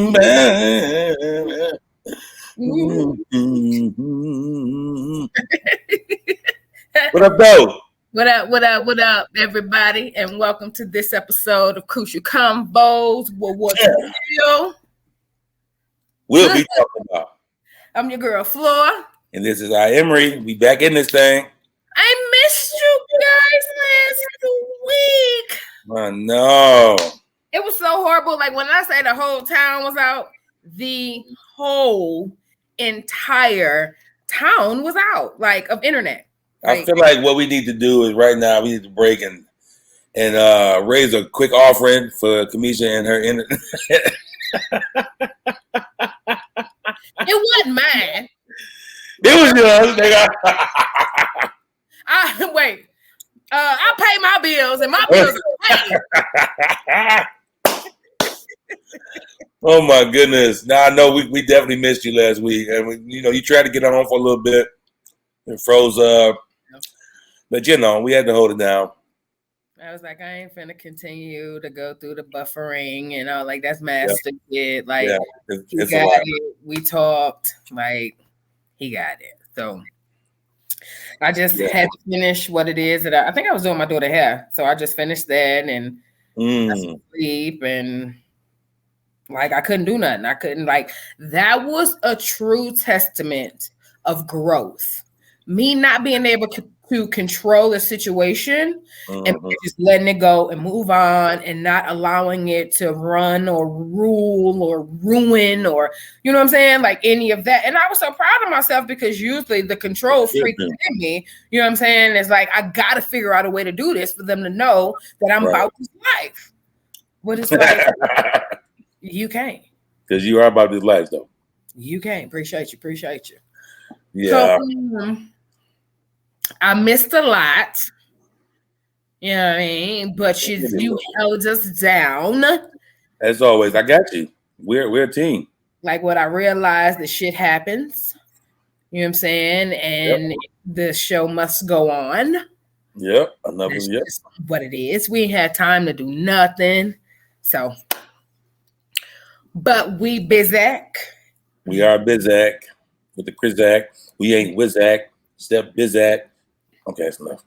What up, though? What up, everybody, and welcome to this episode of Crucial Combos. What's real? We'll be talking about. I'm your girl, F.L.O.R. And this is our Emery. We back in this thing. I missed you guys last week. I know. It was so horrible. Like when I say the whole town was out, the whole entire town was out, like of internet. I feel like what we need to do is right now we need to break and raise a quick offering for Kamisha and her internet. It wasn't mine. It was yours, nigga. Wait. I pay my bills and my bills are paid. Oh my goodness. Now I know we definitely missed you last week. And you tried to get on for a little bit. It froze up. But we had to hold it down. I was like, I ain't finna continue to go through the buffering and all. Like, that's mad stupid. Like, he got it. We talked. Like, he got it. So I just had to finish what it is that I think I was doing my daughter hair. So I just finished that and sleep and like I couldn't do nothing. I couldn't that was a true testament of growth. Me not being able to control the situation and just letting it go and move on and not allowing it to run or rule or ruin or, you know what I'm saying? Like any of that. And I was so proud of myself because usually the control freak in me, you know what I'm saying? It's like, I got to figure out a way to do this for them to know that I'm about this life. But it's like, you can't. Because you are about this life, though. You can't. Appreciate you. Yeah. So, I missed a lot, you know what I mean? But you held us down. As always, I got you. We're a team. Like what I realized, the shit happens. You know what I'm saying? And the show must go on. Yep. That's what it is. We ain't had time to do nothing. So, but we Bizak. We are Bizak with the Krizak. We ain't Wizak. Step Bizak. Okay, that's enough.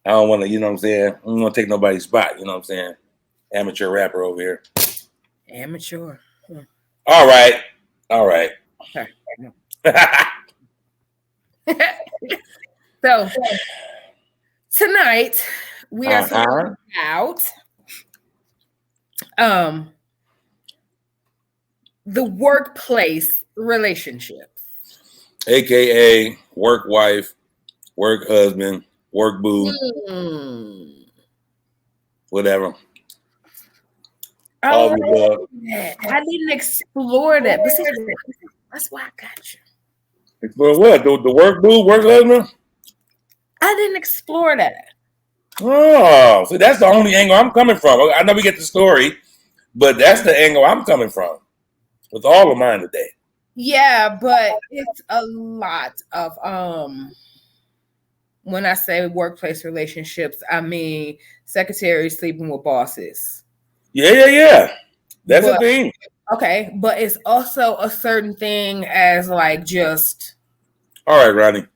I don't want to, you know what I'm saying? I don't want to take nobody's spot, you know what I'm saying? Amateur rapper over here. Amateur. All right. Okay. So, tonight, we are talking about the workplace relationships. AKA work wife, work husband, work boo, whatever. I didn't explore that. But see, that's why I got you. Explore what? The work boo, work husband? I didn't explore that. Oh, so that's the only angle I'm coming from. I know we get the story, but that's the angle I'm coming from with all of mine today. Yeah, but it's a lot of when I say workplace relationships, I mean secretaries sleeping with bosses. Yeah. That's a thing. Okay, but it's also a certain thing as like just all right, Ronnie.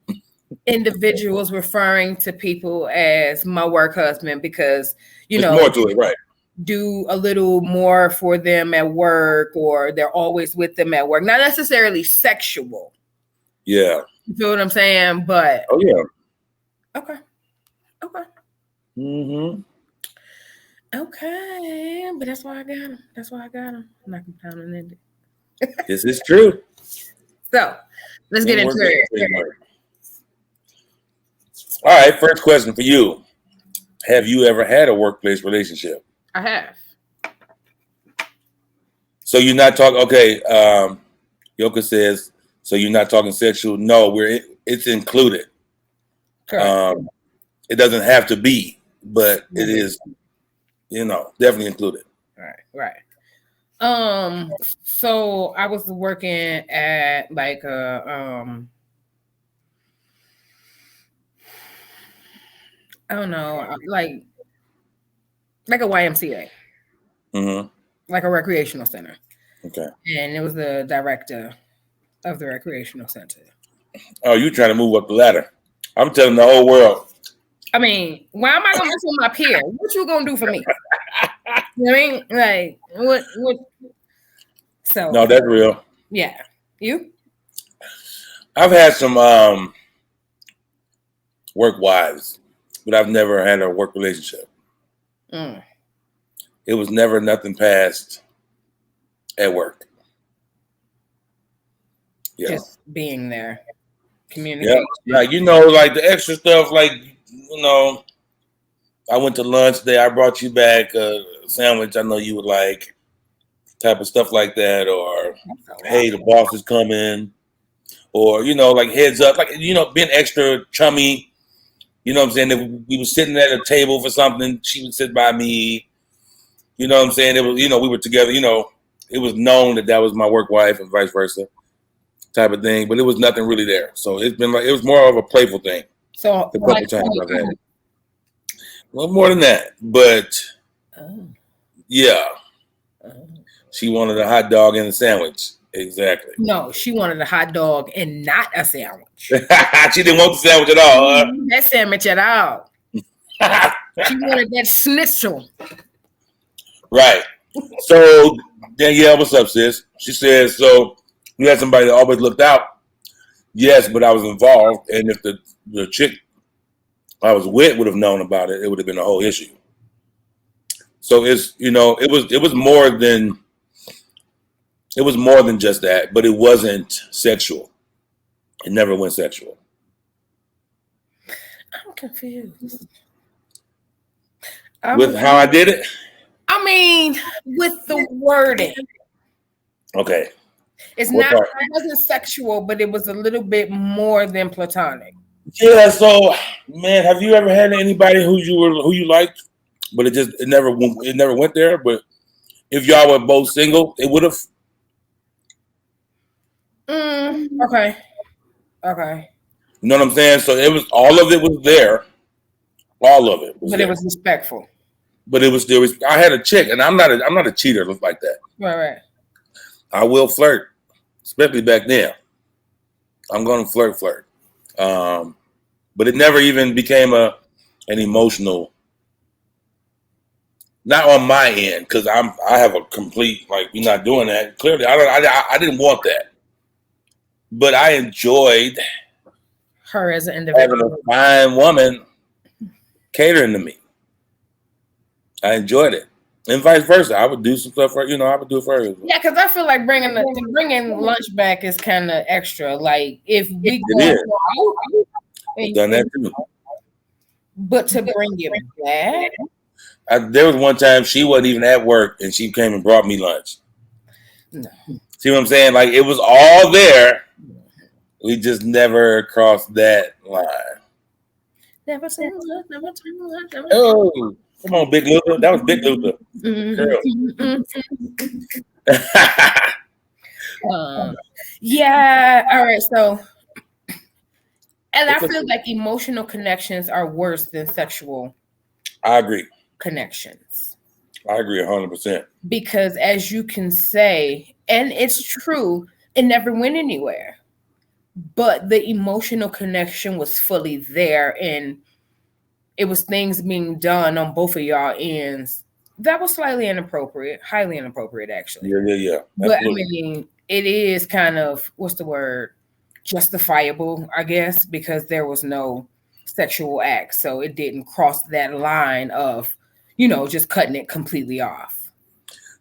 Individuals referring to people as my work husband because there's more to it, right? Do a little more for them at work or they're always with them at work. Not necessarily sexual. Yeah. You feel what I'm saying? But Okay. Mm-hmm. Okay. But that's why I got him. I'm not compounding it. This is true. So let's get into it. All right. First question for you. Have you ever had a workplace relationship? I have. So you're not talking, okay, Yoka says, so you're not talking sexual? No, it's included. Correct. It doesn't have to be, but it is, definitely included. Right. So I was working at like I don't know, like a YMCA, like a recreational center. Okay. And it was the director of the recreational center. Oh, you trying to move up the ladder? I'm telling the whole world. I mean, why am I gonna mess with my peer? What you gonna do for me? You know what I mean? Like what? So No, that's real. Yeah, you. I've had some work wives, but I've never had a work relationship. It was never nothing past at work. Yeah. Just being there, communication. Yeah. Like, like the extra stuff, like, I went to lunch today. I brought you back a sandwich I know you would like, type of stuff like that. Or, hey, the boss is coming. Or, like heads up, like, being extra chummy. You know what I'm saying? If we were sitting at a table for something, she would sit by me. You know what I'm saying? It was, we were together, it was known that was my work wife and vice versa type of thing, but it was nothing really there. So it's been like, it was more of a playful thing. So a couple times I've had it. Well, more than that, but yeah. She wanted a hot dog and a sandwich. Exactly. No, she wanted a hot dog and not a sandwich. She didn't want the sandwich at all. That sandwich at all. She wanted that schnitzel. Right. So, Danielle, what's up, sis? She says, so you had somebody that always looked out. Yes, but I was involved. And if the chick I was with would have known about it, it would have been a whole issue. So it's, it was more than just that, but it wasn't sexual. It never went sexual. I'm confused. With how I did it? I mean, with the wording. Okay. It wasn't sexual, but it was a little bit more than platonic. Yeah, so man, have you ever had anybody who you liked, but it never went there? But if y'all were both single, it would have. Okay. You know what I'm saying? So all of it was there. All of it was there. It was respectful. But it was still. I had a chick, and I'm not a cheater like that. Right. I will flirt, especially back then. I'm going to flirt. But it never even became an emotional. Not on my end, because I have a complete, like, we're not doing that. Clearly, I didn't want that. But I enjoyed her as an individual. Having a fine woman catering to me. I enjoyed it. And vice versa. I would do some stuff for I would do it for her. Yeah, because I feel like bringing lunch back is kind of extra. Like, if we go out, I've done that too. But to bring it back, there was one time she wasn't even at work and she came and brought me lunch. No. See what I'm saying? Like, it was all there. We just never crossed that line. Never too much. Oh, come on, Big Luther. That was Big Luther. Yeah. All right. So, and I feel like emotional connections are worse than sexual. I agree. Connections. I agree 100%. Because as you can say, and it's true, it never went anywhere. But the emotional connection was fully there, and it was things being done on both of y'all ends that was slightly inappropriate, highly inappropriate, actually. Yeah. But I mean, it is kind of, what's the word? Justifiable, I guess, because there was no sexual act. So it didn't cross that line of, just cutting it completely off.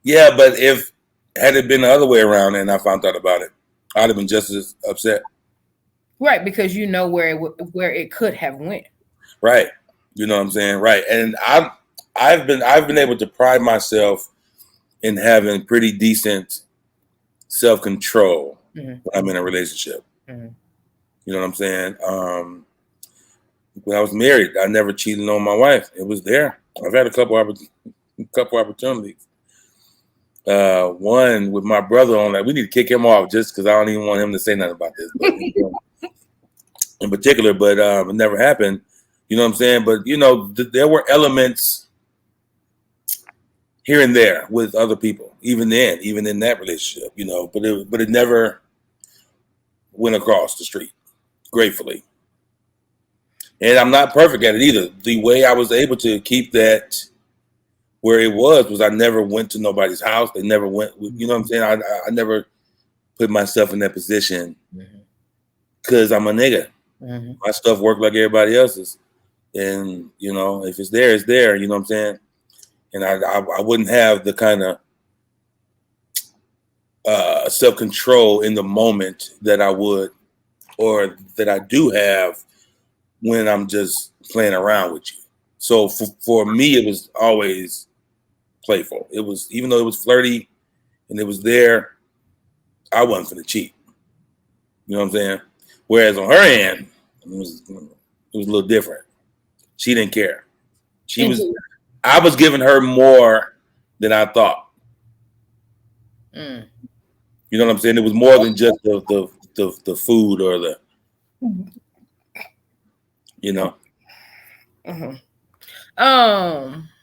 Yeah, but had it been the other way around and I found out about it, I'd have been just as upset. Right, because where it could have went. Right. You know what I'm saying? Right. And I've been able to pride myself in having pretty decent self-control when I'm in a relationship. Mm-hmm. You know what I'm saying? When I was married, I never cheated on my wife. It was there. I've had a couple opportunities. One with my brother on that. We need to kick him off just because I don't even want him to say nothing about this. But, in particular, but it never happened. You know what I'm saying? But, there were elements here and there with other people, even in that relationship, but it never went across the street, gratefully. And I'm not perfect at it either. The way I was able to keep that where it was I never went to nobody's house. They never went, you know what I'm saying? I never put myself in that position because I'm a nigga. Mm-hmm. My stuff worked like everybody else's. And, if it's there, it's there, you know what I'm saying? And I wouldn't have the kind of self-control in the moment that I would, or that I do have when I'm just playing around with you. So for me, it was always playful. It was, even though it was flirty and it was there, I wasn't gonna cheat. You know what I'm saying? Whereas on her end, it was a little different. She didn't care. I was giving her more than I thought. You know what I'm saying? It was more than just the food or the,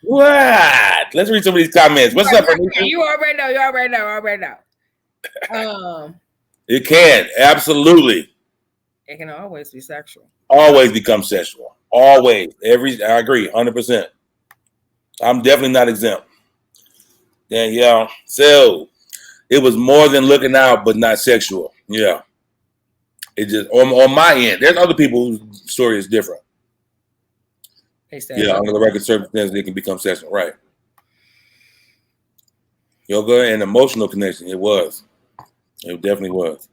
What? Let's read some of these comments. What's up? You already know. It can, absolutely. It can always be sexual. Always become sexual. Always. I agree, 100%. I'm definitely not exempt. Danielle, so it was more than looking out, but not sexual. Yeah. It just, on my end, there's other people whose story is different. Under the right circumstances, it can become sexual, right? Yoga and emotional connection, it was. It definitely was.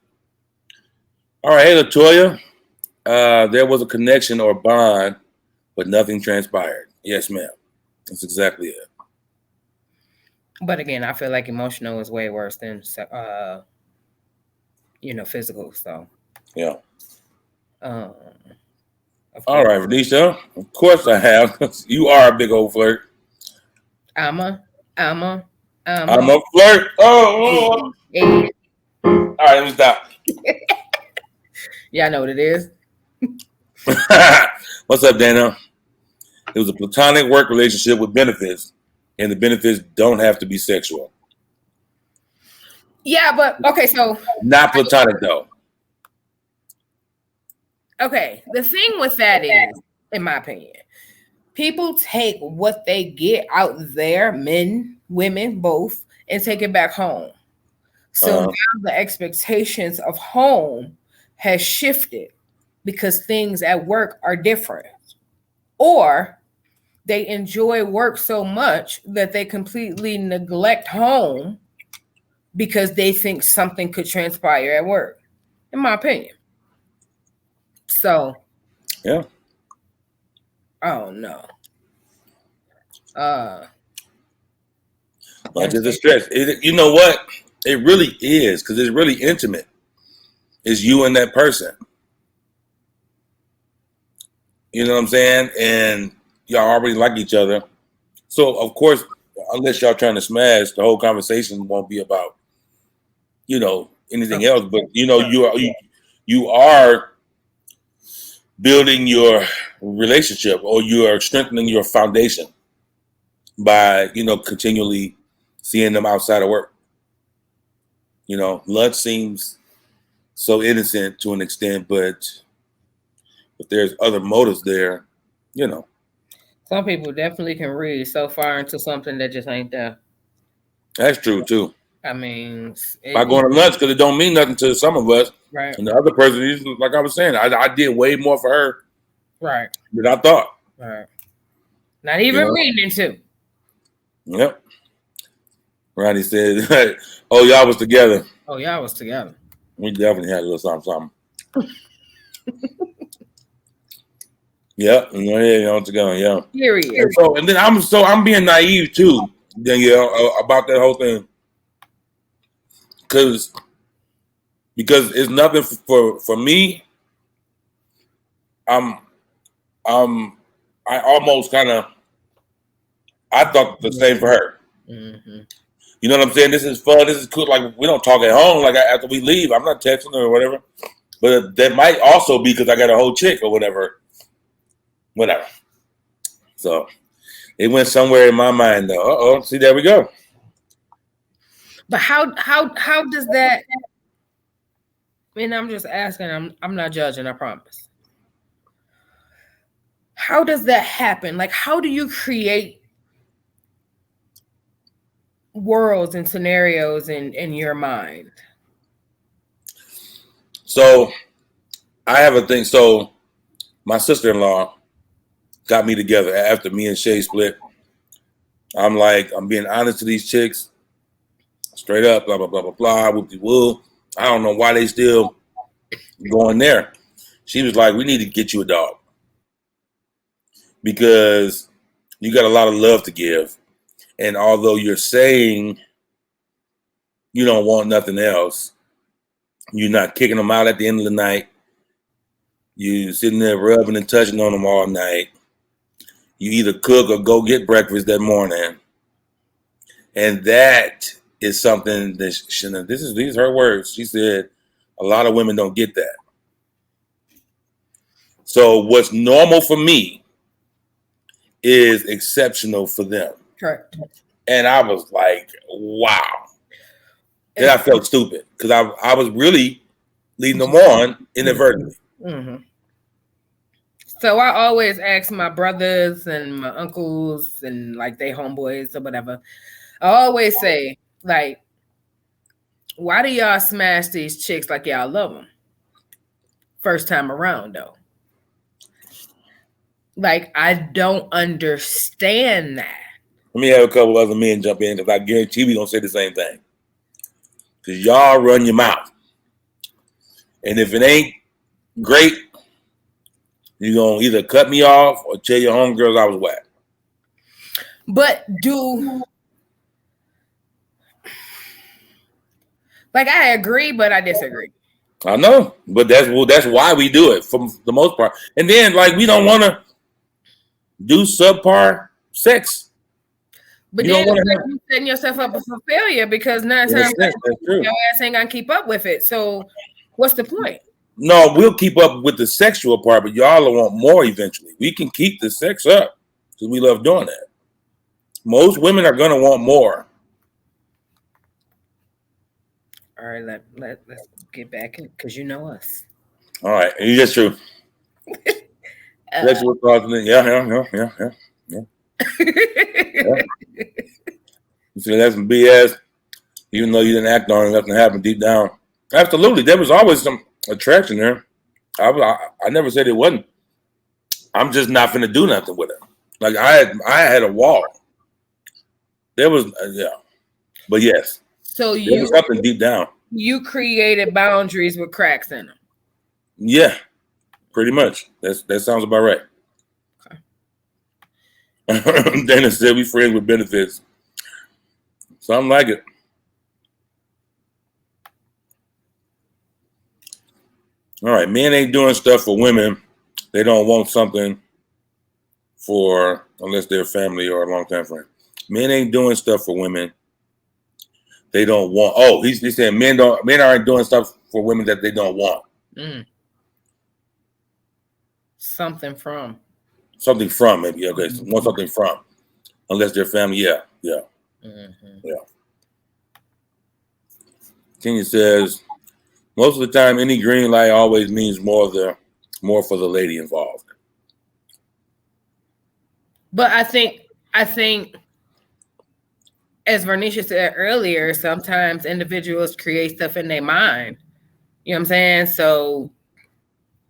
All right, hey, LaToya. There was a connection or bond, but nothing transpired. Yes, ma'am. That's exactly it. But again, I feel like emotional is way worse than, physical. So. Yeah. All right, Renisha. Of course I have. You are a big old flirt. I'm a flirt. Oh. All right, let me stop. Yeah, I know what it is. What's up, Dana? It was a platonic work relationship with benefits, and the benefits don't have to be sexual. Yeah, but okay, so not platonic though. Okay, the thing with that is, in my opinion, people take what they get out there, men, women, both, and take it back home. So now the expectations of home has shifted because things at work are different. Or they enjoy work so much that they completely neglect home because they think something could transpire at work, in my opinion. So, yeah. Oh no. Like it's a stress. You know what? It really is, because it's really intimate. It's you and that person. You know what I'm saying? And y'all already like each other. So of course, unless y'all trying to smash, the whole conversation won't be about, anything else. But you are building your relationship, or you are strengthening your foundation by, continually seeing them outside of work. Lunch seems so innocent to an extent, but if there's other motives there, Some people definitely can read so far into something that just ain't there. That's true too. I mean, by going to lunch, because it don't mean nothing to some of us. Right. And the other person, like I was saying, I did way more for her. Right. Than I thought. Right. Not even reading too. Yep. Ronnie said, "Oh, y'all was together." Oh, y'all was together. We definitely had a little something. Yep. Together. Yeah. Period. And then I'm being naive too, Danielle, about that whole thing, because it's nothing for me. I almost kind of, I thought the same for her. Mm-hmm. You know what I'm saying? This is fun. This is cool. Like, we don't talk at home. Like, after we leave, I'm not texting her or whatever. But that might also be because I got a whole chick or whatever. So It went somewhere in my mind though. See, there we go. But how does that? I mean, I'm just asking. I'm not judging. I promise. How does that happen? Like, how do you create worlds and scenarios in your mind? So I have a thing. So my sister-in-law got me together after me and Shay split. I'm like, I'm being honest to these chicks, straight up, blah, blah, blah, blah, blah, whoop-de-woo. I don't know why they still going there. She was like, we need to get you a dog because you got a lot of love to give. And although you're saying you don't want nothing else, you're not kicking them out at the end of the night. You sitting there rubbing and touching on them all night. You either cook or go get breakfast that morning. And that is something that these are her words. She said, a lot of women don't get that. So what's normal for me is exceptional for them. Correct. And I was like, wow. Then I felt stupid because I was really leading them on inadvertently. Mm-hmm. So I always ask my brothers and my uncles and like they homeboys or whatever. I always say, like, why do y'all smash these chicks like y'all love them? First time around, though. Like, I don't understand that. Let me have a couple other men jump in because I guarantee we gonna say the same thing. Because y'all run your mouth. And if it ain't great, you're gonna either cut me off or tell your homegirls I was whack. But like I agree, but I disagree. I know, but that's why we do it for the most part. And then like we don't want to do subpar sex. But then you're setting yourself up for failure because 9 times your ass ain't gonna keep up with it. So what's the point? No, we'll keep up with the sexual part, but y'all will want more eventually. We can keep the sex up because we love doing that. Most women are gonna want more. All right, let's get back in because you know us. All right, and that's true. Sexual thoughts, yeah. You see, that's some BS. Even though you didn't act on it, nothing happened deep down. Absolutely, there was always some attraction there. I never said it wasn't. I'm just not finna do nothing with it. Like I had a wall. There was but yes. So there was something deep down. You created boundaries with cracks in them. Yeah, pretty much. That sounds about right. Okay. Dana said we friends with benefits. Something like it. All right, men ain't doing stuff for women. They don't want something for unless they're family or a long-time friend. Men ain't doing stuff for women. They don't want. Oh, he's saying men aren't doing stuff for women that they don't want. Something from maybe. Okay, want something from unless they're family. Yeah. Mm-hmm. Yeah. Kenya says most of the time any green light always means more for the lady involved. But I think as Vernisha said earlier, sometimes individuals create stuff in their mind. You know what I'm saying? So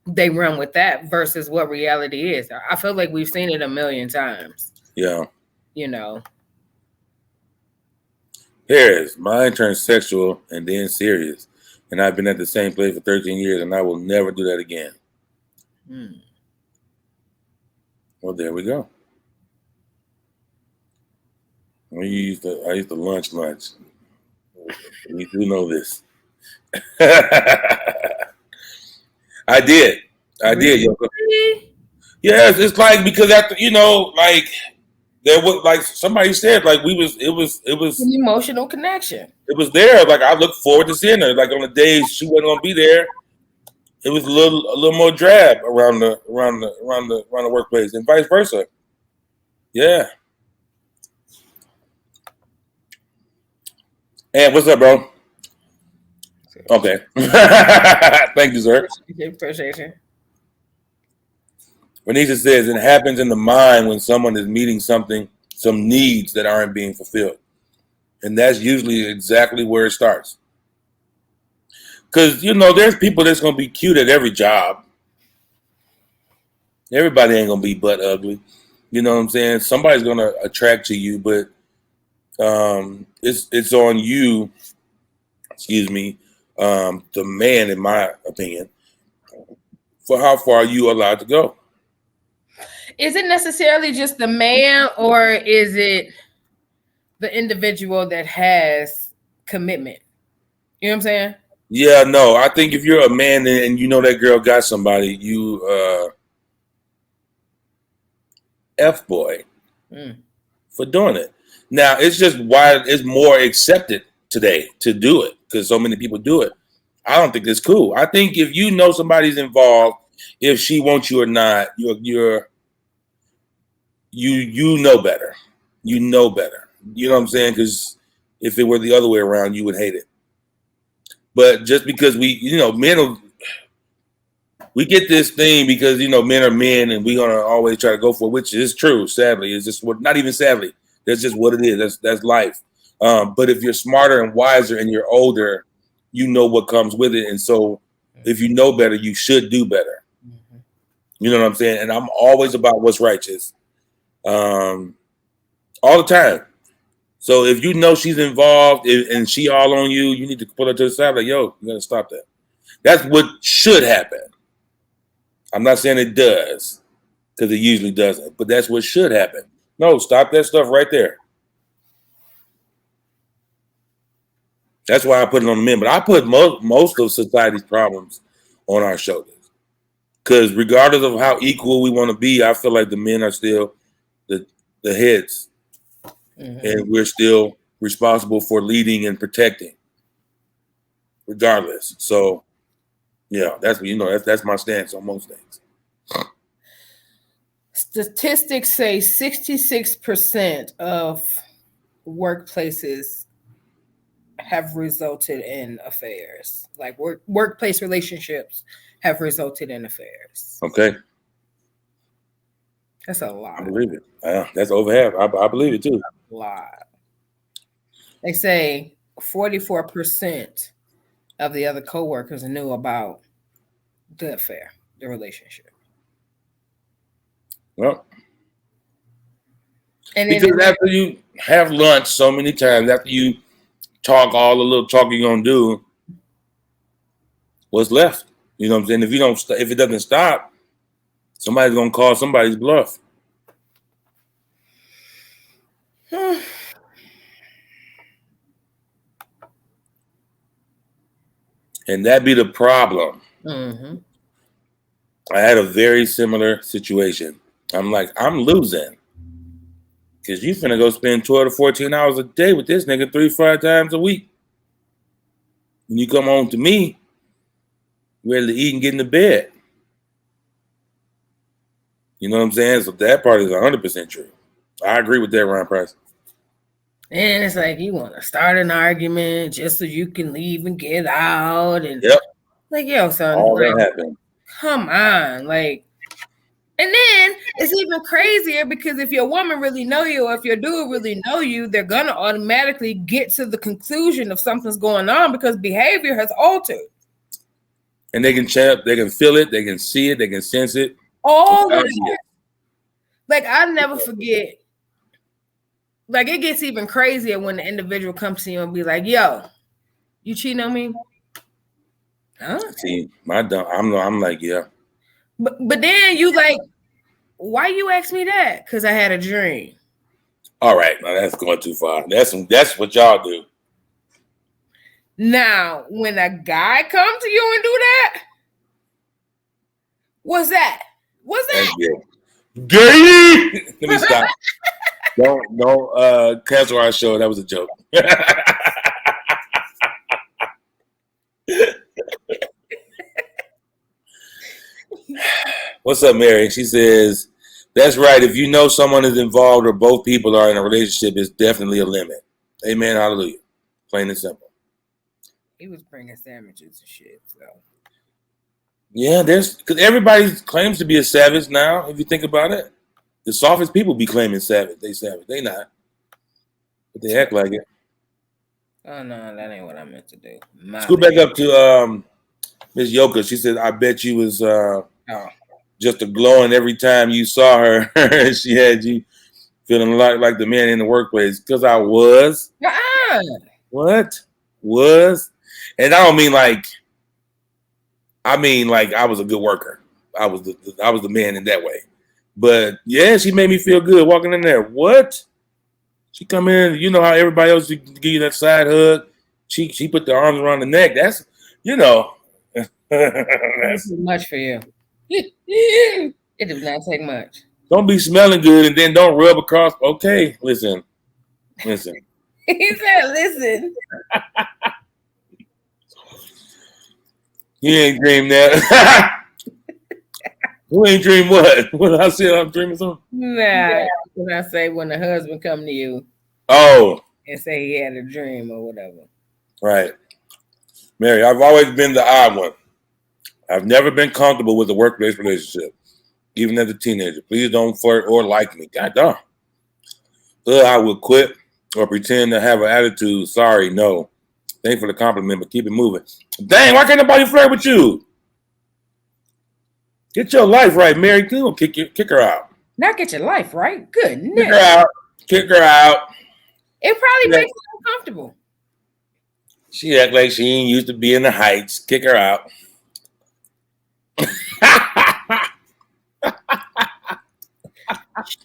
they run with that versus what reality is. I feel like we've seen it a million times. Yeah. You know. Here it is. Mine turned sexual and then serious. And I've been at the same place for 13 years and I will never do that again. Well, there we go. I used to lunch. We do know this. I did. Really? Yes, it's like because after like there was like somebody said like it was an emotional connection. It was there. Like I looked forward to seeing her. Like on the days she wasn't gonna be there, it was a little more drab around the workplace and vice versa. Yeah. And what's up, bro? Okay. Thank you, sir. Appreciation. Renisha says, it happens in the mind when someone is meeting some needs that aren't being fulfilled. And that's usually exactly where it starts. Because, there's people that's going to be cute at every job. Everybody ain't going to be butt ugly. You know what I'm saying? Somebody's going to attract to you, but it's on you, the man, in my opinion, for how far you allowed to go. Is it necessarily just the man, or is it the individual that has commitment? You know what I'm saying? Yeah, no. I think if you're a man and you know that girl got somebody, you F-boy for doing it. Now, it's just why it's more accepted today to do it because so many people do it. I don't think it's cool. I think if you know somebody's involved, if she wants you or not, you know better. You know better. You know what I'm saying? Because if it were the other way around, you would hate it. But just because we get this thing because men are men and we're gonna always try to go for it, which is true. Sadly, it's just not even sadly. That's just what it is. That's life. But if you're smarter and wiser and you're older, you know what comes with it. And so, if you know better, you should do better. Mm-hmm. You know what I'm saying? And I'm always about what's righteous, all the time. So if you know she's involved and she all on you, you need to put her to the side. Like, yo, you gotta stop that. That's what should happen. I'm not saying it does, because it usually doesn't, but that's what should happen. No, stop that stuff right there. That's why I put it on the men, but I put most of society's problems on our shoulders. Because regardless of how equal we want to be, I feel like the men are still the heads, and we're still responsible for leading and protecting, regardless. So, yeah, that's my stance on most things. Statistics say 66% of workplaces have resulted in affairs. Like workplace relationships have resulted in affairs. Okay. That's a lot. I believe it. That's over half. I believe it too. A lot. They say 44% of the other coworkers knew about the affair, the relationship. Well, because after you have lunch so many times, after you talk all the little talking you're gonna do, what's left? You know what I'm saying? If it doesn't stop, somebody's gonna call somebody's bluff. And that be the problem. Mm-hmm. I had a very similar situation. I'm like, I'm losing. Because you finna go spend 12 to 14 hours a day with this nigga 3-5 times a week. When you come home to me, ready to eat and get into bed. You know what I'm saying? So that part is 100% true. I agree with that, Ron Price. And it's like you want to start an argument just so you can leave and get out. And like, yo, son, all that happened. Come on, like. And then it's even crazier because if your woman really know you, or if your dude really know you, they're gonna automatically get to the conclusion of something's going on because behavior has altered. And they can check, they can feel it, they can see it, they can sense it. All of that. Like I'll never forget. Like it gets even crazier when the individual comes to you and be like, "Yo, you cheating on me?" Huh? See, I'm like, yeah. But then you like, why you ask me that? Because I had a dream. All right, now that's going too far. That's what y'all do. Now, when a guy come to you and do that, what's that? What's that? Gay! Let me stop. Don't cancel our show. That was a joke. What's up, Mary? She says, that's right. If you know someone is involved or both people are in a relationship, it's definitely a limit. Amen. Hallelujah. Plain and simple. He was bringing sandwiches and shit. So yeah, because everybody claims to be a savage now. If you think about it, the softest people be claiming savage. They savage. They not, but they act like it. Oh no, that ain't what I meant to do. Scoot back up to Miss Yoka. She said, "I bet you was just a glowing every time you saw her. She had you feeling like the man in the workplace." Because I was. What was? And I don't mean like. I mean like I was a good worker. I was the man in that way. But yeah, she made me feel good walking in there. What? She come in, you know how everybody else give you that side hug. She put the arms around the neck. That's that's too much for you. It does not take much. Don't be smelling good and then don't rub across. Okay, listen. He said, "Listen." You ain't dream that. Who ain't dream what? What I said I'm dreaming something? Nah, when I say when the husband come to you. Oh. And say he had a dream or whatever. Right. Mary, I've always been the odd one. I've never been comfortable with a workplace relationship, even as a teenager. Please don't flirt or like me. God damn. I would quit or pretend to have an attitude. Sorry, no. Thanks for the compliment, but keep it moving. Dang, why can't nobody flirt with you? Get your life right, Mary. Kick her out. Not get your life right? Goodness. Kick her out. Kick her out. It probably makes her uncomfortable. She act like she ain't used to be in the heights. Kick her out.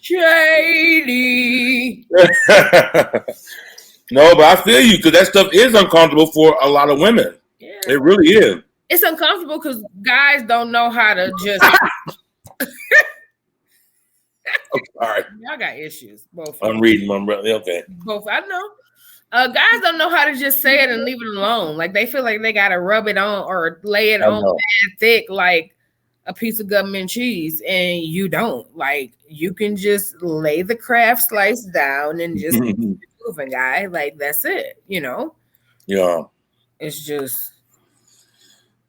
Shady. No, but I feel you because that stuff is uncomfortable for a lot of women. Yeah. It really is. It's uncomfortable because guys don't know how to just. I'm sorry. Y'all got issues. Both. I'm reading my brother. Okay. Both. I know. Guys don't know how to just say it and leave it alone. Like they feel like they gotta rub it on or lay it on bad thick like a piece of government cheese, and you don't. Like you can just lay the craft slice down and just keep moving, guy. Like that's it. You know. Yeah. It's just.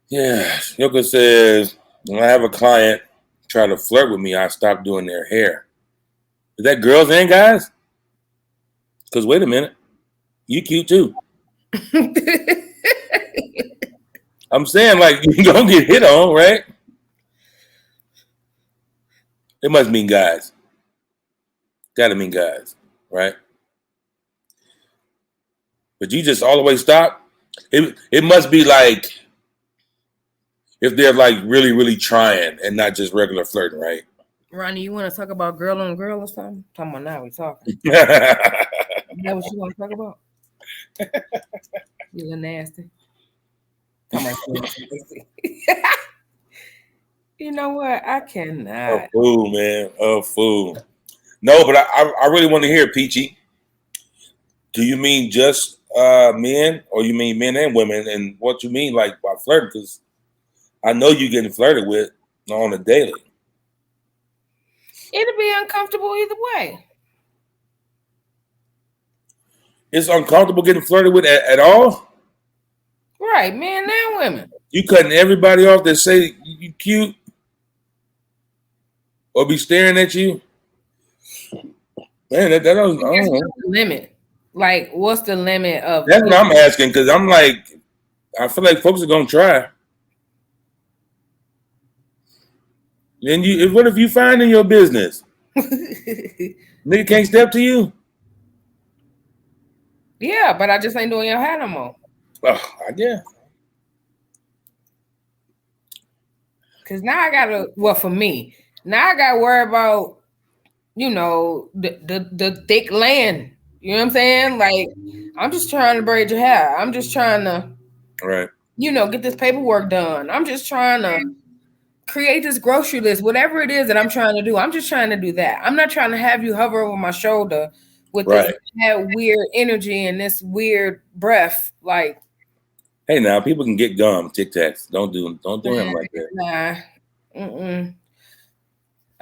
Yeah. Yoka says when I have a client try to flirt with me, I stop doing their hair. Is that girls and guys? Because wait a minute. You cute too. I'm saying like you don't get hit on, right? It must mean guys. Gotta mean guys, right? But you just all the way stop. It must be like if they're like really, really trying and not just regular flirting, right? Ronnie, you want to talk about girl on girl or something? Talking about now we talking. Is that what you want to talk about? You little nasty. Come on. You know what? I cannot. A fool, man. A fool. No, but I really want to hear, Peachy. Do you mean just men or you mean men and women? And what you mean like by flirting? Because I know you're getting flirted with on a daily. It'll be uncomfortable either way. It's uncomfortable getting flirted with at all? Right, men and women. You cutting everybody off that say you cute or be staring at you? Man, that doesn't. I don't know. Limit. Like, what's the limit of? That's what I'm asking because I'm like, I feel like folks are gonna try. Then what if you find in your business? Nigga can't step to you. Yeah, but I just ain't doing your hair no more. Oh, I guess. Cause now I gotta. Well, for me, now I gotta worry about, you know, the thick land. You know what I'm saying? Like, I'm just trying to braid your hair. I'm just trying to, right. You know, get this paperwork done. I'm just trying to create this grocery list, whatever it is that I'm trying to do. I'm just trying to do that. I'm not trying to have you hover over my shoulder with this weird energy and this weird breath. Like, hey, now people can get gum, Tic Tacs. Don't do him like that.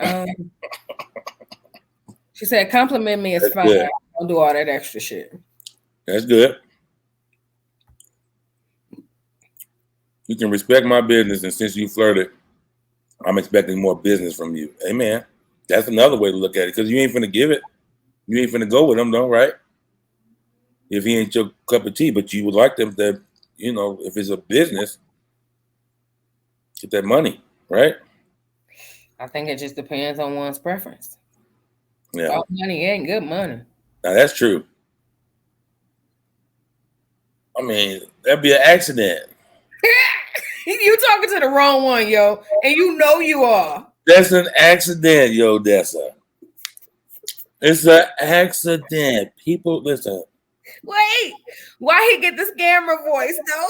Nah. She said, compliment me is fine. Good. Don't do all that extra shit. That's good. You can respect my business, and since you flirted, I'm expecting more business from you. Amen. That's another way to look at it, because you ain't finna give it. You ain't finna go with him, though, right? If he ain't your cup of tea, but you would like them to, if it's a business, get that money, right? I think it just depends on one's preference. Yeah. All money ain't good money. Now, that's true. I mean, that'd be an accident. You talking to the wrong one, yo, and you know you are. That's an accident, yo, Dessa. It's an accident. People, listen. Wait, why he get the scammer voice though?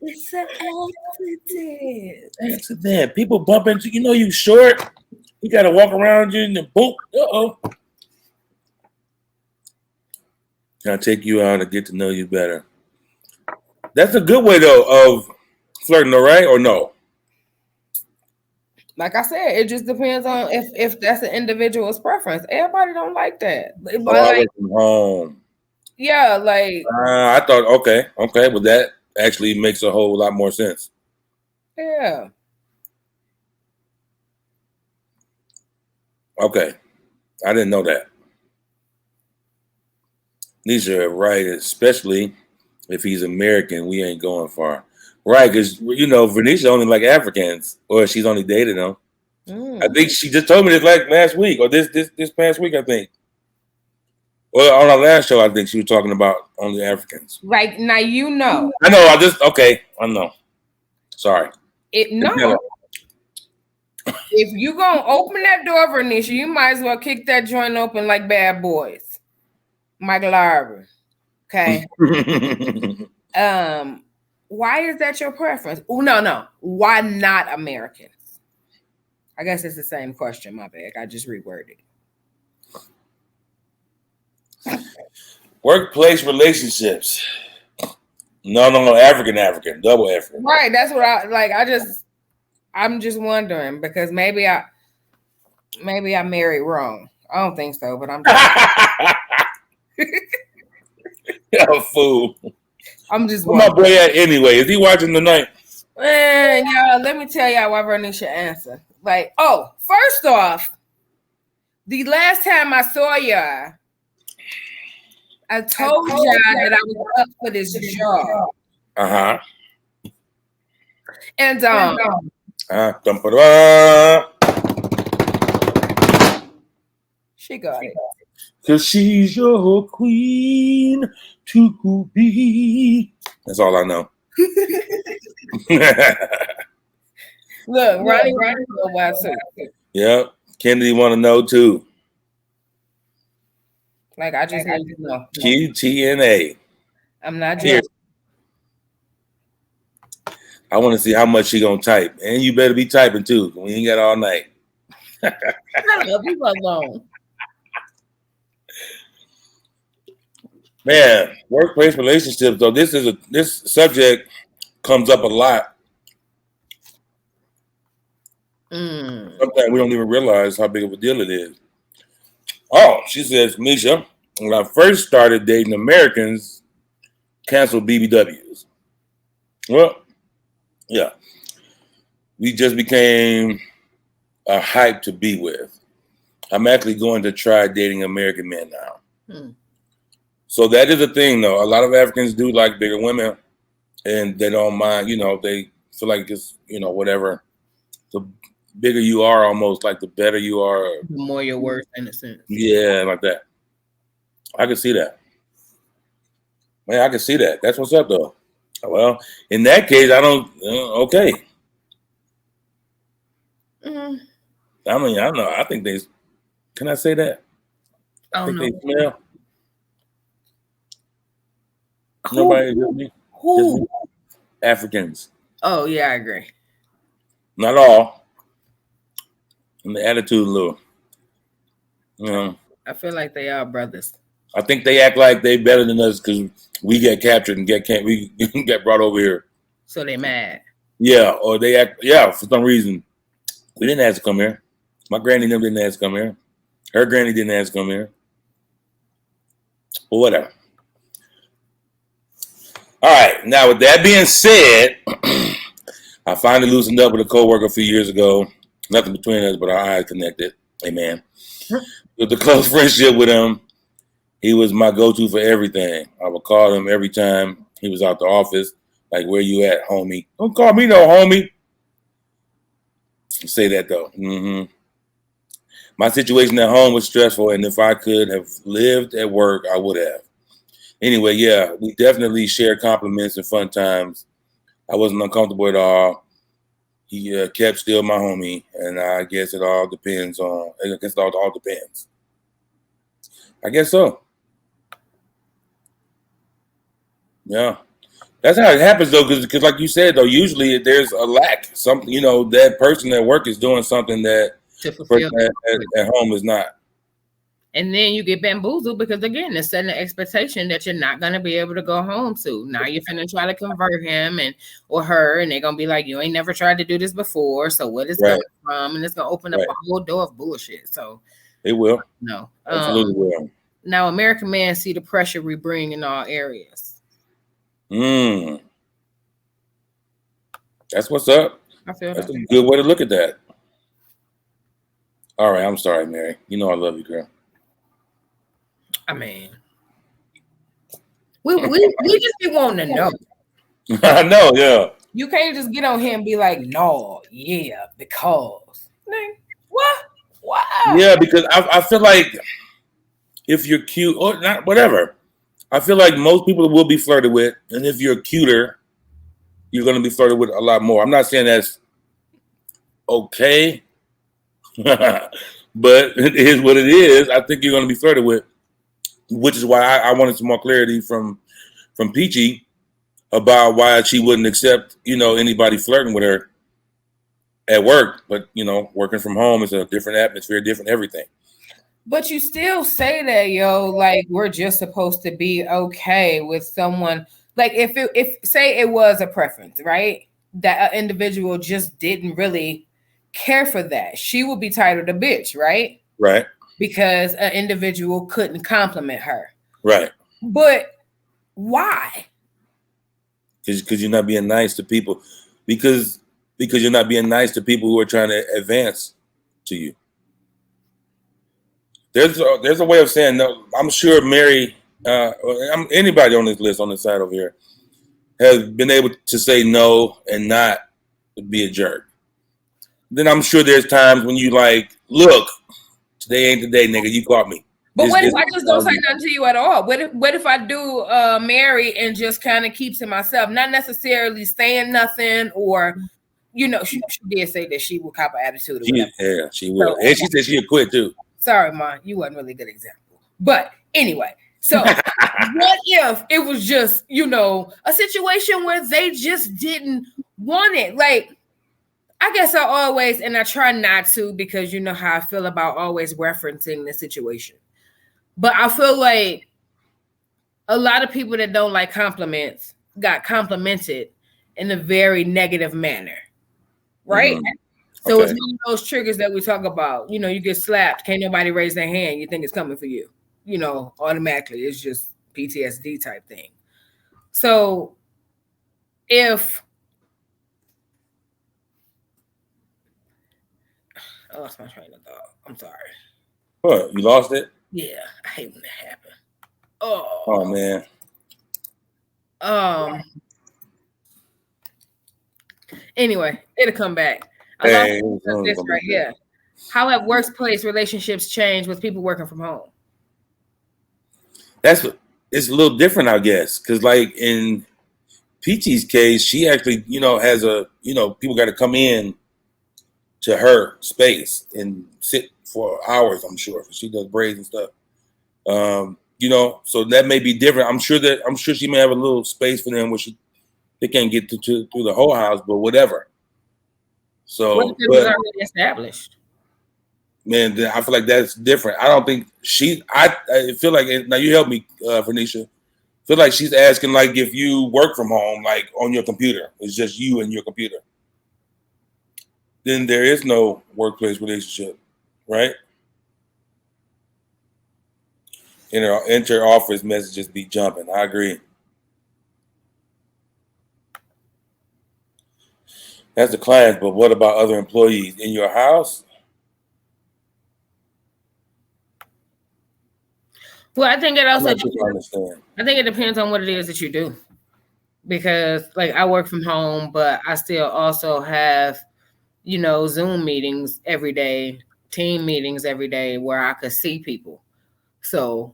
It's an accident. Accident. People bump into you short. You gotta walk around you and then boom. Uh-oh. Can I take you out and get to know you better? That's a good way though of flirting, all right? Or no? Like I said, it just depends on if that's an individual's preference. Everybody don't like that. But I work from home. Yeah, like I thought okay, but that actually makes a whole lot more sense. Yeah. Okay, I didn't know that. These are right, especially if he's American. We ain't going far, right? Because Venetia only like Africans, or she's only dated them. I think she just told me this like last week or this past week, I think. Well, on our last show, I think she was talking about only Africans. Right now, I know. I know. Sorry. If you gonna open that door, Vernisha, you might as well kick that joint open like Bad Boys. Michael Arbor. Okay. Why is that your preference? Oh, no. Why not Americans? I guess it's the same question. My bad. I just reworded it. Workplace relationships. No, African, double African. Right. That's what I like. I'm just wondering because maybe I married wrong. I don't think so, but I'm just You're a fool. I'm just where my boy at anyway? Is he watching tonight? Man, y'all, let me tell y'all why Vernisha answer. Like, first off, the last time I saw y'all, I told y'all that I was up for this job. Uh-huh. And she got it. Cause she's your queen to be. That's all I know. Look, Ronnie know why too. Yep. Kennedy want to know too. Like I just need to know. QTNA. I'm not joking. I want to see how much she gonna type, and you better be typing too. We ain't got all night. Shut up, you alone. Man, workplace relationships though. This subject comes up a lot. Sometimes we don't even realize how big of a deal it is. Oh, she says, Misha, when I first started dating Americans, canceled BBWs. Well, yeah. We just became a hype to be with. I'm actually going to try dating American men now. So that is a thing, though. A lot of Africans do like bigger women, and they don't mind. They feel like it's whatever. The bigger you are, almost like the better you are. The more you're worth, in a sense. Yeah, like that. I can see that. Man, I can see that. That's what's up, though. Well, in that case, I don't. Okay. I mean, I know. I think they. Can I say that? I think they smell. Nobody just me. Who? Just me. Africans. Oh yeah, I agree. Not all. And the attitude, a little. I feel like they are brothers. I think they act like they better than us because we get captured and we get brought over here. So they mad. Yeah, or they act. Yeah, for some reason, we didn't ask to come here. My granny never didn't ask to come here. Her granny didn't ask to come here. Well, whatever. All right. Now, with that being said, I finally loosened up with a coworker a few years ago. Nothing between us, but our eyes connected. Amen. With the close friendship with him, he was my go-to for everything. I would call him every time he was out the office, like, "Where you at, homie?" Don't call me no homie. Say that though. My situation at home was stressful, and if I could have lived at work, I would have. Anyway, yeah, we definitely shared compliments and fun times. I wasn't uncomfortable at all. He kept still my homie, and I guess it all depends on. I guess it all depends. I guess so. Yeah, that's how it happens though, because like you said though, usually there's a lack. Something that person at work is doing something that to fulfill at home is not. And then you get bamboozled because again, they're setting an expectation that you're not gonna be able to go home to. Now you're finna try to convert him or her, and they're gonna be like, "You ain't never tried to do this before, so what is coming from?" And it's gonna open up a whole door of bullshit. So it will. No, absolutely will. Now, American man see the pressure we bring in all areas. That's what's up. I feel that's a good way to look at that. All right, I'm sorry, Mary. You know I love you, girl. I mean, we just be wanting to know. I know, yeah. You can't just get on here and be like, "No, yeah, because." What? Wow. Yeah, because I feel like if you're cute or not, whatever, I feel like most people will be flirted with, and if you're cuter, you're going to be flirted with a lot more. I'm not saying that's okay, but it is what it is. I think you're going to be flirted with, which is why I wanted some more clarity from Peachy about why she wouldn't accept, anybody flirting with her at work. But, working from home is a different atmosphere, different everything. But you still say that, yo, like we're just supposed to be okay with someone. Like if say it was a preference, right? That an individual just didn't really care for that. She would be titled a bitch, right? Right. Because an individual couldn't compliment her. Right. But why? Because you're not being nice to people. Because you're not being nice to people who are trying to advance to you. There's a way of saying no. I'm sure Mary, anybody on this list on this side over here, has been able to say no and not be a jerk. Then I'm sure there's times when you like, look, today ain't the day, nigga. You caught me. But what if I just don't say nothing to you at all? What if I do Mary and just kind of keeps to myself, not necessarily saying nothing, or she did say that she will cop an attitude. Yeah, she will, and she said she'll quit too. Sorry, Ma, you wasn't really a good example. But anyway, so what if it was just a situation where they just didn't want it? Like, I guess I always, and I try not to because you know how I feel about always referencing the situation. But I feel like a lot of people that don't like compliments got complimented in a very negative manner, right? Mm-hmm. So it's one of those triggers that we talk about. You get slapped, can't nobody raise their hand. You think it's coming for you, automatically. It's just PTSD type thing. So if I lost my train of thought. I'm sorry. What? You lost it? Yeah, I hate when that happens. Oh man. Anyway, it'll come back. I lost this right here. How have workplace relationships changed with people working from home? It's a little different, I guess, because like in Peachy's case, she actually, has people got to come in to her space and sit for hours. I'm sure she does braids and stuff. So that may be different. I'm sure she may have a little space for them where they can't get through the whole house, but whatever. So what if it was already established? Man, I feel like that's different. I don't think I feel like now you help me, Phoenicia. I feel like she's asking like if you work from home, like on your computer, it's just you and your computer. Then there is no workplace relationship, right? inter office messages be jumping. I agree. That's the clients, but what about other employees in your house? Well, I think it also. I understand. I think it depends on what it is that you do, because like I work from home, but I still also have, Zoom meetings every day, team meetings every day where I could see people. So,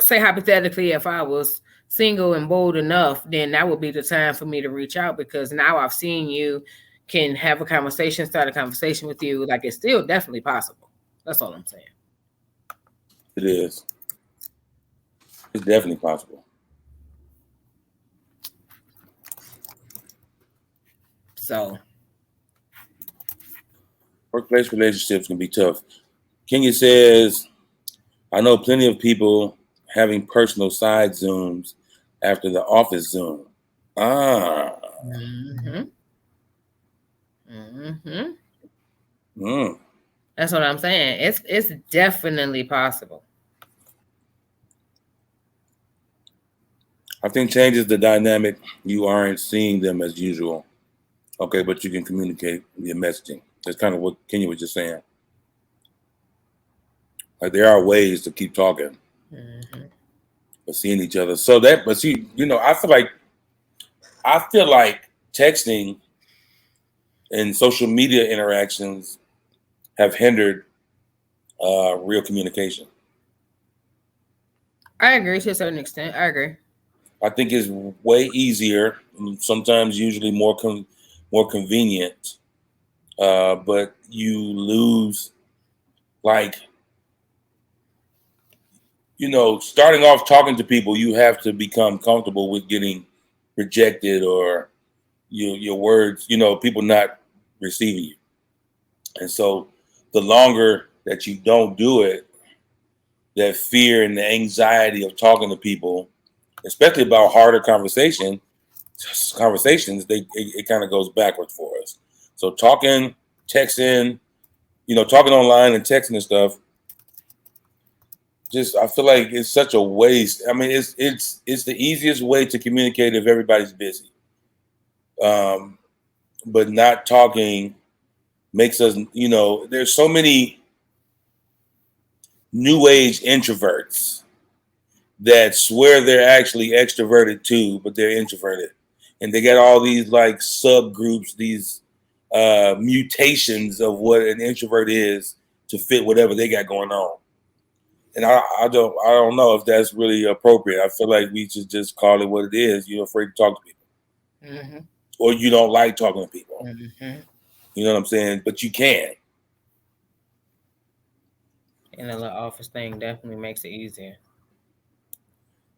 say hypothetically, if I was single and bold enough, then that would be the time for me to reach out, because now I've seen you, can have a conversation, start a conversation with you. Like, it's still definitely possible. That's all I'm saying. It is. It's definitely possible. So, workplace relationships can be tough. Kenya says, I know plenty of people having personal side Zooms after the office Zoom. Ah. mm-hmm. Mm-hmm. Mm. That's what I'm saying. It's definitely possible. I think changes the dynamic. You aren't seeing them as usual. Okay, but you can communicate via messaging. That's kind of what Kenya was just saying. Like there are ways to keep talking, but seeing each other. So that, but see, I feel like texting and social media interactions have hindered real communication. I agree to a certain extent. I agree. I think it's way easier, sometimes usually more convenient, but you lose like starting off talking to people, you have to become comfortable with getting rejected or your words, people not receiving you. And so the longer that you don't do it, that fear and the anxiety of talking to people, especially about harder conversations, it kind of goes backwards for us. So talking, texting, talking online and texting and stuff, just I feel like it's such a waste. I mean, it's the easiest way to communicate if everybody's busy. But not talking makes us, there's so many new age introverts that swear they're actually extroverted too, but they're introverted. And they got all these like subgroups, these mutations of what an introvert is to fit whatever they got going on. And I don't know if that's really appropriate. I feel like we should just call it what it is. You're afraid to talk to people, or you don't like talking to people. You know what I'm saying? But you can. And the little office thing definitely makes it easier.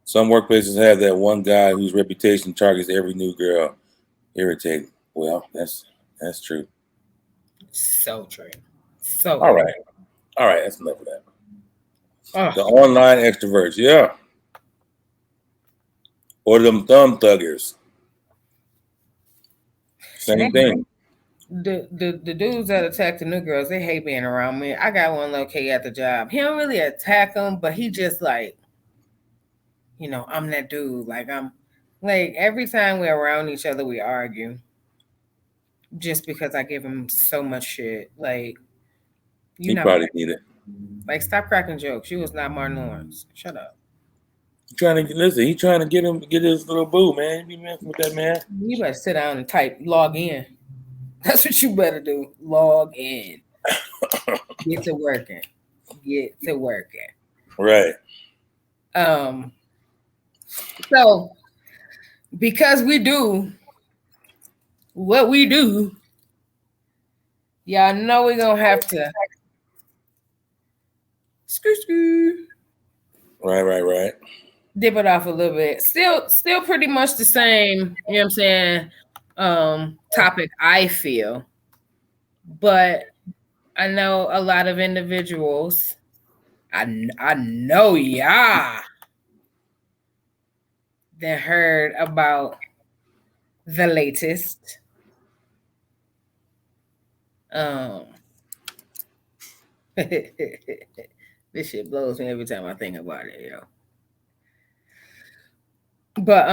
Some workplaces have that one guy whose reputation targets every new girl. Irritating. Well, that's true. So true. So All right. All right. That's enough of that. Oh. The online extroverts, yeah. Or them thumb thuggers. Same thing. The dudes that attack the new girls, they hate being around me. I got one little kid at the job. He don't really attack them, but he just like, I'm that dude. Like I'm like every time we're around each other, we argue. Just because I give him so much shit. Like He probably need it. Like stop cracking jokes. You was not Martin Lawrence. Shut up. He trying to get his little boo, man. You be messing with that man. You better sit down and type log in. That's what you better do. Log in. Get to working. Get to working. Right. So because we do what we do, y'all know we're gonna have to Right. Dip it off a little bit. Still pretty much the same, you know what I'm saying? Topic I feel. But I know a lot of individuals. I know y'all that heard about the latest This shit blows me every time I think about it, yo. But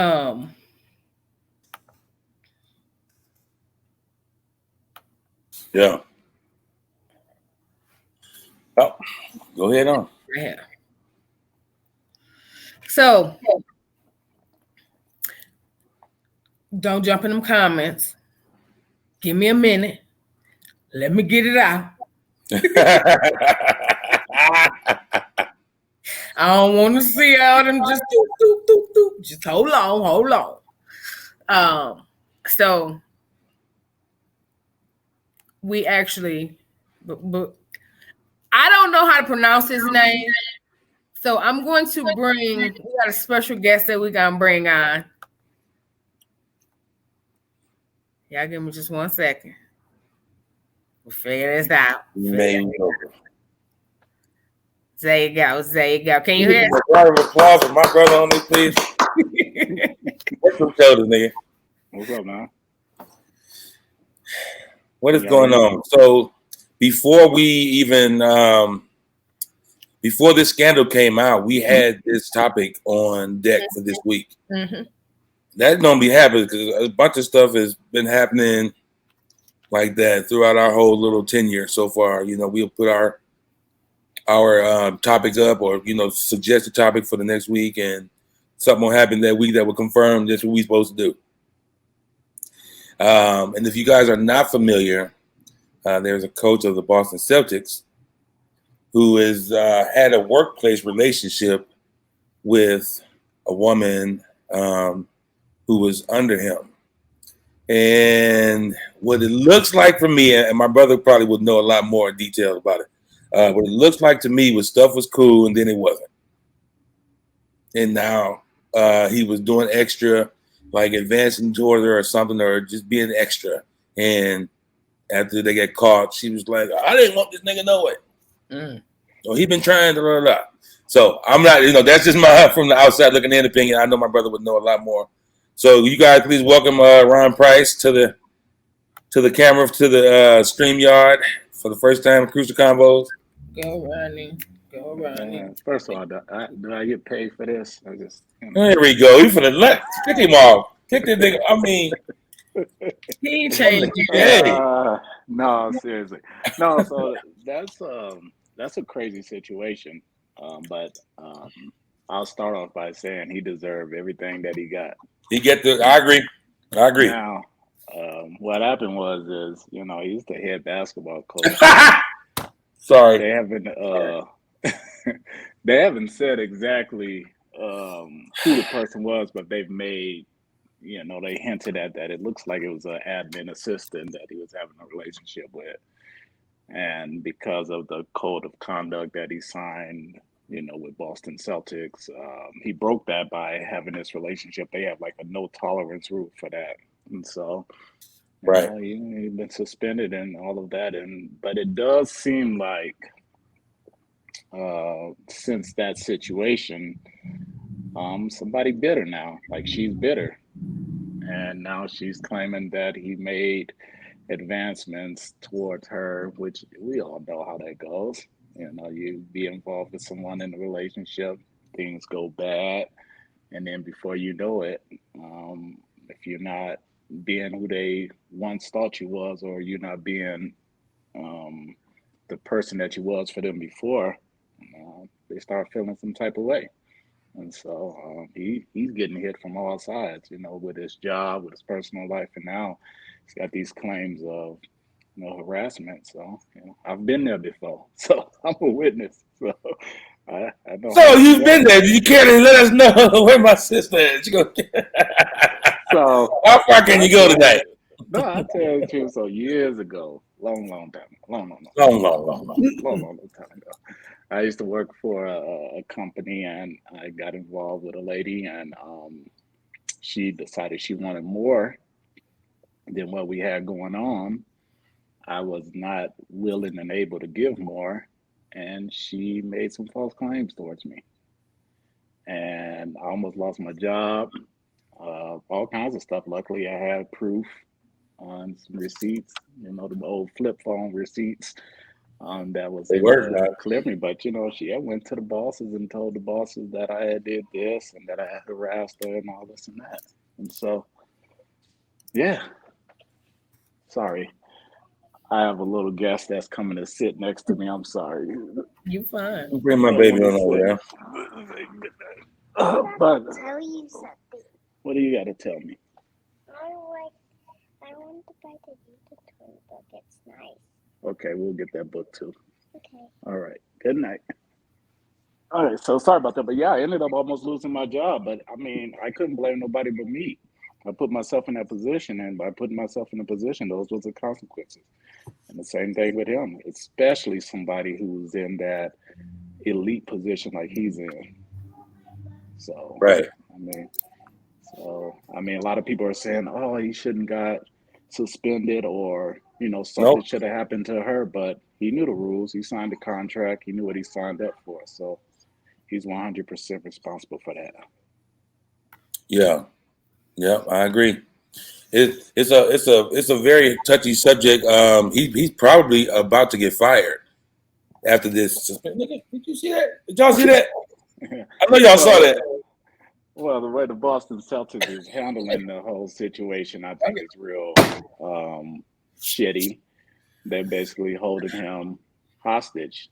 yeah. Oh, go ahead on. Yeah. So don't jump in them comments. Give me a minute. Let me get it out. I don't want to see all them just doop, doop, doop, doop. Just hold on. So we actually, but I don't know how to pronounce his name. So I'm going to we got a special guest that we're going to bring on. Y'all give me just 1 second. We'll figure this out. There you go. Can you hear us? A round of applause for my brother on this, please. What's your shoulders, nigga? What's up, man? What is going on? So before we even before this scandal came out, we had this topic on deck for this week. Mm-hmm. That's gonna be happening because a bunch of stuff has been happening like that throughout our whole little tenure so far. You know, we'll put our topics up, or suggest a topic for the next week, and something will happen that week that will confirm just what we're supposed to do. And if you guys are not familiar, there's a coach of the Boston Celtics who has had a workplace relationship with a woman who was under him. And what it looks like for me, and my brother probably would know a lot more detail about it, what it looks like to me was stuff was cool and then it wasn't. And now he was doing extra, like advancing towards her or something, or just being extra. And after they get caught, she was like, I didn't want this nigga no way. So he been trying to blah, blah, blah. So I'm not, that's just my from the outside looking in opinion. I know my brother would know a lot more. So you guys please welcome Ron Price to the camera, to the StreamYard for the first time in Crucial Combos. Go Ronnie. First of all, do I get paid for this? There we go. You finna kick him off. Kick this nigga. I mean, he changed. No, seriously. No, so that's a crazy situation. But I'll start off by saying he deserved everything that he got. I agree. Now, what happened was he's the head basketball coach. Sorry. They haven't said exactly who the person was, but they've made, they hinted at that. It looks like it was an admin assistant that he was having a relationship with. And because of the code of conduct that he signed, with Boston Celtics, he broke that by having this relationship. They have like a no tolerance rule for that. And so, right, he's been suspended and all of that. But it does seem like since that situation, somebody bitter now. Like she's bitter, and now she's claiming that he made advancements towards her, which we all know how that goes. You be involved with someone in a relationship, things go bad, and then before you know it, if you're not being who they once thought you was, or you're not being the person that you was for them before, they start feeling some type of way. And so he's getting hit from all sides, with his job, with his personal life, and now he's got these claims of harassment. So I've been there before, so I'm a witness. So I know. So you've been there. You can't let us know where my sister is. So how far can you go today? No, I tell you the truth. So years ago, long time, long time ago, I used to work for a company, and I got involved with a lady, and she decided she wanted more than what we had going on. I was not willing and able to give more, and she made some false claims towards me. And I almost lost my job, all kinds of stuff. Luckily, I had proof on some receipts, the old flip phone receipts. that was They able work, to man. clear me. But she had went to the bosses and told the bosses that I had did this and that I had harassed her and all this and that. And so, yeah, sorry. I have a little guest that's coming to sit next to me. I'm sorry. You fine. Bring my baby on over there. But Tell you something. what do you got to tell me? I want to buy the Vita Twin book. It's nice. Okay, we'll get that book too. Okay. All right. Good night. All right. So sorry about that, but yeah, I ended up almost losing my job. But I mean, I couldn't blame nobody but me. I put myself in that position, and by putting myself in a position, those was the consequences. And the same thing with him, especially somebody who's in that elite position like he's in. So, Right. I mean, a lot of people are saying, "Oh, he shouldn't got suspended," or something Nope. should have happened to her. But he knew the rules. He signed the contract. He knew what he signed up for. So he's 100% responsible for that. Yeah. Yeah. I agree. It's a very touchy subject. He's probably about to get fired after this. Did you see that? Did y'all see that? I know y'all saw Well, that. well, the way the Boston Celtics is handling the whole situation, I think is real shitty. They're basically holding him hostage.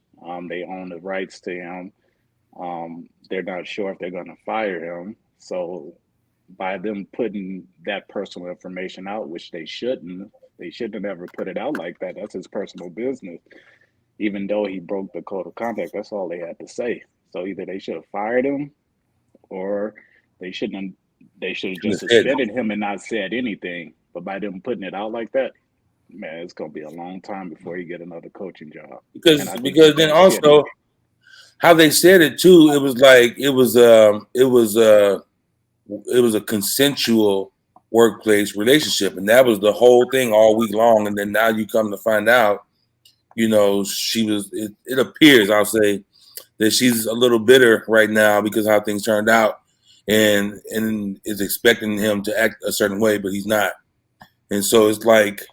They own the rights to him. They're not sure if they're going to fire him. So by them putting that personal information out, which they shouldn't have ever put it out like that. That's his personal business. Even though he broke the code of conduct, that's all they had to say. So either they should have fired him, or they shouldn't. They should have just suspended him and not said anything. But by them putting it out like that, man, it's gonna be a long time before he get another coaching job. Because then also how they said it too, it was like it was a consensual workplace relationship, and that was the whole thing all week long. And then now you come to find out, she was. It appears, I'll say, that she's a little bitter right now because how things turned out, and is expecting him to act a certain way, but he's not. And so it's like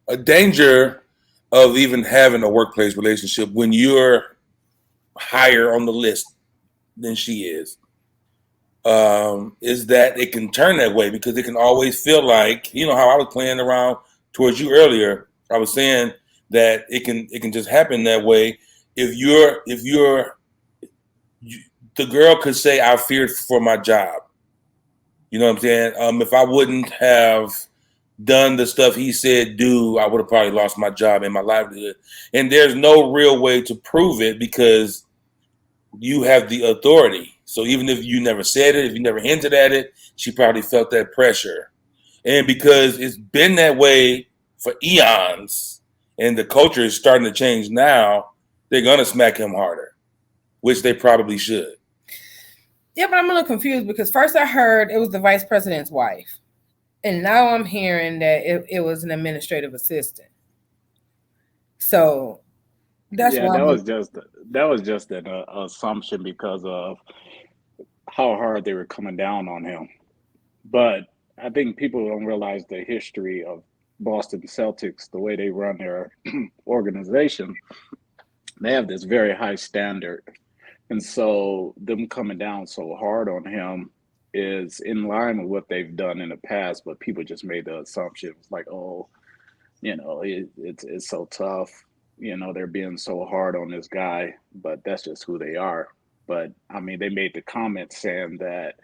a danger of even having a workplace relationship when you're higher on the list than she is that it can turn that way because it can always feel like, how I was playing around towards you earlier. I was saying that it can just happen that way. If the girl could say, I feared for my job. You know what I'm saying? If I wouldn't have done the stuff he said do, I would have probably lost my job and my livelihood. And there's no real way to prove it because you have the authority. So even if you never said it, if you never hinted at it, she probably felt that pressure. And because it's been that way for eons and the culture is starting to change now, they're going to smack him harder, which they probably should. Yeah, but I'm a little confused because first I heard it was the vice president's wife. And now I'm hearing that it was an administrative assistant. So that's why that was just an assumption because of how hard they were coming down on him. But I think people don't realize the history of Boston Celtics, the way they run their organization. They have this very high standard. And so them coming down so hard on him is in line with what they've done in the past, but people just made the assumption it's like, oh, it's so tough. They're being so hard on this guy, but that's just who they are. But I mean, they made the comment saying that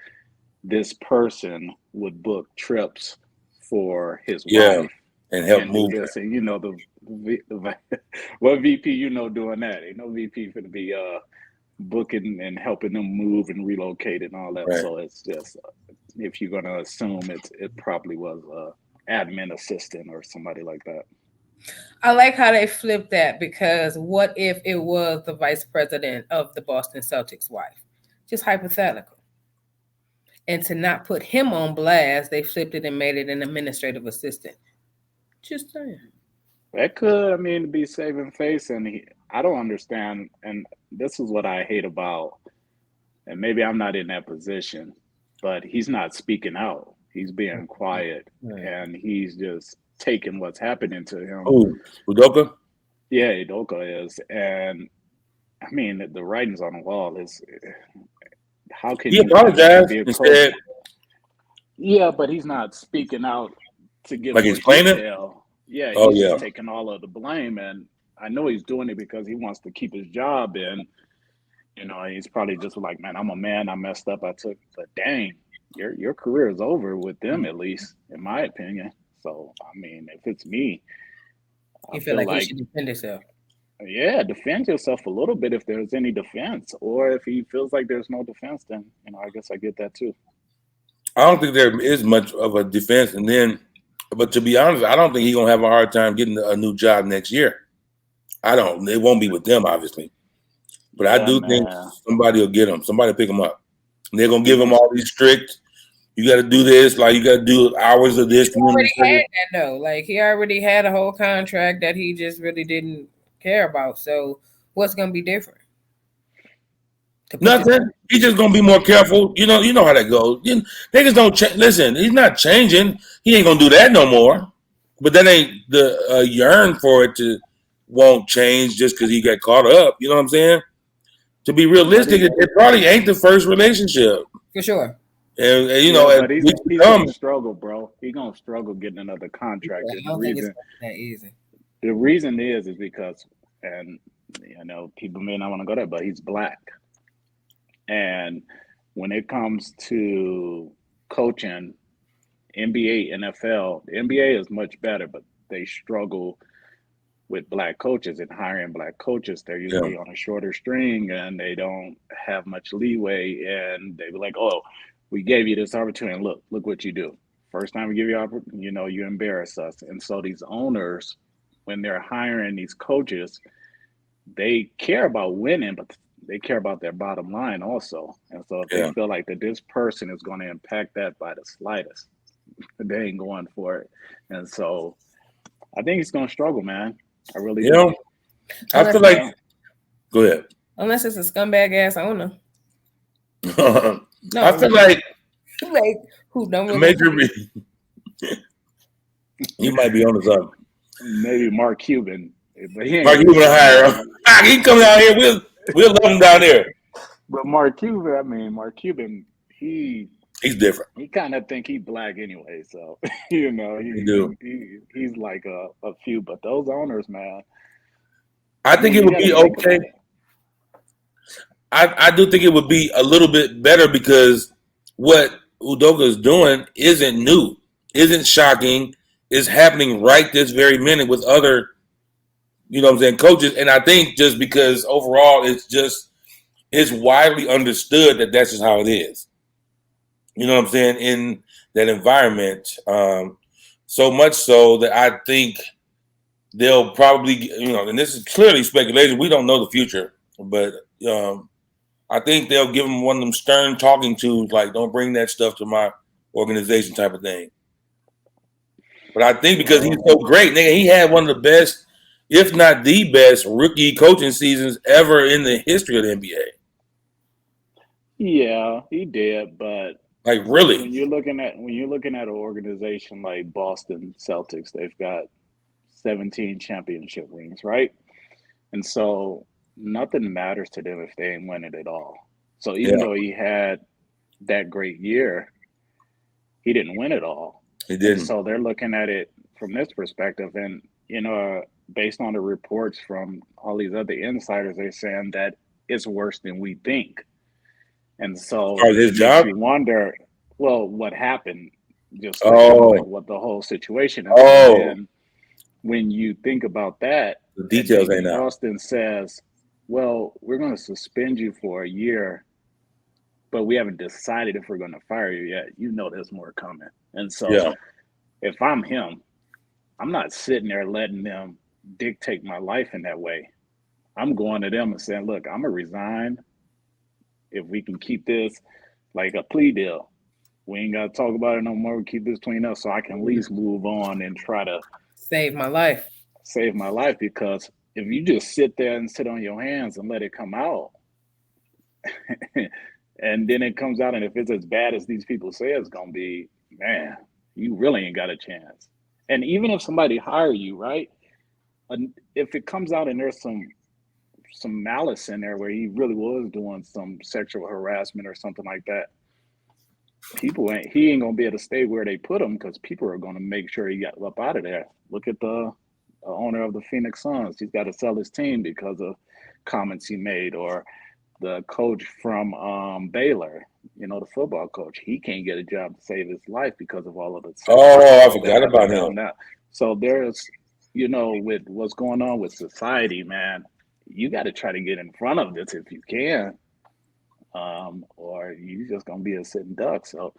this person would book trips for his wife and help and move do this. And what VP doing that? Ain't no VP going to be booking and helping them move and relocate and all that. Right. So it's just if you're going to assume it probably was a admin assistant or somebody like that. I like how they flipped that because what if it was the vice president of the Boston Celtics wife? Just hypothetical. And to not put him on blast, they flipped it and made it an administrative assistant. Just saying. That could, be saving face. And I don't understand. And this is what I hate about, and maybe I'm not in that position, but he's not speaking out. He's being quiet, and he's just taking what's happening to him. Oh, Udoka? Yeah, Udoka is, and I mean the writing's on the wall. Is how can He you actually apologized be a and coach? said, Yeah, but he's not speaking out to give like, more explain it. detail. Yeah, Oh, he's yeah. just taking all of the blame, and I know he's doing it because he wants to keep his job. And he's probably just like, man, I'm a man. I messed up. But dang, your career is over with them, at least in my opinion. So I mean, if it's me, I You feel feel like he like should defend himself. yeah, defend yourself a little bit if there's any defense, or if he feels like there's no defense, then I guess I get that too. I don't think there is much of a defense. And then, but to be honest, I don't think he's going to have a hard time getting a new job next year. I don't. It won't be with them, obviously. But I Yeah, do think man. somebody will get him. Somebody will pick him up. And they're going to He give him gonna all these strict, you got to do this, like you got to do hours of this. He already had that though. Like he already had a whole contract that he just really didn't care about. So what's gonna be different? Nothing. He's just gonna be more careful. You know how that goes. Niggas don't change. Listen, he's not changing. He ain't gonna do that no more. But that ain't the yearn for it to won't change just because he got caught up. You know what I'm saying? To be realistic, it probably ain't the first relationship. For sure. And yeah, but he's gonna struggle, bro. He's gonna struggle getting another contract. Yeah, I don't think it's that easy. The reason is because, and people may not want to go there, but he's black. And when it comes to coaching NBA, NFL, the NBA is much better, but they struggle with black coaches and hiring black coaches. They're usually on a shorter string and they don't have much leeway. And they be like, oh, we gave you this opportunity. And look what you do. First time we give you opportunity, you embarrass us. And so these owners, when they're hiring these coaches, they care about winning, but they care about their bottom line also. And so if they feel like that this person is going to impact that by the slightest, they ain't going for it. And so I think he's going to struggle, man. I really do. I feel like. Go ahead. Unless it's a scumbag ass owner. No, I feel like who don't really major. You might be on something. Maybe Mark Cuban. But Mark Cuban will hire him. He come down here. We'll love him down there. But Mark Cuban, he's different. He kind of think he's black anyway, so he's like a few. But those owners, man, I think it would be okay. I do think it would be a little bit better because what Udoka is doing isn't new, isn't shocking, is happening right this very minute with other, coaches. And I think just because overall it's widely understood that that's just how it is. You know what I'm saying? In that environment. So much so that I think they'll probably, and this is clearly speculation. We don't know the future, but I think they'll give him one of them stern talking tos, like, don't bring that stuff to my organization type of thing. But I think because he's so great, nigga, he had one of the best, if not the best, rookie coaching seasons ever in the history of the NBA. Yeah, he did, but like really, when you're looking at an organization like Boston Celtics, they've got 17 championship rings, right? And so nothing matters to them if they ain't win it at all. So even though he had that great year, he didn't win it all. He didn't. And so they're looking at it from this perspective, and based on the reports from all these other insiders, they're saying that it's worse than we think. And so his job, you wonder, well, what happened? Just what the whole situation is. And when you think about that, the details ain't out. Boston says, well, we're going to suspend you for a year, but we haven't decided if we're going to fire you yet. There's more coming. And so if I'm him, I'm not sitting there letting them dictate my life in that way. I'm going to them and saying, look, I'm going to resign. If we can keep this like a plea deal, we ain't got to talk about it no more. We keep this between us so I can at least move on and try to save my life. Because if you just sit there and sit on your hands and let it come out, and then it comes out, and if it's as bad as these people say it's going to be, man, you really ain't got a chance. And even if somebody hire you, right? If it comes out and there's some malice in there where he really was doing some sexual harassment or something like that, he ain't gonna be able to stay where they put him because people are gonna make sure he got up out of there. Look at the owner of the Phoenix Suns. He's got to sell his team because of comments he made, or the coach from Baylor, the football coach. He can't get a job to save his life because of all of the Oh, I forgot about him. now. So there's, with what's going on with society, man, you got to try to get in front of this if you can, or you just gonna be a sitting duck. So,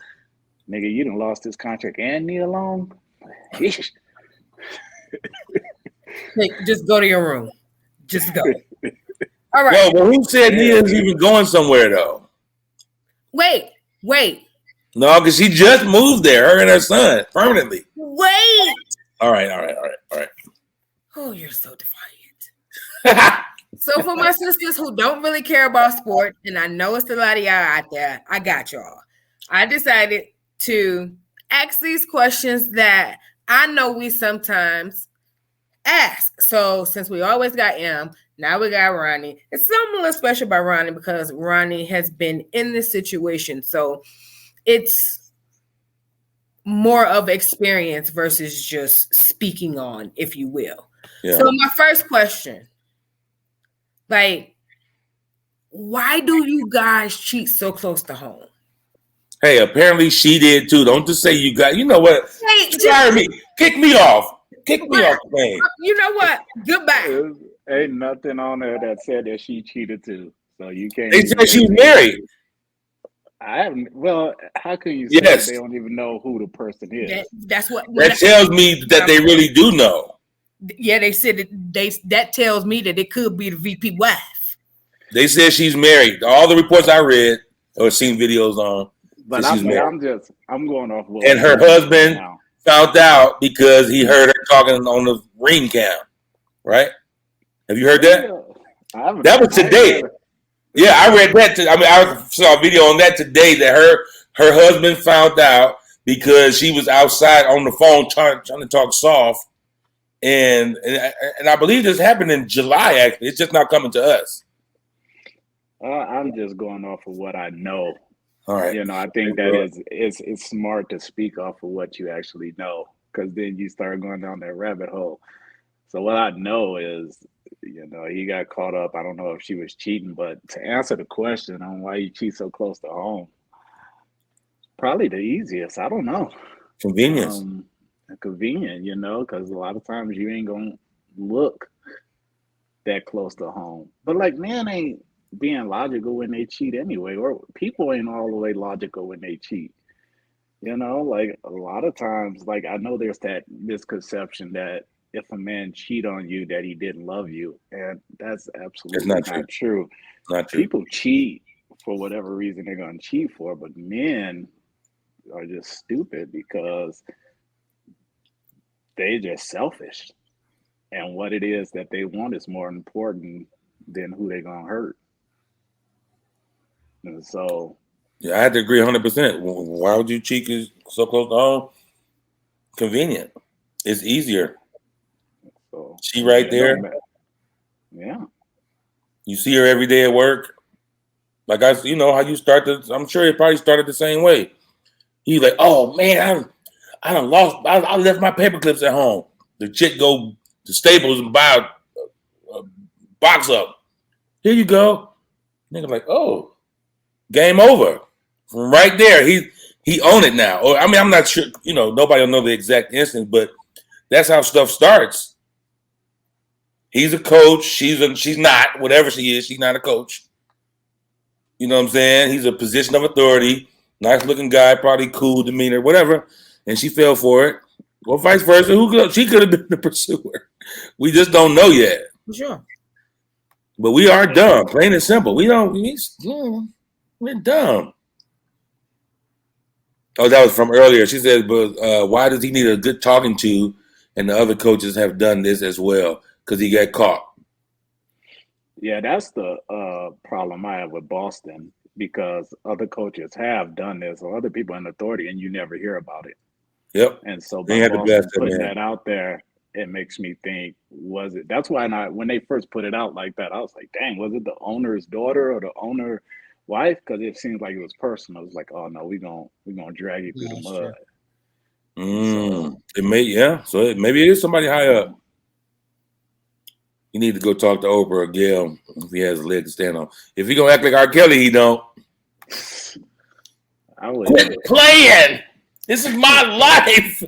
nigga, you done lost this contract and need a loan. Just go to your room. Just go. All right. Well, but who said Nia's even going somewhere though? Wait. No, because she just moved there, her and her son, permanently. Wait. All right. Oh, you're so defiant. So for my sisters who don't really care about sport, and I know it's a lot of y'all out there, I got y'all. I decided to ask these questions that I know we sometimes ask. So since we always got M, now we got Ronnie. It's something a little special about Ronnie because Ronnie has been in this situation. So it's more of experience versus just speaking on, if you will. Yeah. So my first question, why do you guys cheat so close to home? Hey, apparently she did too. Don't just say you got. You know what? Hey, fire me. Kick me off. Kick me off the game. You know what? Goodbye. Ain't nothing on there that said that she cheated too. So you can't. They said she was married. I haven't. Well, how can you say that they don't even know who the person is? That's what. That tells me that they really do know. Yeah, they said that tells me that it could be the VP wife. They said she's married. All the reports I read or seen videos on. But I'm going off. And her husband found out because he heard her talking on the ring cam. Right? Have you heard that? That was today. Yeah, I read that. I saw a video on that today that her husband found out because she was outside on the phone trying to talk soft, and I believe this happened in July. Actually, it's just not coming to us. I'm just going off of what I know. All right. I think that it's smart to speak off of what you actually know, because then you start going down that rabbit hole. So what I know is, he got caught up. I don't know if she was cheating, but to answer the question on why you cheat so close to home, probably the easiest. I don't know. Convenience. Convenient, because a lot of times you ain't gonna look that close to home. But men ain't being logical when they cheat anyway, or people ain't all the way logical when they cheat. A lot of times, I know there's that misconception that if a man cheat on you, that he didn't love you, and that's absolutely not true. Not true. People cheat for whatever reason they're going to cheat for, but men are just stupid because they're just selfish, and what it is that they want is more important than who they're going to hurt. And so, yeah, I had to agree 100%. Why would you cheat so close to home? Convenient. It's easier. So she right there. Yeah. You see her every day at work. How you start I'm sure it probably started the same way. He's like, oh man, I done lost. I left my paper clips at home. The chick go to Staples and buy a box up. Here you go. Nigga like, oh, game over. From right there, he owned it now. Or I'm not sure. Nobody will know the exact instance, but that's how stuff starts. He's a coach. She's not. Whatever she is, she's not a coach. You know what I'm saying? He's a position of authority. Nice looking guy, probably cool demeanor, whatever. And she fell for it. Or vice versa. She could have been the pursuer. We just don't know yet. For sure. But we are dumb. Plain and simple. We're dumb. Oh, that was from earlier. She said, but why does he need a good talking to? And the other coaches have done this as well because he got caught. Yeah, that's the problem I have with Boston, because other coaches have done this, or other people in authority, and you never hear about it. Yep. And so They by had to blast Boston that putting man. that out there, it makes me think, was it? That's why when they first put it out like that, I was like, dang, was it the owner's daughter or the owner wife? Because it seems like it was personal. It was like, oh no, we gonna drag you through the mud. So It may, so maybe it is somebody high up. You need to go talk to Oprah or Gail if he has a leg to stand on. If he gonna act like R. Kelly, he don't. I would Quit playing. This is my life.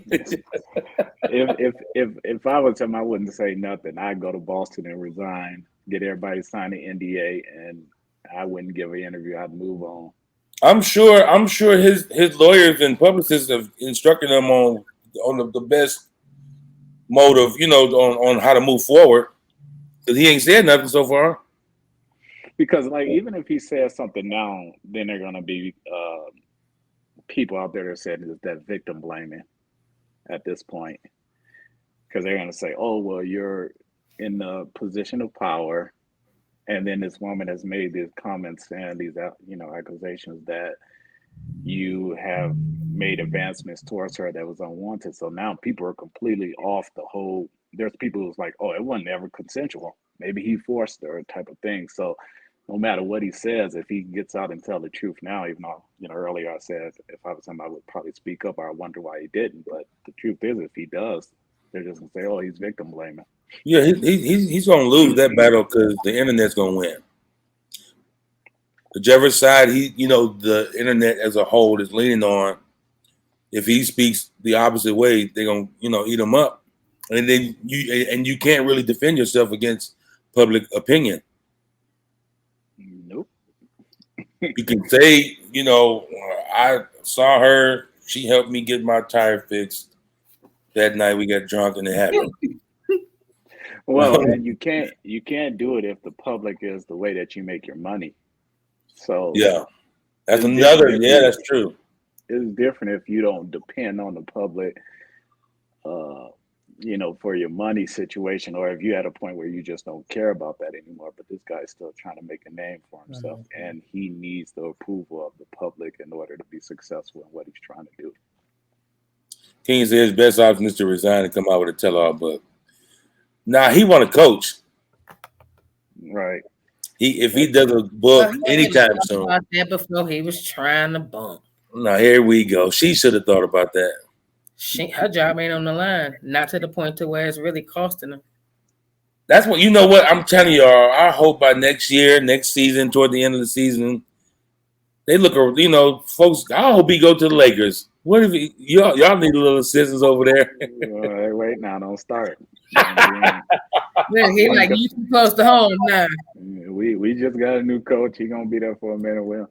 if I was him, I wouldn't say nothing. I'd go to Boston and resign, get everybody to sign the NDA, and I wouldn't give an interview. I'd move on. I'm sure his lawyers and publicists have instructed him on the best mode of, on how to move forward. Because he ain't said nothing so far. Because like even if he says something now, then they're gonna be people out there that said that victim blaming at this point, because they're gonna say, "Oh well, you're in the position of power," and then this woman has made these comments and these accusations that you have made advancements towards her that was unwanted. So now people are completely off the whole. There's people who's like, "Oh, it wasn't ever consensual. Maybe he forced her," type of thing. So no matter what he says, if he gets out and tell the truth now, even though earlier I said if I was him, I would probably speak up, or I wonder why he didn't. But the truth is, if he does, they're just gonna say, "Oh, he's victim blaming." Yeah, he's gonna lose that battle because the internet's gonna win. Whichever side the internet as a whole is leaning on, if he speaks the opposite way, they're gonna eat him up, and then you can't really defend yourself against public opinion. Nope. You can say, I saw her. She helped me get my tire fixed. That night we got drunk and it happened. Well, and you can't do it if the public is the way that you make your money. So yeah, that's it's another. different if Yeah, that's true. it's different if you don't depend on the public, uh, for your money situation, or if you're at a point where you just don't care about that anymore. But this guy's still trying to make a name for himself, and he needs the approval of the public in order to be successful in what he's trying to do. King said his best option is to resign and come out with a tell-all book. Nah, he want to coach. Right. If he does a book anytime soon. About that before he was trying to bump. Now here we go. She should have thought about that. Her job ain't on the line, not to the point to where it's really costing her. That's what what I'm telling y'all. I hope by next season, toward the end of the season, they look. Folks. I hope he go to the Lakers. What if y'all need a little assistance over there? Wait now, don't start. He like you too close to home now. We just got a new coach. He gonna be there for a minute. Well,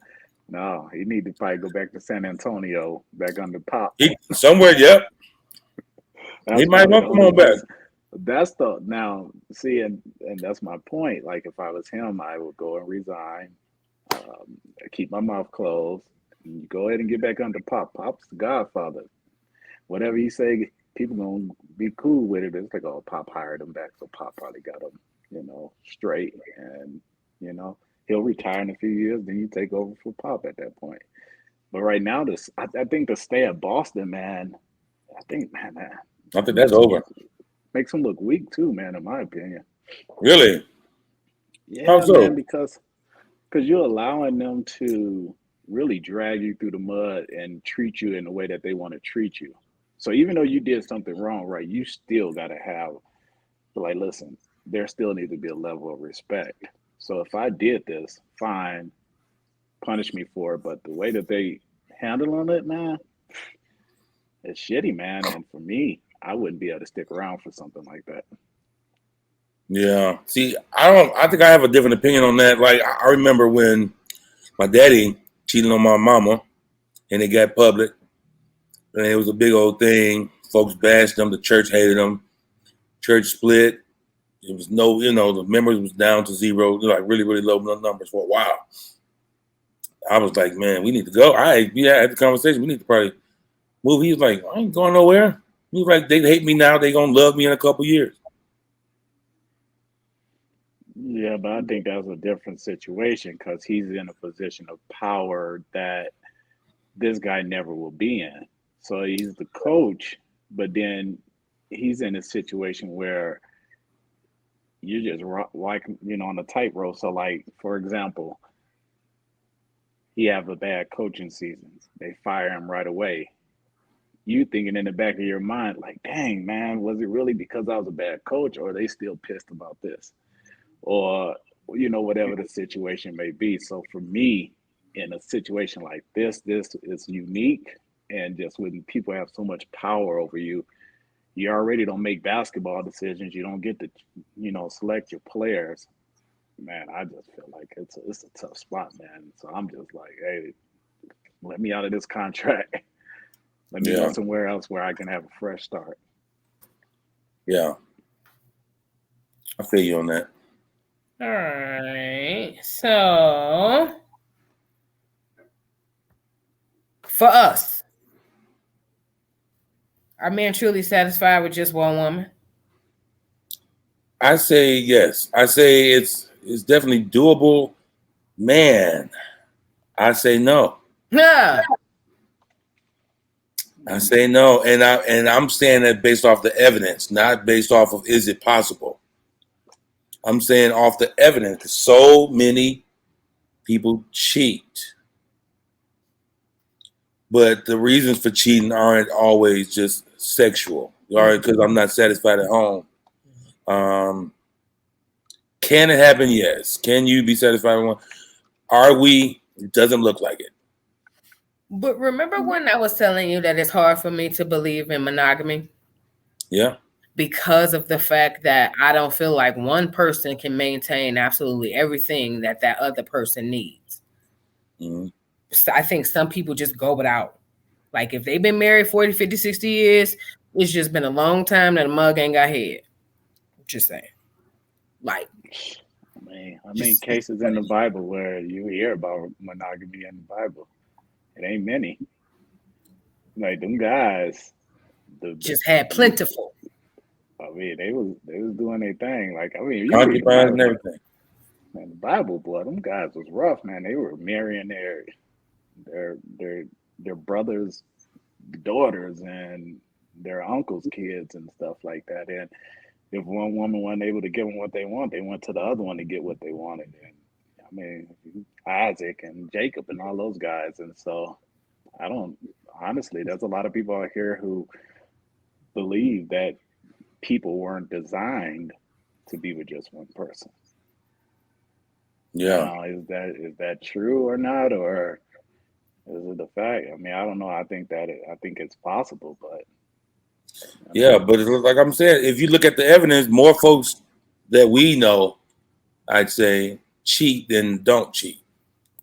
no, he need to probably go back to San Antonio, back under Pop. Somewhere, yep. He might want to come on back. That's and that's my point. Like if I was him, I would go and resign, keep my mouth closed, and go ahead and get back under Pop. Pop's the Godfather. Whatever he say, people gonna be cool with it. It's like, oh, Pop hired him back, so Pop probably got him, straight, and he'll retire in a few years. Then you take over for Pop at that point. But right now, I think to stay at Boston, man. I think that's over. Makes him look weak too, man. In my opinion. Really? Yeah, how so? Man. Because you're allowing them to really drag you through the mud and treat you in the way that they want to treat you. So even though you did something wrong, right, you still got to have, like, listen, there still needs to be a level of respect. So if I did this, fine, punish me for it. But the way that they handling it, man, it's shitty, man. And for me, I wouldn't be able to stick around for something like that. Yeah. See, I think I have a different opinion on that. Like, I remember when my daddy cheated on my mama and it got public. And it was a big old thing. Folks bashed him. The church hated him. Church split. It was the members was down to zero, like really, really low numbers for a while. I was like, man, we need to go. We had the conversation. We need to probably move. He was like, I ain't going nowhere. He was like, they hate me now. They gonna love me in a couple years. Yeah, but I think that's a different situation because he's in a position of power that this guy never will be in. So he's the coach, but then he's in a situation where you're just like, on the tightrope. So, like, for example, he have a bad coaching season. They fire him right away. You thinking in the back of your mind, like, dang, man, was it really because I was a bad coach, or are they still pissed about this? Or, whatever the situation may be. So for me, in a situation like this is unique. And just when people have so much power over you, you already don't make basketball decisions. You don't get to, select your players. Man, I just feel like it's a tough spot, man. So I'm just like, hey, let me out of this contract. Let me go somewhere else where I can have a fresh start. Yeah. I feel you on that. All right. So for us, are men truly satisfied with just one woman? I say yes. I say it's definitely doable. Man, I say no. Yeah. I say no, and I'm saying that based off the evidence, not based off of is it possible. I'm saying off the evidence, because so many people cheat, but the reasons for cheating aren't always just sexual. Because I'm not satisfied at home. Can it happen? Yes. Can you be satisfied with one? Are we? It doesn't look like it. But remember when I was telling you that it's hard for me to believe in monogamy? Yeah. Because of the fact that I don't feel like one person can maintain absolutely everything that other person needs. Mm-hmm. So I think some people just go without. Like if they've been married 40, 50, 60 years, it's just been a long time that a mug ain't got head. Just saying. Like, I mean, cases in the Bible where you hear about monogamy in the Bible. It ain't many. Like them guys, just had plentiful. I mean, they was doing their thing. Like, I mean, you read the Bible and everything. Man, the Bible, boy, them guys was rough, man. They were marrying their brothers' daughters and their uncles' kids and stuff like that. And if one woman wasn't able to give them what they want, they went to the other one to get what they wanted. And I mean, Isaac and Jacob and all those guys. And so I don't, honestly, there's a lot of people out here who believe that people weren't designed to be with just one person. Yeah. Now, is that true or not, or is it a fact? I mean, I don't know. I think it's possible, but yeah, but like I'm saying, if you look at the evidence, more folks that we know, I'd say, cheat than don't cheat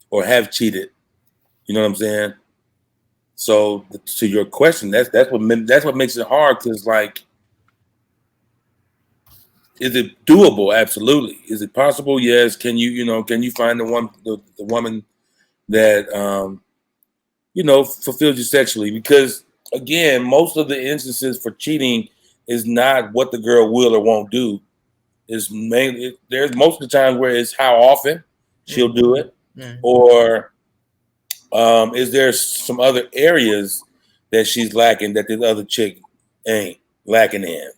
or have cheated. You know what I'm saying? So to your question, that's what makes it hard, because like, is it doable? Absolutely. Is it possible? Yes. Can you find the woman that fulfills you sexually? Because again, most of the instances for cheating is not what the girl will or won't do. Is mainly there's most of the time where it's how often she'll do it, or is there some other areas that she's lacking that this other chick ain't lacking in?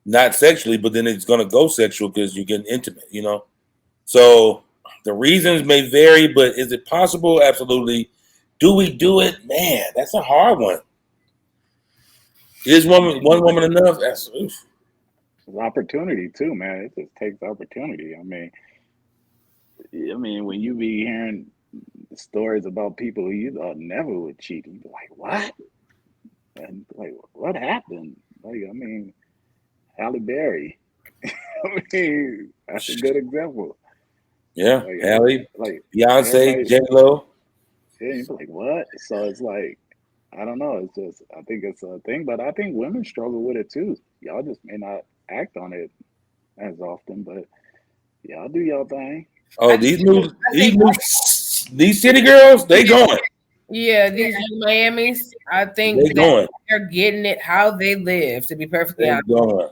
Not sexually, but then it's gonna go sexual because you're getting intimate, So the reasons may vary, but is it possible? Absolutely. Do we do it? Man, that's a hard one. Is one woman enough? That's it's opportunity too, man. It just takes opportunity. I mean, when you be hearing stories about people who you thought never would cheat, you be like, what? And like, what happened? Like, I mean, Halle Berry. I mean, that's a good example. Yeah, like, Halle, Beyonce, J.Lo. Yeah, you be like, what? So it's like, I don't know. It's just, I think it's a thing, but I think women struggle with it too. Y'all just may not act on it as often, but y'all do y'all thing. Oh, these city girls, they going. Yeah, these Miamis, I think they're getting it how they live, to be perfectly honest. Going.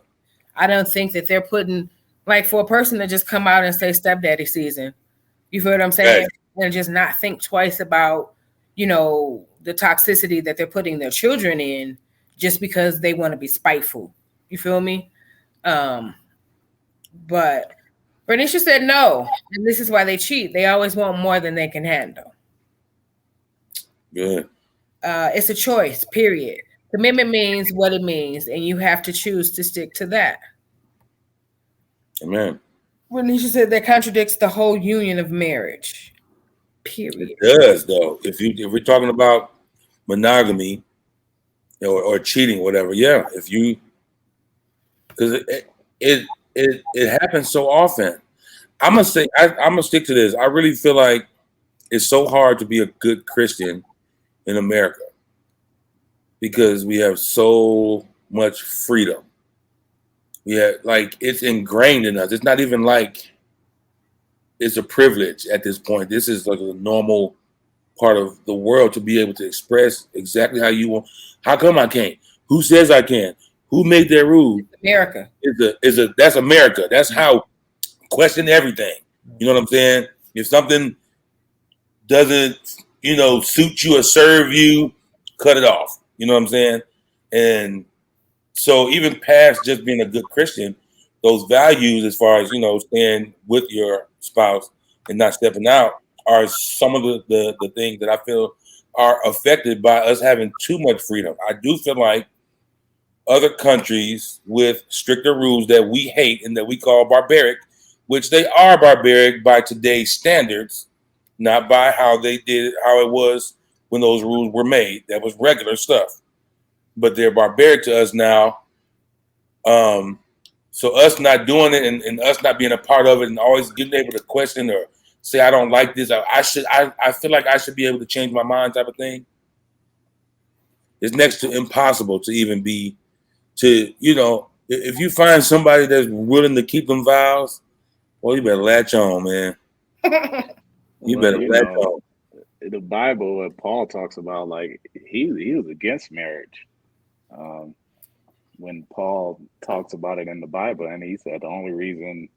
I don't think that they're putting, like, for a person to just come out and say stepdaddy season, you feel what I'm saying? Right. And just not think twice about, the toxicity that they're putting their children in just because they want to be spiteful. You feel me? But Bernicia said no, and this is why they cheat. They always want more than they can handle. Good. It's a choice, period. Commitment means what it means, and you have to choose to stick to that. Amen. Bernicia said that contradicts the whole union of marriage. Period. It does, though. If we're talking about monogamy or cheating, whatever, yeah. If you, because it happens so often. I'm gonna say I'm gonna stick to this. I really feel like it's so hard to be a good Christian in America because we have so much freedom. We have, like, it's ingrained in us. It's not even like it's a privilege at this point. This is like a normal part of the world to be able to express exactly how you want. How come I can't? Who says I can? Who made that rule? America. That's America. That's how. Question everything. You know what I'm saying? If something doesn't, suit you or serve you, cut it off. You know what I'm saying? And so even past just being a good Christian, those values as far as, staying with your spouse and not stepping out are some of the things that I feel are affected by us having too much freedom. I do feel like other countries with stricter rules that we hate and that we call barbaric, which they are barbaric by today's standards, not by how it was when those rules were made. That was regular stuff. But they're barbaric to us now. So us not doing it and us not being a part of it and always getting able to question or say, I don't like this. I feel like I should be able to change my mind type of thing. It's next to impossible to even be, if you find somebody that's willing to keep them vows, well, you better latch on, man. You better latch on. The Bible, Paul talks about, like, he was against marriage. When Paul talks about it in the Bible, and he said the only reason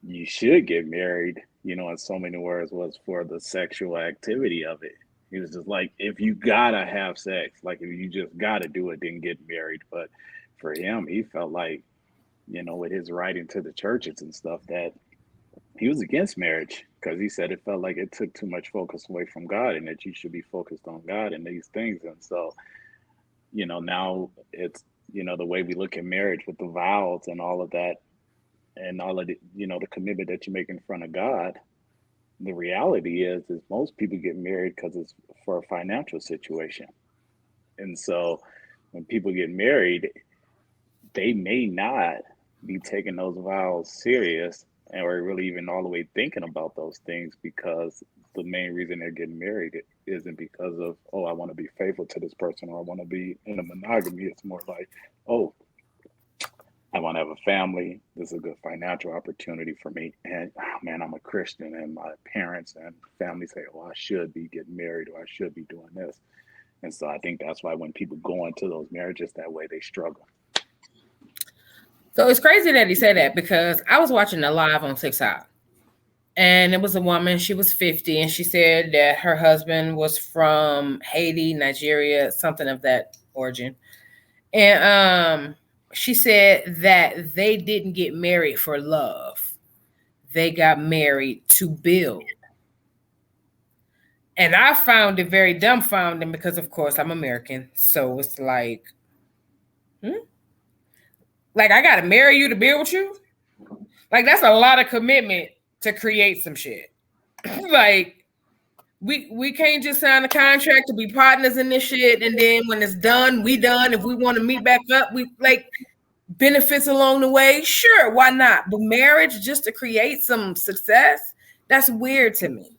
you should get married, in so many words, was for the sexual activity of it. He was just like, if you gotta have sex, like if you just gotta do it, then get married. But for him, he felt like, with his writing to the churches and stuff, that he was against marriage because he said it felt like it took too much focus away from God and that you should be focused on God and these things. And so, now it's, the way we look at marriage with the vows and all of that and all of the, the commitment that you make in front of God. The reality is most people get married because it's for a financial situation. And so when people get married, they may not be taking those vows serious or really even all the way thinking about those things, because the main reason they're getting married isn't because of, oh, I want to be faithful to this person or I want to be in a monogamy. It's more like, oh, I want to have a family. This is a good financial opportunity for me. And man, I'm a Christian and my parents and family say, oh, I should be getting married or I should be doing this. And so I think that's why when people go into those marriages that way, they struggle. So it's crazy that he said that, because I was watching a live on TikTok and it was a woman, she was 50, and she said that her husband was from Haiti, Nigeria, something of that origin. And she said that they didn't get married for love. They got married to build. And I found it very dumbfounding because, of course, I'm American. So it's like, like, I got to marry you to build with you? Like, that's a lot of commitment to create some shit. Like, we can't just sign a contract to be partners in this shit, and then when it's done, we done. If we want to meet back up, we like benefits along the way. Sure, why not? But marriage just to create some success, that's weird to me.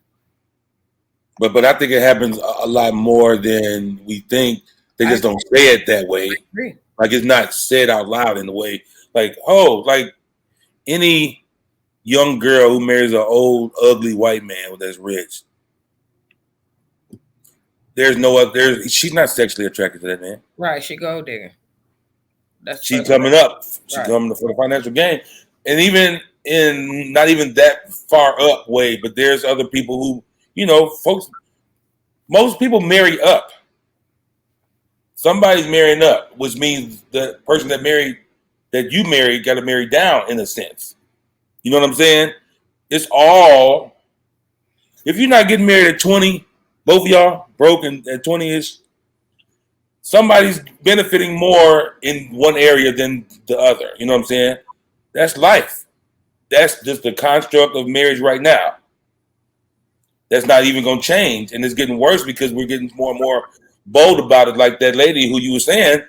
But I think it happens a lot more than we think. They just don't say it that way. Like, it's not said out loud in the way, like, oh, like any young girl who marries an old, ugly white man that's rich, she's not sexually attracted to that man. Right, she go there. She's coming up. She's coming for the financial gain. And even in not even that far up way, but there's other people who, folks, Most people marry up. Somebody's marrying up, which means the person that you married got to marry down in a sense. You know what I'm saying? It's all, if you're not getting married at 20, both of y'all broke at 20-ish, somebody's benefiting more in one area than the other. You know what I'm saying? That's life. That's just the construct of marriage right now. That's not even going to change. And it's getting worse because we're getting more and more bold about it. Like that lady who you were saying,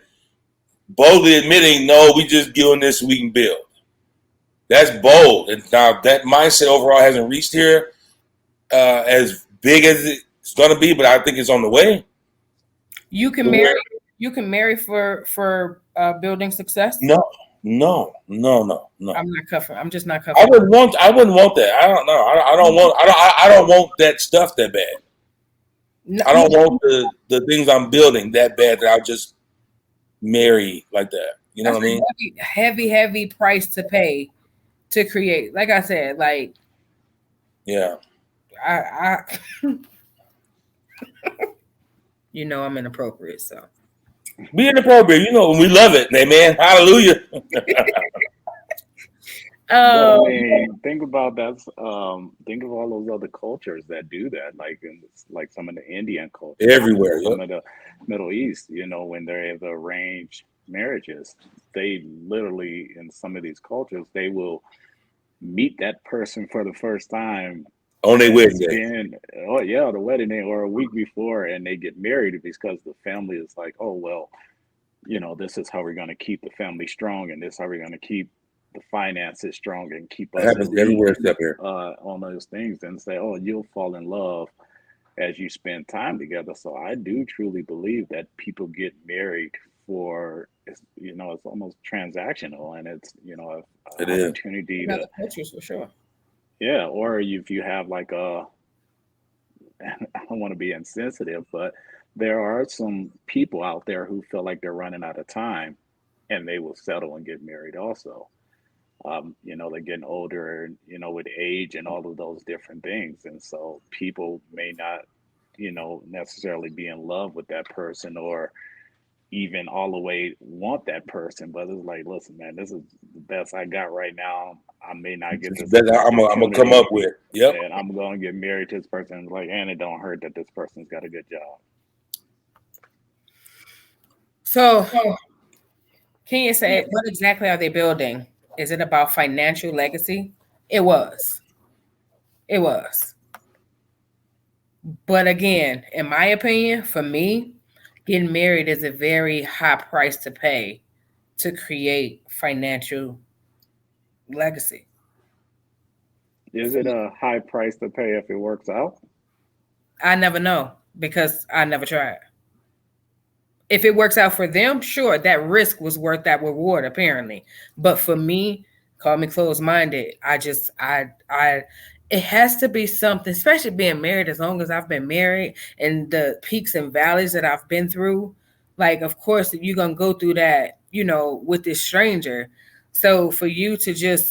boldly admitting, no, we just doing this so we can build. That's bold. And now that mindset overall hasn't reached here as big as it's going to be, but I think it's on the way. You can marry. You can marry for building success. No. I'm not covering. I'm just not covering. I wouldn't want that. I don't know. I don't want that stuff that bad. No, I don't want the things I'm building that bad that I'll just marry like that. You know what I mean? Heavy price to pay to create. Like I said, like yeah. I you know I'm inappropriate, so be inappropriate. You know, we love it, man. Hallelujah. I mean, think about that. Think of all those other cultures that do that, like some of the Indian cultures, everywhere, some of the Middle East. You know, when they're the arranged marriages, they literally, in some of these cultures, they will meet that person for the first time on their wedding day. The wedding day or a week before, and they get married because the family is like, oh well, you know, this is how we're going to keep the family strong, and this is how we're going to keep the finances strong and keep us everywhere except here on those things, and say, oh, you'll fall in love as you spend time together. So I do truly believe that people get married for, you know, it's almost transactional, and it's, you know, an opportunity to cultures for sure. Yeah, or if you have like I don't want to be insensitive, but there are some people out there who feel like they're running out of time, and they will settle and get married also. You know, they're getting older, you know, with age and all of those different things. And so people may not, you know, necessarily be in love with that person or even all the way want that person. But it's like, listen, man, this is the best I got right now. I may not get this. I'm gonna come up with. Yep. And I'm going to get married to this person. Like, and it don't hurt that this person's got a good job. So, can you say what exactly are they building? Is it about financial legacy? It was. But again, in my opinion, for me, getting married is a very high price to pay to create financial legacy. Is it a high price to pay if it works out? I never know because I never tried. If it works out for them, sure, that risk was worth that reward, apparently. But for me, call me closed-minded. It has to be something, especially being married as long as I've been married and the peaks and valleys that I've been through. Like, of course, you're going to go through that, you know, with this stranger. So for you to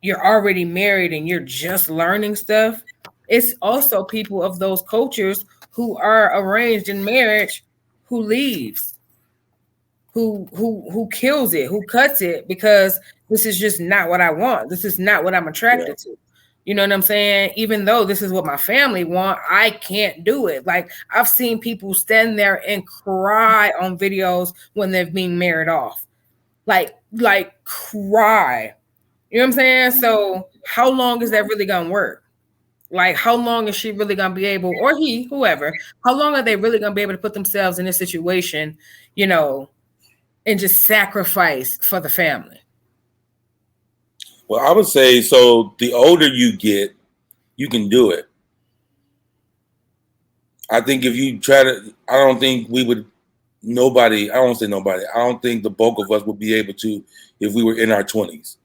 you're already married and you're just learning stuff. It's also people of those cultures who are arranged in marriage who leaves, who kills it, who cuts it because this is just not what I want. This is not what I'm attracted to. You know what I'm saying? Even though this is what my family want, I can't do it. Like I've seen people stand there and cry on videos when they're being married off. Like cry. You know what I'm saying? So how long is that really gonna work? Like, how long is she really gonna be able, or he, whoever, how long are they really gonna be able to put themselves in this situation, you know, and just sacrifice for the family? Well, I would say so. The older you get, you can do it. I think if you try to, I don't think we would. Nobody. I don't say nobody. I don't think the bulk of us would be able to if we were in our 20s.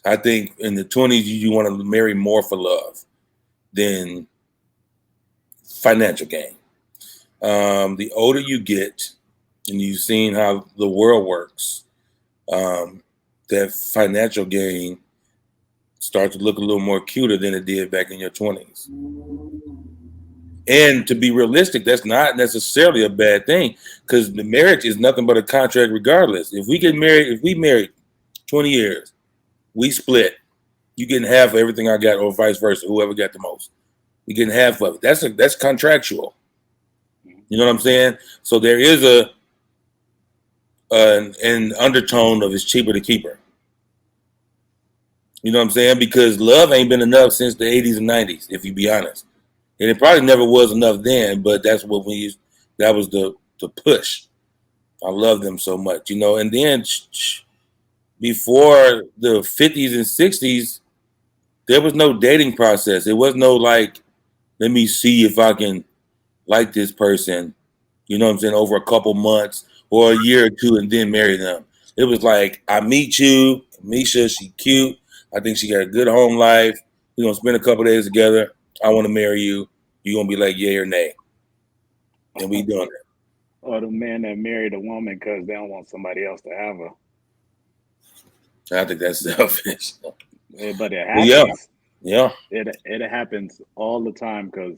I think in the 20s, you want to marry more for love than financial gain. The older you get, and you've seen how the world works, that financial gain starts to look a little more cuter than it did back in your 20s. And to be realistic, that's not necessarily a bad thing, because the marriage is nothing but a contract regardless. If we married 20 years, we split, you getting half of everything I got, or vice versa, whoever got the most. You getting half of it. That's contractual. You know what I'm saying? So there is an undertone of it's cheaper to keep her. You know what I'm saying? Because love ain't been enough since the 80s and 90s, if you be honest. And it probably never was enough then, but that's what we used. That was the push. I love them so much, you know. And then before the 50s and 60s, there was no dating process. It was no like, let me see if I can like this person, you know what I'm saying, over a couple months or a year or two and then marry them. It was like, I meet you, Misha, she cute. I think she got a good home life. We're going to spend a couple days together. I want to marry you. You're going to be like, yay or nay. And we doing it. Or the men that married a woman because they don't want somebody else to have her. I think that's selfish. But it happens. Yeah. It happens all the time because,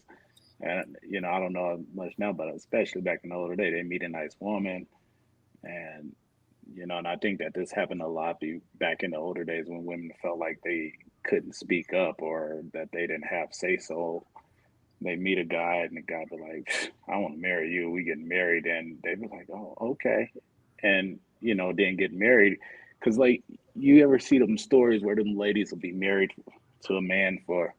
you know, I don't know much now, but especially back in the older day, they meet a nice woman. And, you know, and I think that this happened a lot back in the older days when women felt like they couldn't speak up or that they didn't have say so. They meet a guy and the guy be like, I want to marry you. We get married. And they be like, oh, okay. And, you know, then get married. Because, like, you ever see them stories where them ladies will be married to a man for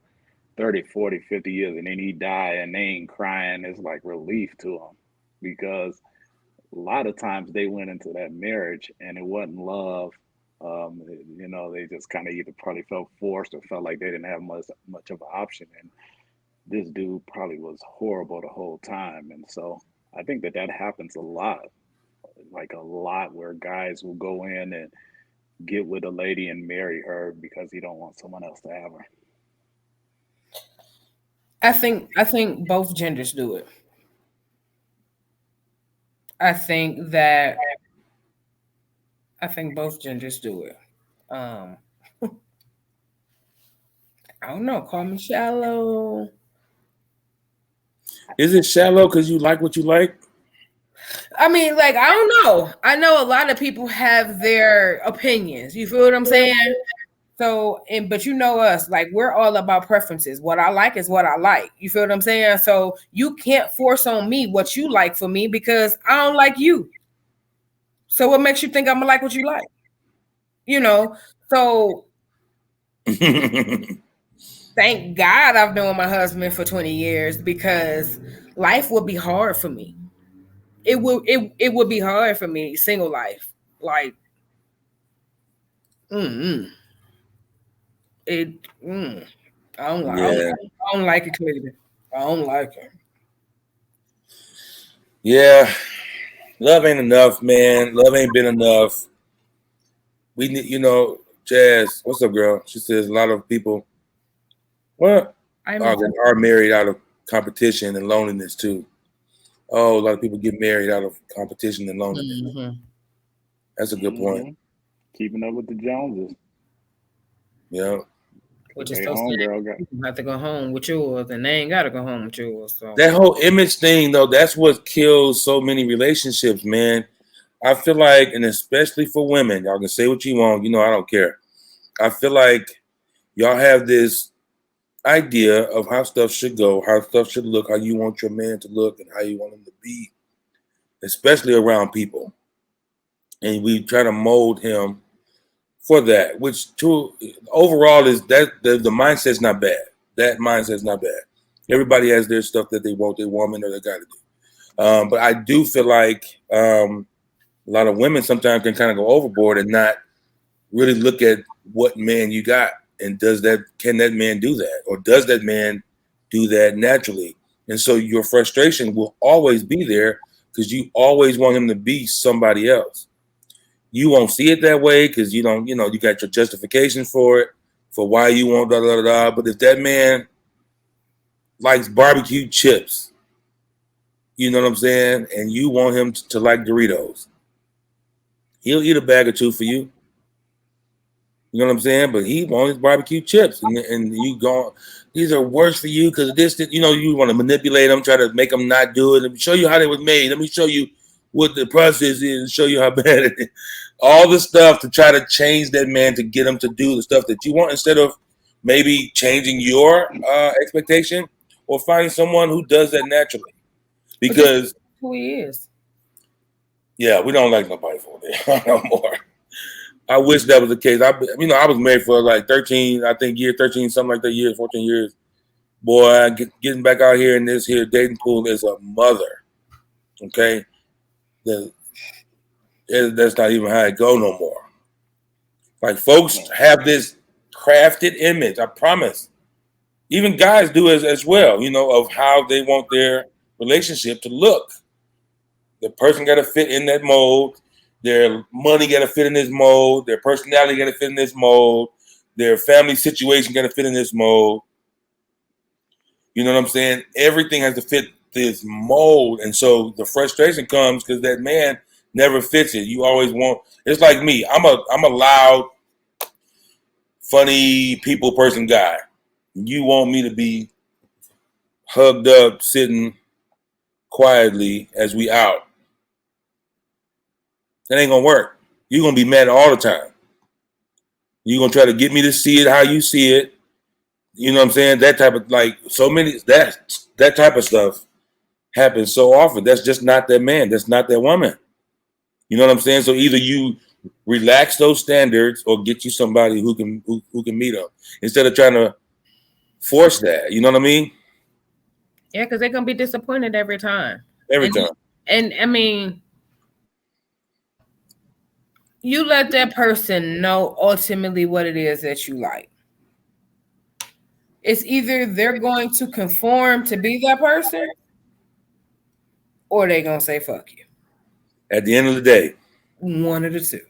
30, 40, 50 years and then he die and they ain't crying. It's like relief to them because a lot of times they went into that marriage and it wasn't love. You know, they just kind of either probably felt forced or felt like they didn't have much of an option. And this dude probably was horrible the whole time. And so I think that happens a lot, like a lot where guys will go in and get with a lady and marry her because he don't want someone else to have her. I think both genders do it. I think both genders do it. I don't know. Call me shallow. Is it shallow because you like what you like? I mean, like, I don't know. I know a lot of people have their opinions. You feel what I'm saying? So, but you know us, like, we're all about preferences. What I like is what I like. You feel what I'm saying? So you can't force on me what you like for me because I don't like you. So what makes you think I'm gonna like what you like? You know, so thank God I've known my husband for 20 years because life would be hard for me. It would be hard for me, single life. Like, it. I don't like. Yeah. I don't like it, Cleveland. I don't like it. Yeah. Love ain't enough, man. Love ain't been enough. We need, you know, Jazz. What's up, girl? She says a lot of people, are married out of competition and loneliness too. Oh, a lot of people get married out of competition and loneliness. Mm-hmm. That's a good point. Keeping up with the Joneses. Yeah. Which is so sad. You have to go home with yours, and they ain't got to go home with yours. So that whole image thing, though, that's what kills so many relationships, man. I feel like, and especially for women, y'all can say what you want. You know, I don't care. I feel like y'all have this idea of how stuff should go, how stuff should look, how you want your man to look, and how you want him to be, especially around people. And we try to mold him for that, which overall is that the mindset's not bad. That mindset's not bad. Everybody has their stuff that they want, their woman, or they got to do. But I do feel like a lot of women sometimes can kind of go overboard and not really look at what man you got, and can that man do that, or does that man do that naturally? And so your frustration will always be there because you always want him to be somebody else. You won't see it that way because you don't, you got your justification for it, for why you want da da da. But if that man likes barbecue chips, you know what I'm saying, and you want him to like Doritos, he'll eat a bag or two for you. You know what I'm saying? But he wants his barbecue chips, and you go. these are worse for you because this, you know, you want to manipulate them, try to make them not do it. Let me show you how they was made. Let me show you what the process is and show you how bad it is. All the stuff to try to change that man to get him to do the stuff that you want instead of maybe changing your expectation or finding someone who does that naturally. Because who he is. Yeah, we don't like nobody for that no more. I wish that was the case. I was married for like 13, I think year 13, something like that, years, 14 years. Boy, getting back out here in this here dating pool is a mother. Okay? That's not even how it go no more. Like folks have this crafted image, I promise. Even guys do as well, you know, of how they want their relationship to look. The person got to fit in that mold. Their money got to fit in this mold. Their personality got to fit in this mold. Their family situation got to fit in this mold. You know what I'm saying? Everything has to fit this mold. And so the frustration comes because that man never fits it. You always want, it's like me. I'm a loud, funny people person guy. You want me to be hugged up, sitting quietly as we out. That ain't gonna work. You're gonna be mad all the time. You're gonna try to get me to see it how you see it. You know what I'm saying? That type of that type of stuff happens so often. That's just not that man. That's not that woman. You know what I'm saying? So either you relax those standards or get you somebody who can meet them instead of trying to force that. You know what I mean? Yeah, because they're gonna be disappointed every time. Every time. And I mean, you let that person know ultimately what it is that you like. It's either they're going to conform to be that person or they're going to say fuck you. At the end of the day. One of the two.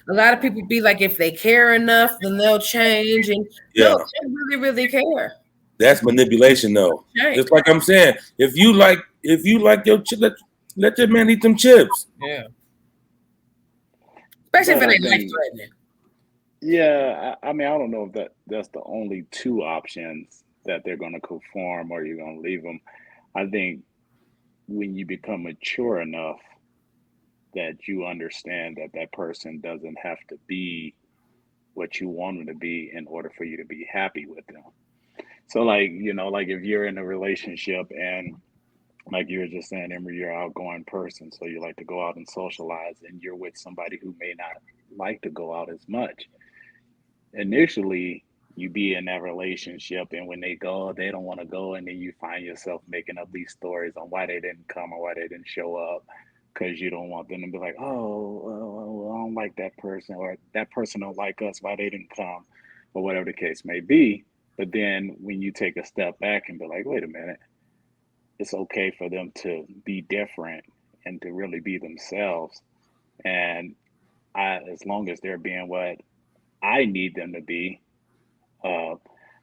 A lot of people be like, if they care enough, then they'll change. And no, they really, really care. That's manipulation, though. Just like I'm saying, if you like your chip, let that man eat them chips. Yeah. Especially if it ain't life threatening. Yeah, I mean, I don't know if that's the only two options that they're going to conform or you're going to leave them. I think when you become mature enough that you understand that that person doesn't have to be what you want them to be in order for you to be happy with them. So, like, you know, like if you're in a relationship and like you were just saying, Emery, you're an outgoing person, so you like to go out and socialize, and you're with somebody who may not like to go out as much. Initially, you be in that relationship, and when they go, they don't want to go, and then you find yourself making up these stories on why they didn't come or why they didn't show up, because you don't want them to be like, oh, I don't like that person, or that person don't like us, why they didn't come, or whatever the case may be. But then when you take a step back and be like, wait a minute, it's okay for them to be different and to really be themselves. And as long as they're being what I need them to be, uh,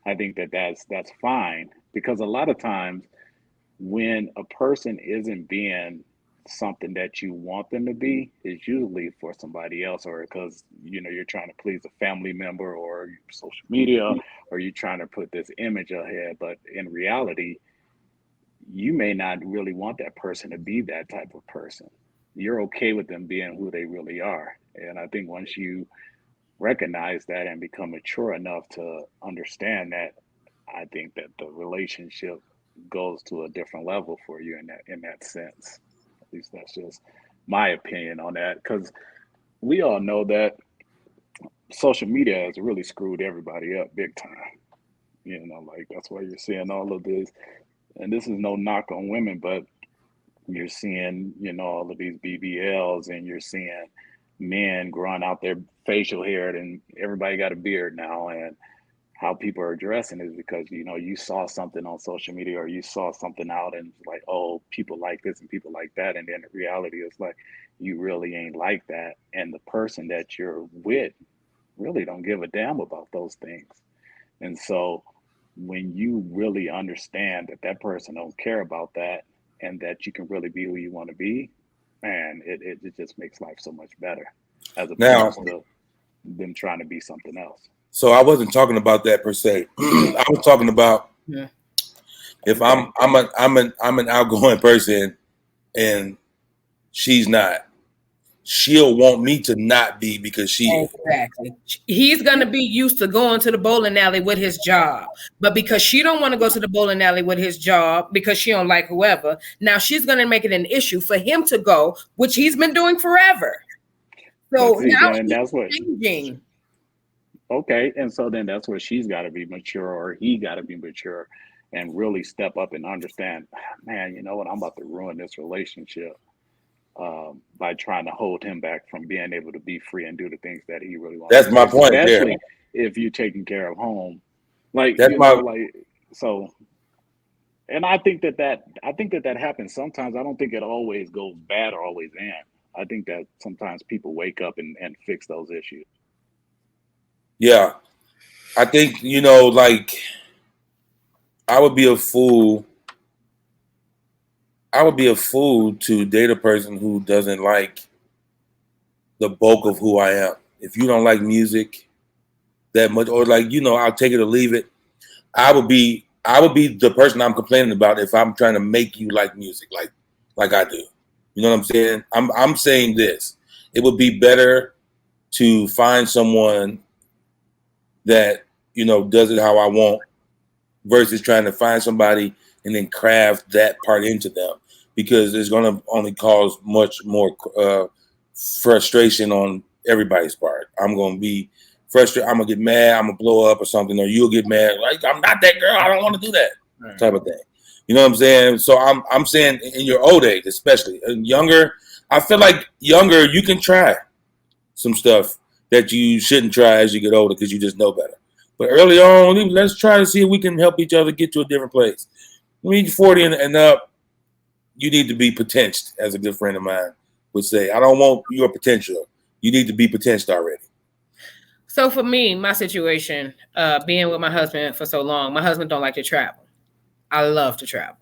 I think that's fine. Because a lot of times when a person isn't being something that you want them to be, is usually for somebody else, or because you're trying to please a family member or social media, or you're trying to put this image ahead. But in reality, you may not really want that person to be that type of person. You're okay with them being who they really are. And I think once you recognize that and become mature enough to understand that, I think that the relationship goes to a different level for you in that sense. At least that's just my opinion on that. Because we all know that social media has really screwed everybody up big time. Like that's why you're seeing all of this. And this is no knock on women, but you're seeing, all of these BBLs, and you're seeing men growing out their facial hair, and everybody got a beard now. And how people are dressing is because, you saw something on social media, or you saw something out and it's like, oh, people like this and people like that. And then the reality is like, you really ain't like that. And the person that you're with really don't give a damn about those things. And so when you really understand that that person don't care about that, and that you can really be who you want to be, man, it just makes life so much better, as opposed to them trying to be something else. So I wasn't talking about that per se. I was talking about if I'm an outgoing person and she's not, she'll want me to not be because she is. Exactly. He's gonna be used to going to the bowling alley with his job, but because she don't want to go to the bowling alley with his job because she don't like whoever, now she's gonna make it an issue for him to go, which he's been doing forever. So But see, now then he's that's what. changing. Okay, and so then that's where she's got to be mature, or he got to be mature, and really step up and understand. Man, you know what? I'm about to ruin this relationship by trying to hold him back from being able to be free and do the things that he really wants That's to my do. point there. Especially if you're taking care of home, like That's you my know, like so. And I think that happens sometimes. I don't think it always goes bad or always ends. I think that sometimes people wake up and fix those issues. yeah. I think like I would be a fool. I would be a fool to date a person who doesn't like the bulk of who I am. If you don't like music that much, or like I'll take it or leave it. I would be the person I'm complaining about if I'm trying to make you like music, like I do. You know what I'm saying? I'm saying this. It would be better to find someone that does it how I want versus trying to find somebody and then craft that part into them because it's going to only cause much more frustration on everybody's part. I'm going to be frustrated. I'm going to get mad. I'm going to blow up or something, or you'll get mad. Like, I'm not that girl. I don't want to do that type of thing. You know what I'm saying? So I'm saying in your old age, especially younger, I feel like younger, you can try some stuff that you shouldn't try as you get older because you just know better. But early on, let's try to see if we can help each other get to a different place. When you're 40 and up, you need to be potential, as a good friend of mine would say. I don't want your potential. You need to be potential already. So for me, my situation, being with my husband for so long, my husband don't like to travel. I love to travel.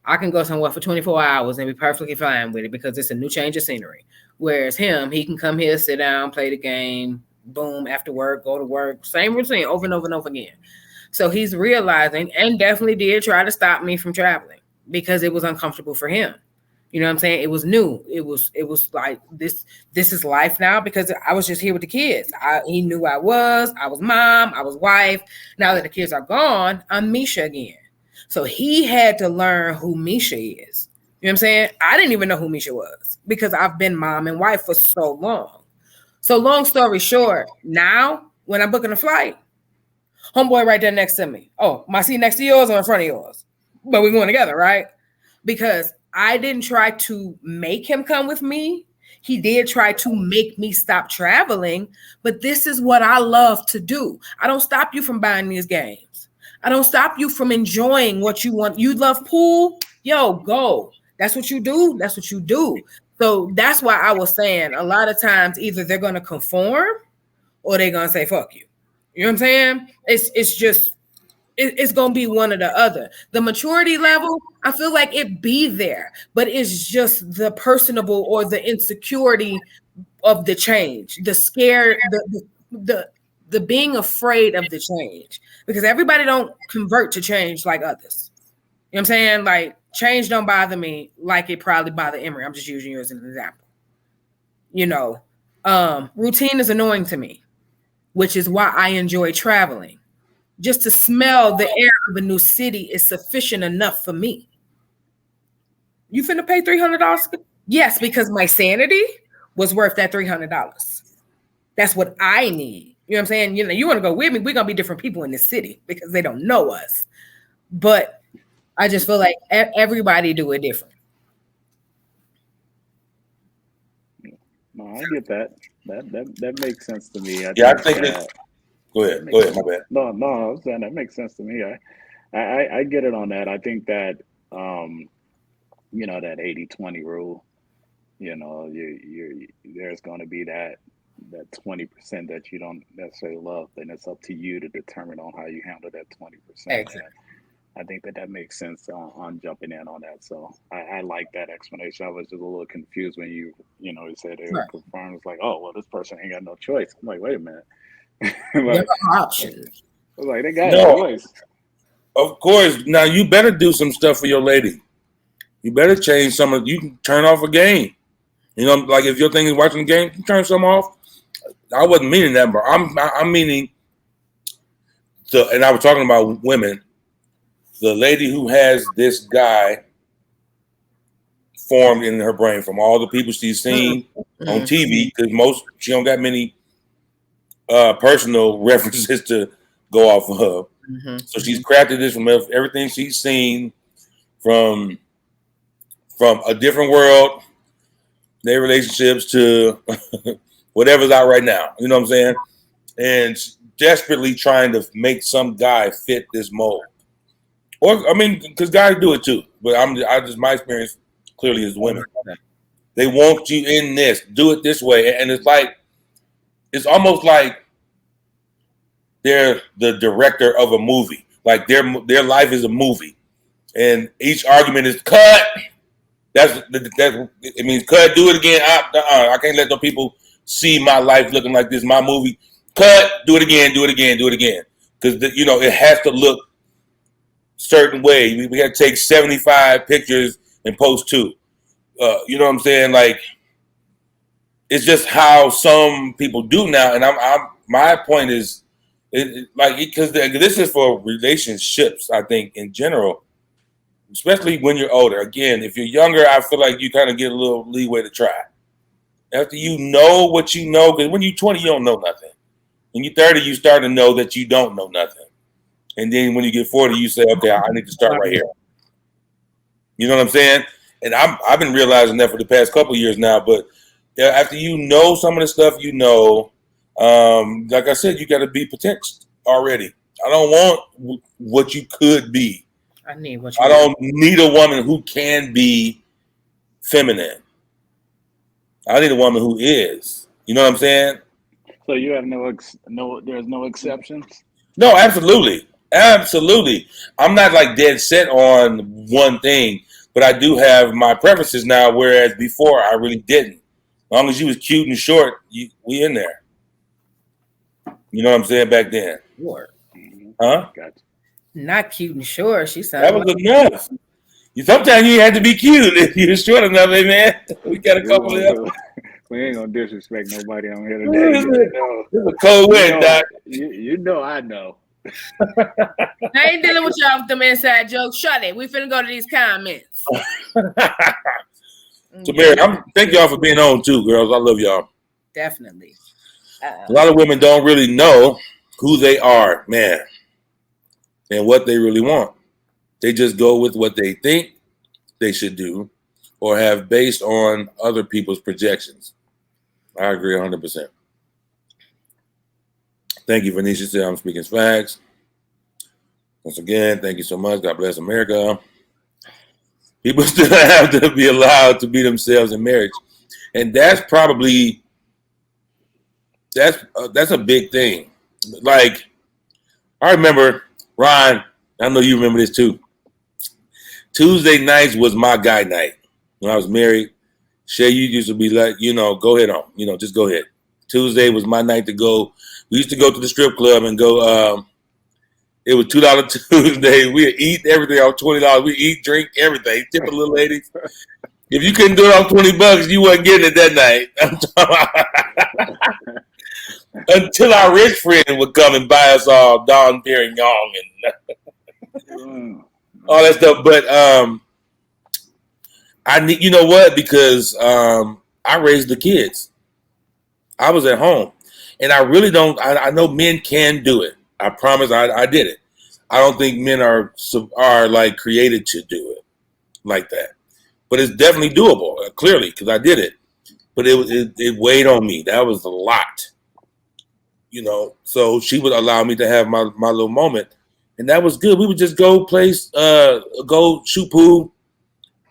I can go somewhere for 24 hours and be perfectly fine with it because it's a new change of scenery. Whereas him, he can come here, sit down, play the game, boom, after work, go to work, same routine over and over and over again. So he's realizing and definitely did try to stop me from traveling because it was uncomfortable for him. You know what I'm saying? It was new. It was like this is life now because I was just here with the kids. He knew I was mom, I was wife. Now that the kids are gone, I'm Misha again. So he had to learn who Misha is. You know what I'm saying? I didn't even know who Misha was because I've been mom and wife for so long. So long story short, now when I'm booking a flight, homeboy right there next to me. Oh, my seat next to yours or in front of yours? But we're going together, right? Because I didn't try to make him come with me. He did try to make me stop traveling, but this is what I love to do. I don't stop you from buying these games. I don't stop you from enjoying what you want. You love pool? Yo, go. That's what you do. That's what you do. So that's why I was saying a lot of times either they're going to conform or they're going to say, fuck you. You know what I'm saying? It's just it's gonna be one or the other. The maturity level, I feel like it be there, but it's just the personable or the insecurity of the change, the scare, the being afraid of the change, because everybody don't convert to change like others. You know what I'm saying? Like change don't bother me like it probably bother Emery. I'm just using you as an example. You know, routine is annoying to me, which is why I enjoy traveling. Just to smell the air of a new city is sufficient enough for me. You finna pay $300? Yes, because my sanity was worth that $300. That's what I need. You know what I'm saying? You know, you want to go with me, we're gonna be different people in this city because they don't know us. But I just feel like everybody do it different. No, I get that. That makes sense to me. I Yeah, I think think that. that Go that ahead. Go makes ahead. My sense. bad. No, I was saying that makes sense to me. I get it on that. I think that um, that 80-20 rule. There's going to be that 20% that you don't necessarily love, then it's up to you to determine on how you handle that 20%. Exactly. And I think that makes sense on jumping in on that. So I like that explanation. I was just a little confused when you said it Right. confirmed. It's like, oh, well, this person ain't got no choice. I'm like, wait a minute. Like, options. like they got a No, choice. of course. Now you better do some stuff for your lady. You better change some of. You can turn off a game. You know, like if your thing is watching the game, you turn some off. I wasn't meaning that, but I'm meaning the. And I was talking about women. The lady who has this guy formed in her brain from all the people she's seen on TV, because she don't got many personal references to go off of. So she's crafted this from everything she's seen from a different world, their relationships to whatever's out right now. You know what I'm saying? And desperately trying to make some guy fit this mold. Or I mean, because guys do it too. But my experience clearly is women. They want you in this, do it this way, and it's almost like they're the director of a movie. Like their life is a movie, and each argument is cut. It means cut. Do it again. I can't let the people see my life looking like this. My movie. Cut. Do it again. Do it again. Do it again. Because it has to look certain way. We got to take 75 pictures and post 2. You know what I'm saying? Like, it's just how some people do now. And my point is, because this is for relationships. I think in general, especially when you're older. Again, if you're younger, I feel like you kind of get a little leeway to try. After you know what you know, because when you're 20, you don't know nothing. When you're 30, you start to know that you don't know nothing. And then when you get 40, you say, okay, I need to start right here. You know what I'm saying? And I've been realizing that for the past couple of years now. But after you know some of the stuff you know, like I said, you got to be potential already. I don't want what you could be. I need what you I don't need a woman who can be feminine. I need a woman who is. You know what I'm saying? So you have there's no exceptions? No, absolutely. Absolutely. I'm not like dead set on one thing, but I do have my preferences now, whereas before I really didn't. As long as you was cute and short, we in there. You know what I'm saying? Back then. Sure. Huh? Gotcha. Not cute and short. She That sounded was enough. Sometimes you had to be cute if you're short enough, man. We got a couple of them. We ain't gonna disrespect nobody on here today. This is a cold win, Doc. You know I know. I ain't dealing with y'all with them inside jokes. Shut it. We finna go to these comments. So, Mary, thank y'all for being on too, girls. I love y'all. Definitely. A lot of women don't really know who they are, man, and what they really want. They just go with what they think they should do or have based on other people's projections. I agree 100%. Thank you, Venetia. Said I'm speaking facts. Once again, thank you so much. God bless America. People still have to be allowed to be themselves in marriage, and that's probably that's a big thing. Like, I remember, Ryan. I know you remember this too. Tuesday nights was my guy night when I was married. Shay, you used to be like, go ahead on, just go ahead. Tuesday was my night to go. We used to go to the strip club and go. It was $2 Tuesday. We'd eat everything on $20. We eat, drink, everything. Tip the little ladies. If you couldn't do it on $20, you wasn't getting it that night. Until our rich friend would come and buy us all Don Perignon and all that stuff. But I need, you know what? Because I raised the kids. I was at home, and I really don't. I know men can do it. I promise. I did it. I don't think men are like created to do it like that, but it's definitely doable. Clearly, because I did it. But it weighed on me. That was a lot. So she would allow me to have my little moment, and that was good. We would just go go shoot pool,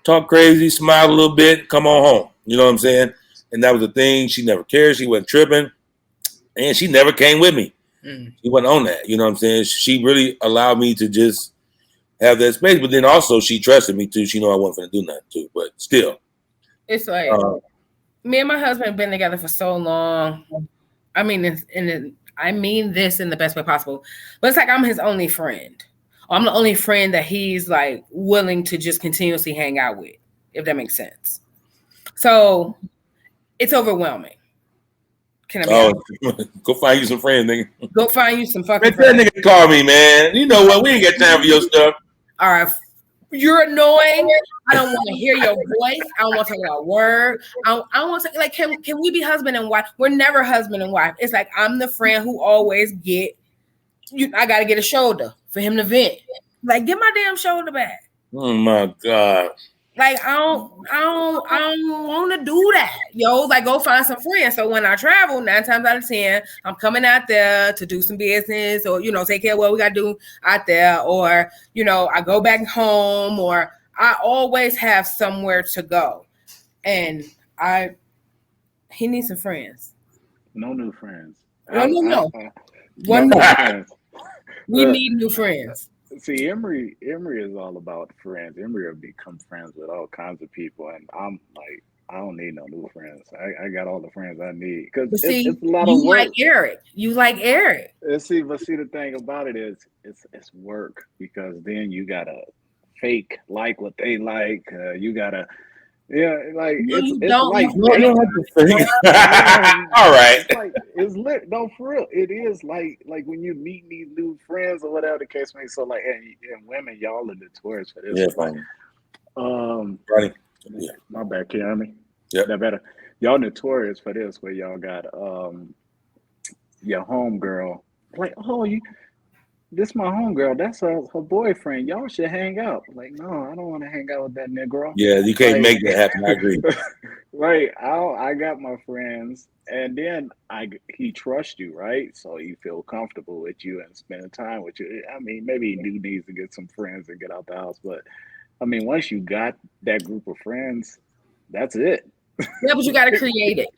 talk crazy, smile a little bit, come on home. You know what I'm saying? And that was the thing. She never cared. She wasn't tripping, and she never came with me. She wasn't on that. You know what I'm saying? She really allowed me to just have that space, but then also she trusted me too. She knew I wasn't going to do nothing too, but still. It's like me and my husband have been together for so long. I mean, I mean this in the best way possible, but it's like I'm his only friend. I'm the only friend that he's like willing to just continuously hang out with, if that makes sense. So it's overwhelming. Can I be honest? Go find you some friends, nigga. Go find you some fucking friends. That nigga call me, man. You know what? We ain't got time for your stuff. All right. You're annoying. I don't want to hear your voice. I don't want to talk about work. I don't want to like. Can we be husband and wife? We're never husband and wife. It's like I'm the friend who always get. I got to get a shoulder for him to vent. Like, get my damn shoulder back. Oh my God. Like I don't want to do that, yo. Like go find some friends. So when I travel, 9 times out of 10, I'm coming out there to do some business, or take care of what we gotta do out there, or I go back home, or I always have somewhere to go. And he needs some friends. No new friends. No. One new friends. We need new friends. See, Emery is all about friends. Emery will become friends with all kinds of people, and I'm like, I don't need no new friends. I got all the friends I need because it's a lot of work. You like Eric. See, the thing about it is, it's work because then you gotta fake like what they like. You gotta. Yeah, like no, it's like all right. It's lit. No, for real, it is like when you meet these new friends or whatever the case may be. So like, and women, y'all are notorious for this. Yeah, fine. Right. Yeah. My bad, can you hear me? Yeah, that better. Y'all notorious for this, where y'all got your homegirl like, oh, this my homegirl. That's her boyfriend. Y'all should hang out. Like, no, I don't want to hang out with that Negro. Yeah, you can't make that happen. I agree. Right. I got my friends, and then he trusts you, right? So he feel comfortable with you and spending time with you. I mean, maybe he needs to get some friends and get out the house, but I mean, once you got that group of friends, that's it. Yeah, but you got to create it.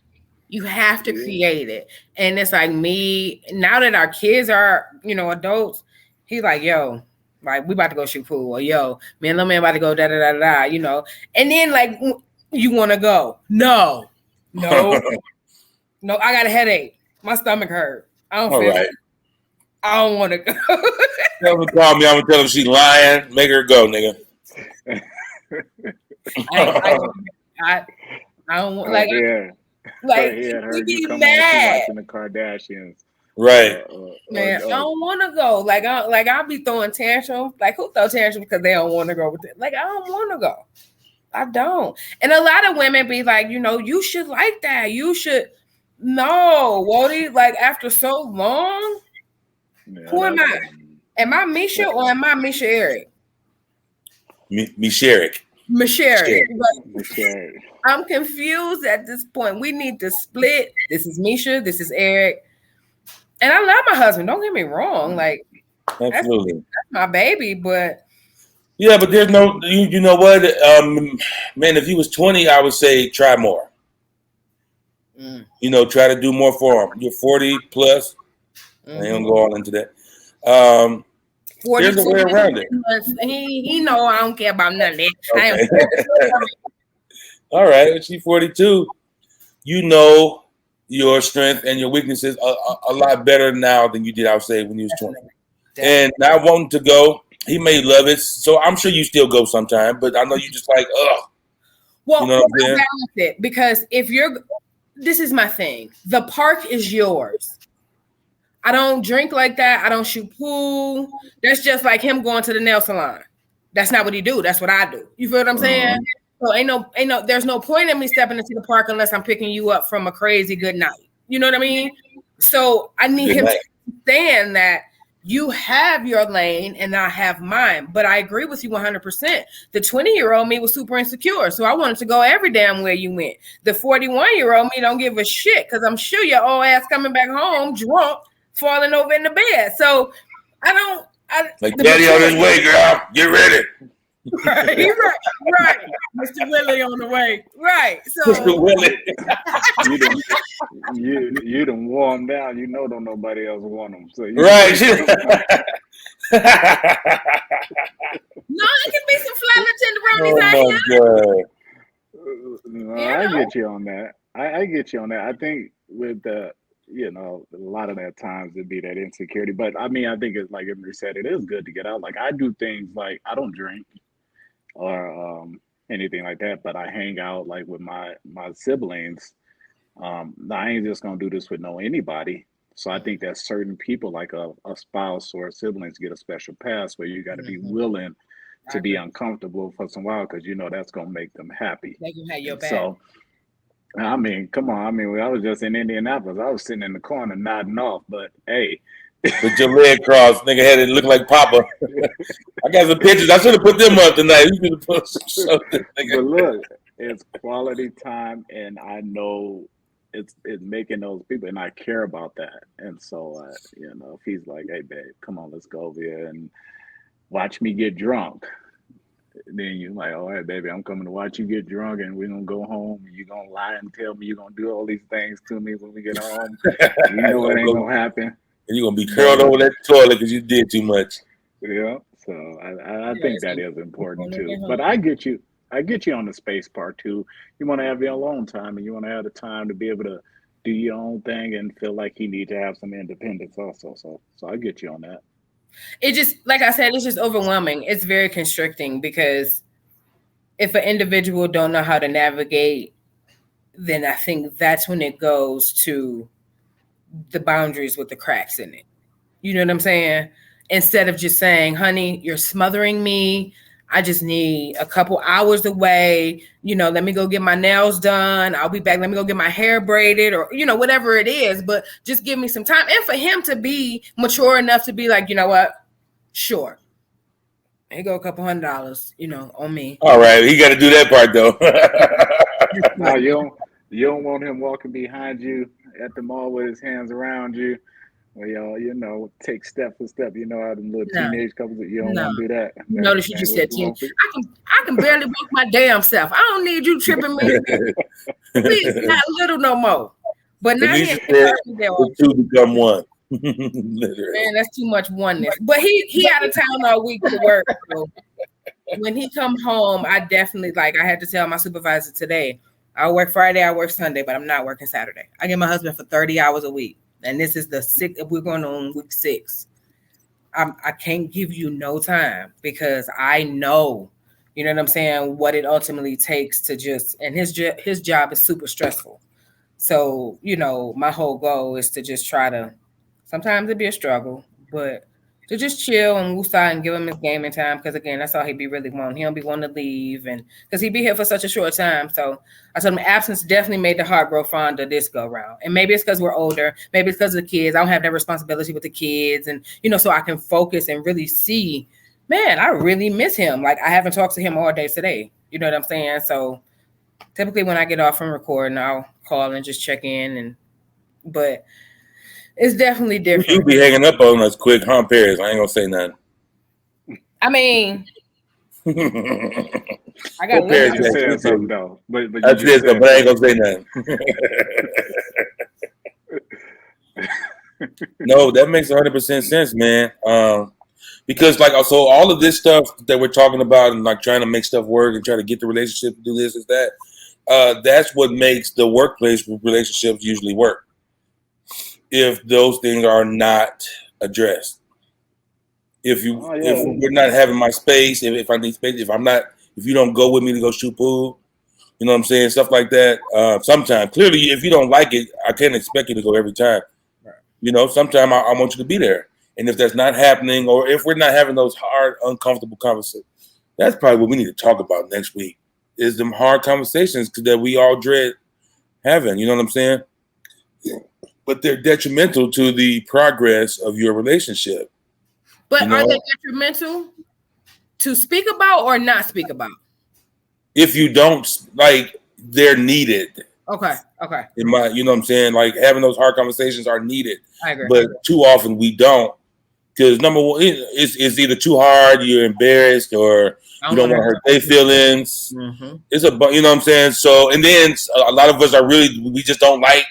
You have to create it. And it's like me, now that our kids are, adults, he's like, yo, like, we about to go shoot pool. Or, yo, man, little man about to go da-da-da-da, And then, like, you want to go. No, I got a headache. My stomach hurt. I don't feel right. I don't want to go. Tell him to call me. I'm going to tell him she's lying. Make her go, nigga. I don't want, like, we be mad. Watching the Kardashians, right? Man, I don't want to go. Like, I'll be throwing tantrums. Like, who throw tantrums because they don't want to go with it? Like, I don't want to go. I don't. And a lot of women be like, you should like that. You should. No, Wody. Like, after so long, who am I? Am I Misha or am I Misha Eric? Misha Eric. I'm confused at this point. We need to split. This is Misha. This is Eric. And I love my husband. Don't get me wrong. Like, absolutely, that's my baby. But yeah, but there's no. You know what, man? If he was 20, I would say try more. Try to do more for him. You're 40 plus. I ain't gonna go all into that. There's a way around it. He know I don't care about none of that. Okay. All right, she's 42. You know your strength and your weaknesses a lot better now than you did, I would say, when you was 20. And not wanting to go, he may love it. So I'm sure you still go sometime, but I know you just like, ugh. Well, I balance it because this is my thing. The park is yours. I don't drink like that. I don't shoot pool. That's just like him going to the nail salon. That's not what he do. That's what I do. You feel what I'm saying? So there's no point in me stepping into the park unless I'm picking you up from a crazy good night. You know what I mean? So I need him to understand that you have your lane and I have mine. But I agree with you 100%. The 20-year-old me was super insecure. So I wanted to go every damn where you went. The 41-year-old me don't give a shit because I'm sure your old ass coming back home drunk, falling over in the bed. So like daddy on his way, girl. Get ready. Right. Mr. Willie on the way. Right. So Mr. Willie. you done wore him down. Don't nobody else want him. So right. No, it can be some fly tenderonies out here. No, I get you on that. I get you on that. I think with you know, a lot of that times it'd be that insecurity. But I mean, I think it's like Emery said, it is good to get out. Like I do things like I don't drink or anything like that, but I hang out like with my siblings. I ain't just gonna do this with no anybody. So I think that certain people, like a spouse or siblings, get a special pass where you got to be willing I to be agree. uncomfortable for some while because you know that's gonna make them happy. They can have your And back. so, I mean, come on. I mean, when I was just in Indianapolis, I was sitting in the corner nodding off. But hey, With your leg crossed, nigga had it look like Papa. I got some pictures. I should have put them up tonight. You should have put something. but look, it's quality time, and I know it's making those people, and I care about that. And so, you know, if he's like, "Hey, babe, come on, let's go over here and watch me get drunk," then you're like, "All right, baby, I'm coming to watch you get drunk, and we're gonna go home. And you're gonna lie and tell me you're gonna do all these things to me when we get home. You know it ain't gonna happen." And you're gonna be curled over that toilet because you did too much. Yeah, so I think that is important too. But home. I get you on the space part too. You want to have your alone time, and you want to have the time to be able to do your own thing and feel like you need to have some independence also. So I get you on that. It just, like I said, it's just overwhelming. It's very constricting because if an individual don't know how to navigate, then I think that's when it goes to the boundaries with the cracks in it. You know what I'm saying? Instead of just saying, honey, you're smothering me. I just need a couple hours away. You know, let me go get my nails done. I'll be back. Let me go get my hair braided or, you know, whatever it is. But just give me some time. And for him to be mature enough to be like, you know what? Sure. Here go a couple $100, you know, on me. All right, he got to do that part though. No, you don't want him walking behind you at the mall with his hands around you. Well, y'all, you know, take step for step. You know how the little teenage couples that you don't want to do that. You notice you just said teen. I can barely walk my damn self. I don't need you tripping me. Please, not little no more. But now he the two become one. Man, that's too much oneness. But he out of town all week to work. So when he come home, I definitely I had to tell my supervisor today, I work Friday, I work Sunday, but I'm not working Saturday. I get my husband for 30 hours a week. And this is the 6th, we're going on week 6. I can't give you no time because I know, you know what I'm saying, what it ultimately takes to just, and his job is super stressful. So, you know, my whole goal is to just try to, sometimes it'd be a struggle, but to just chill and woosah and give him his gaming time. Because again, that's all he'd be really wanting. He don't be wanting to leave, and because he'd be here for such a short time. So I told him absence definitely made the heart grow fonder this go round. And maybe it's because we're older. Maybe it's because of the kids. I don't have that responsibility with the kids, and you know, so I can focus and really see. Man, I really miss him. Like I haven't talked to him all day today. You know what I'm saying? So typically when I get off from recording, I'll call and just check in, but it's definitely different. You be hanging up on us quick, huh, Paris? I ain't gonna say nothing. I mean, I got Paris just saying something though, but I ain't gonna say nothing. No, that makes 100% sense, man. Because so all of this stuff that we're talking about and like trying to make stuff work and try to get the relationship to do this is that. That's what makes the workplace relationships usually work. If those things are not addressed, if we're not having my space, if I need space, if you don't go with me to go shoot pool, you know what I'm saying, stuff like that. Sometimes, clearly, if you don't like it, I can't expect you to go every time. Right. You know, sometimes I want you to be there, and if that's not happening, or if we're not having those hard, uncomfortable conversations, that's probably what we need to talk about next week. Is them hard conversations that we all dread having. You know what I'm saying? But they're detrimental to the progress of your relationship. But are they detrimental to speak about or not speak about? If you don't, they're needed. Okay. You know what I'm saying? Like having those hard conversations are needed. I agree. But too often we don't. Because number one, it's either too hard, you're embarrassed, or you don't want to hurt their feelings. Mm-hmm. It's you know what I'm saying? So, and then a lot of us we just don't like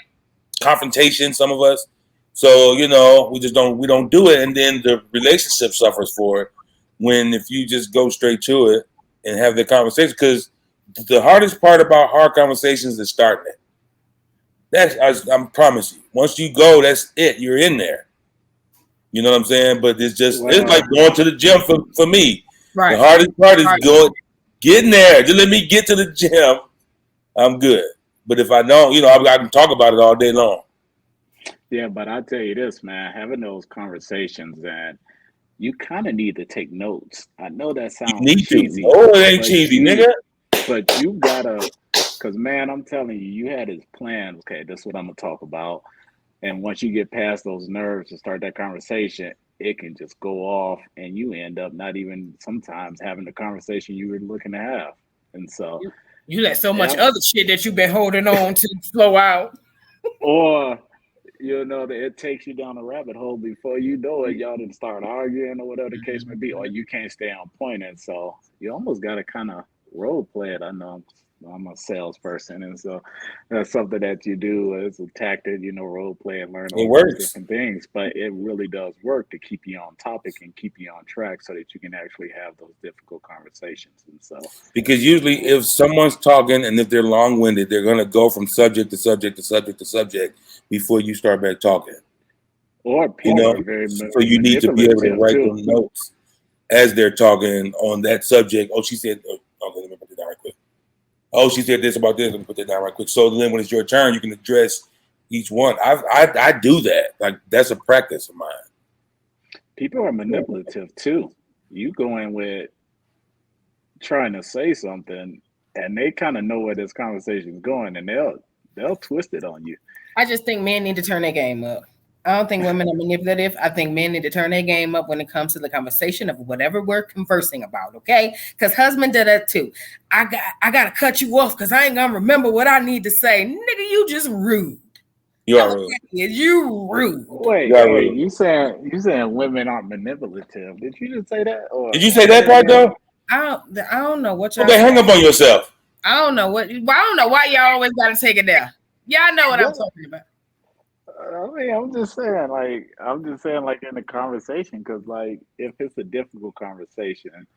confrontation, some of us. So, you know, we don't do it. And then the relationship suffers for it if you just go straight to it and have the conversation. Because the hardest part about hard conversations is starting it. I promise you. Once you go, that's it. You're in there. You know what I'm saying? But it's like going to the gym for me. Right. The hardest part is getting there. Just let me get to the gym. I'm good. But if I don't, I can talk about it all day long. Yeah, but I tell you this, man, having those conversations, and you kind of need to take notes. I know that sounds cheesy. Oh, it ain't cheesy, nigga. But you gotta, because man, I'm telling you, you had his plan. Okay, that's what I'm gonna talk about. And once you get past those nerves to start that conversation, it can just go off, and you end up not even sometimes having the conversation you were looking to have. And so you let so much other shit that you've been holding on to flow out, or that it takes you down a rabbit hole before you know it. Y'all didn't start arguing or whatever the case may be, or you can't stay on point. And so you almost got to kind of role play it. I know I'm a salesperson, and so that's something that you do as a tactic, role play and learn all those different things. But it really does work to keep you on topic and keep you on track so that you can actually have those difficult conversations. And so, because usually if someone's talking and if they're long-winded, they're going to go from subject to subject to subject to subject before you start back talking. Or people are very so you need to be able to write them notes as they're talking on that subject. Oh, she said, okay, let me put it down right quick. Oh, she said this about this. Let me put that down right quick. So then when it's your turn, you can address each one. I do that. Like, that's a practice of mine. People are manipulative too. You go in with trying to say something and they kind of know where this conversation is going, and they'll twist it on you. I just think men need to turn their game up. I don't think women are manipulative. I think men need to turn their game up when it comes to the conversation of whatever we're conversing about, okay? Because husband did that too. I got to cut you off because I ain't going to remember what I need to say. Nigga, you just rude. You are rude. You rude. Wait, you saying women aren't manipulative. Did you just say that? Or did you say that part though? I don't know what y'all Okay, hang up on yourself. I don't know why y'all always got to take it there. Y'all know what I'm talking about. I mean, I'm just saying, like in the conversation, because like if it's a difficult conversation,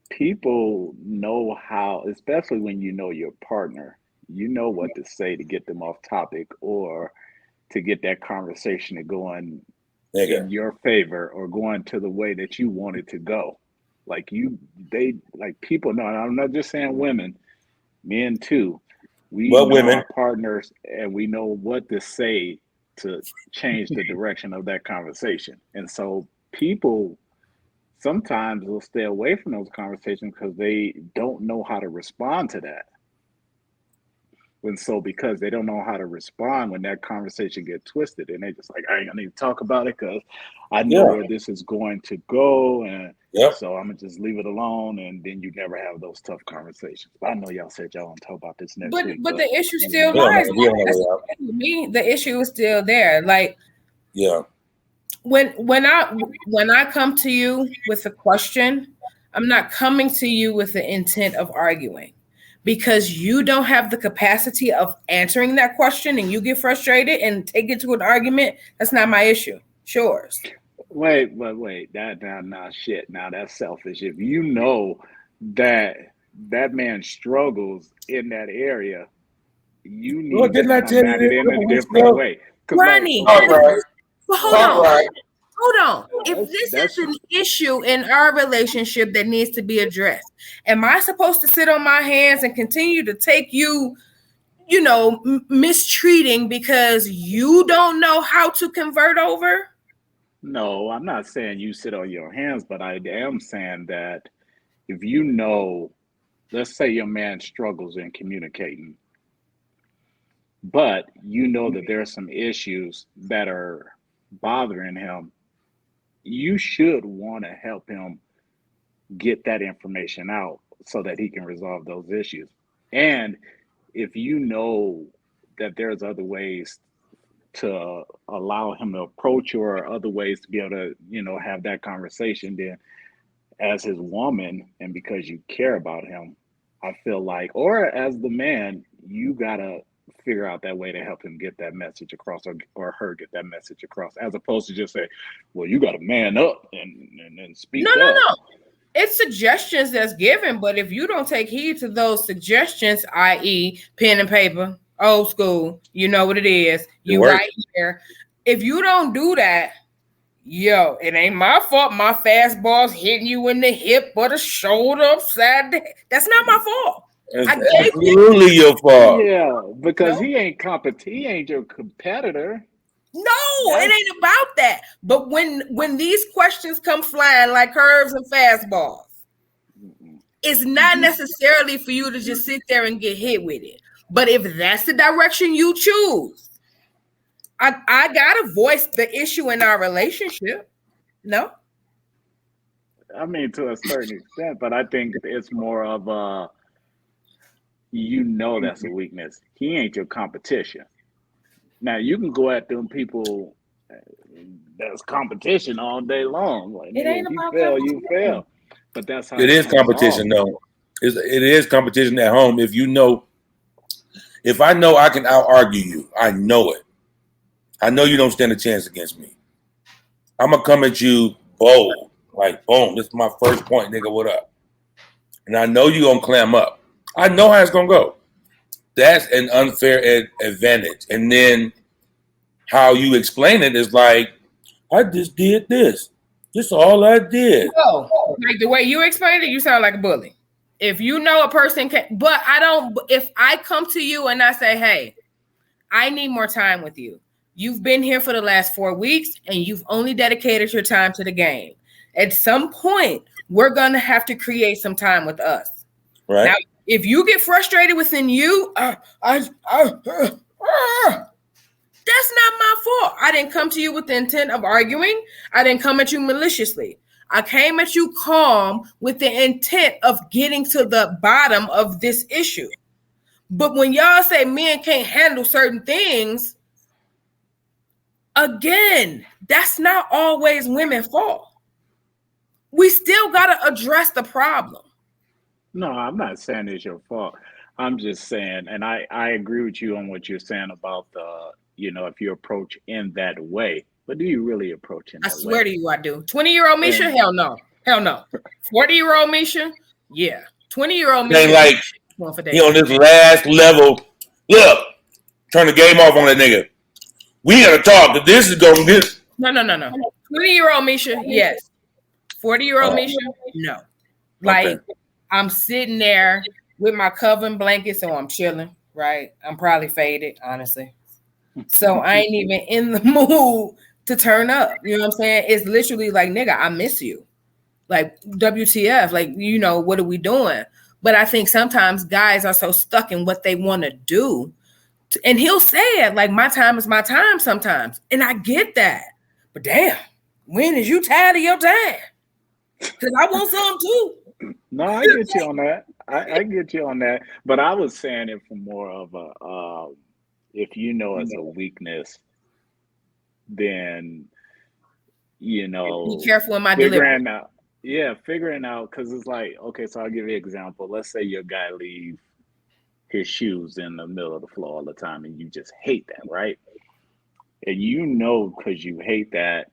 people know how, especially when you know your partner, you know what to say to get them off topic or to get that conversation to go in your favor or going to the way that you want it to go. Like people know, and I'm not just saying women, men too. We know our partners and we know what to say to change the direction of that conversation. And so people sometimes will stay away from those conversations because they don't know how to respond to that. And so because they don't know how to respond when that conversation gets twisted, and they just like, I ain't gonna need to talk about it because I know where this is going to go, and so I'm gonna just leave it alone, and then you never have those tough conversations. But I know y'all said y'all want to talk about this next week. But the issue still lies. The issue is still there. Like, when I come to you with a question, I'm not coming to you with the intent of arguing. Because you don't have the capacity of answering that question and you get frustrated and take it to an argument, that's not my issue. It's yours. Wait. Now, shit. Now that's selfish. If you know that man struggles in that area, you need to come at it in a different way. Ronnie, hold on. If this is an issue in our relationship that needs to be addressed, am I supposed to sit on my hands and continue to take you, mistreating because you don't know how to convert over? No, I'm not saying you sit on your hands, but I am saying that if you know, let's say your man struggles in communicating, but you know that there are some issues that are bothering him, you should want to help him get that information out so that he can resolve those issues. And if you know that there's other ways to allow him to approach you or other ways to be able to, have that conversation, then as his woman, and because you care about him, I feel like, or as the man, you gotta figure out that way to help him get that message across or her get that message across, as opposed to just say, well, you got to man up and speak up. No. It's suggestions that's given, but if you don't take heed to those suggestions, i.e. pen and paper, old school. You know what it is. You right here. If you don't do that, yo, it ain't my fault. My fastball's hitting you in the hip or the shoulder upside down. That's not my fault. It's absolutely your fault. Yeah, because he ain't He ain't your competitor. No, it ain't about that. But when these questions come flying like curves and fastballs, it's not necessarily for you to just sit there and get hit with it. But if that's the direction you choose, I gotta voice the issue in our relationship. No, I mean to a certain extent, but I think it's more of a that's a weakness. He ain't your competition. Now you can go at them people that's competition all day long. Like, it ain't about you fail. But that's how it is competition, though. It is competition at home. If I know I can out argue you, I know it. I know you don't stand a chance against me. I'm gonna come at you bold, like boom. This is my first point, nigga. What up? And I know you gonna clam up. I know how it's gonna go. That's an unfair advantage. And then how you explain it is like, I just did this. This is all I did. No, like the way you explained it, you sound like a bully. If you know a person can, but I don't. If I come to you and I say, hey, I need more time with you. You've been here for the last 4 weeks and you've only dedicated your time to the game. At some point, we're going to have to create some time with us. Right. Now, if you get frustrated within you, that's not my fault. I didn't come to you with the intent of arguing. I didn't come at you maliciously. I came at you calm with the intent of getting to the bottom of this issue. But when y'all say men can't handle certain things, again, that's not always women's fault. We still got to address the problem. No, I'm not saying it's your fault. I'm just saying, and I agree with you on what you're saying about if you approach in that way. But do you really approach in that way? I swear to you, I do. 20-year-old Misha? Hell no. 40-year-old Misha? Yeah. 20-year-old Misha. Ain't like he on this last level. Look, turn the game off on that nigga. We gotta talk. This is going this. No. 20-year-old Misha, yes. 40-year-old Misha, no. Like, I'm sitting there with my covering blanket, so I'm chilling, right? I'm probably faded, honestly. So I ain't even in the mood to turn up. You know what I'm saying? It's literally like, nigga, I miss you. Like, WTF? Like, what are we doing? But I think sometimes guys are so stuck in what they want to do. And he'll say it, like, my time is my time sometimes. And I get that. But damn, when is you tired of your time? Because I want some too. No, I get you on that. I get you on that. But I was saying it for more of a, if it's a weakness, then, be careful in my delivery. Figuring out, because it's like, okay, so I'll give you an example. Let's say your guy leaves his shoes in the middle of the floor all the time and you just hate that, right? And because you hate that,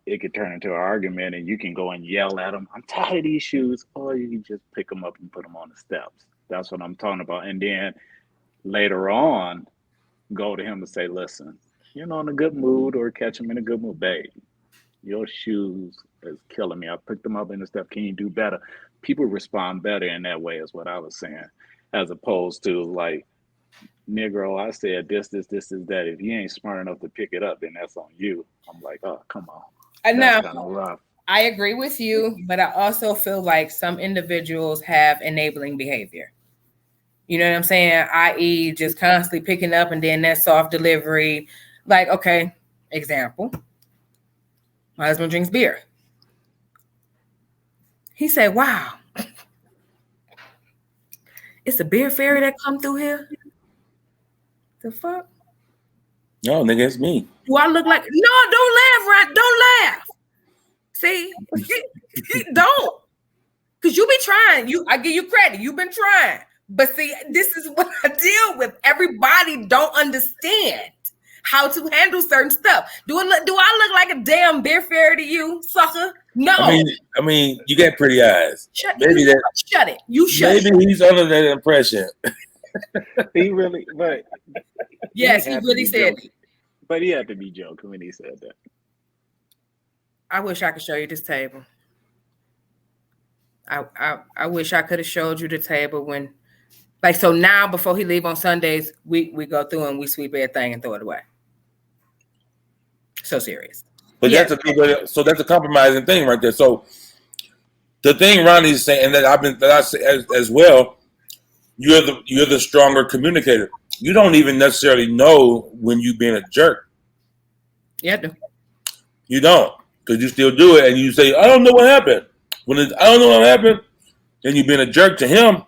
it could turn into an argument and you can go and yell at them, I'm tired of these shoes, or you can just pick them up and put them on the steps. That's what I'm talking about. And then later on, go to him and say, listen, in a good mood, or catch him in a good mood, babe, your shoes is killing me. I picked them up in the step. Can you do better? People respond better in that way, is what I was saying, as opposed to like, Negro, I said this, is that. If you ain't smart enough to pick it up, then that's on you. I'm like, oh, come on. That's kind of rough. I agree with you, but I also feel like some individuals have enabling behavior. You know what I'm saying? I.e. just constantly picking up and then that soft delivery. Like, okay, example. My husband drinks beer. He said, wow, it's a beer fairy that come through here? The fuck? No, nigga, it's me. Do I look like? No, don't laugh, right? Don't laugh. See, don't, because you be trying. I give you credit. You've been trying, but see, this is what I deal with. Everybody don't understand how to handle certain stuff. Do I look like a damn beer fairy to you, sucker? No. I mean, you got pretty eyes. Shut it. You shut maybe it. He's under that impression. He really, but yes, he really said it. But he had to be joking when he said that. I wish I could show you this table. I wish I could have showed you the table when, like, so now before he leave on Sundays, we go through and we sweep everything and throw it away. So serious. But that's a compromising thing right there. So the thing Ronnie's saying, and that I say as well, you're the stronger communicator. You don't even necessarily know when you're being a jerk. Yeah, I do. You don't, because you still do it, and you say, "I don't know what happened." I don't know what happened, then you've been a jerk to him.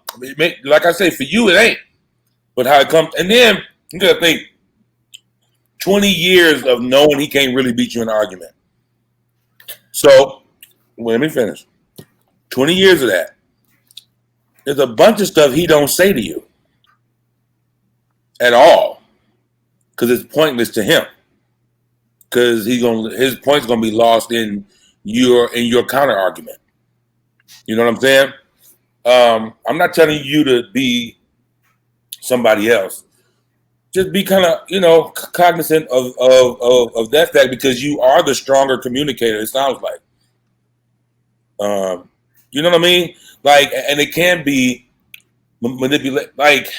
Like I say, for you it ain't, but how it comes, and then you gotta think. 20 years of knowing he can't really beat you in an argument. So, let me finish. 20 years of that. There's a bunch of stuff he don't say to you at all, because it's pointless to him. Because his point's gonna be lost in your counter argument. You know what I'm saying? I'm not telling you to be somebody else. Just be kind of, cognizant of that fact, because you are the stronger communicator. It sounds like, you know what I mean? Like, and it can be manipulate. Like,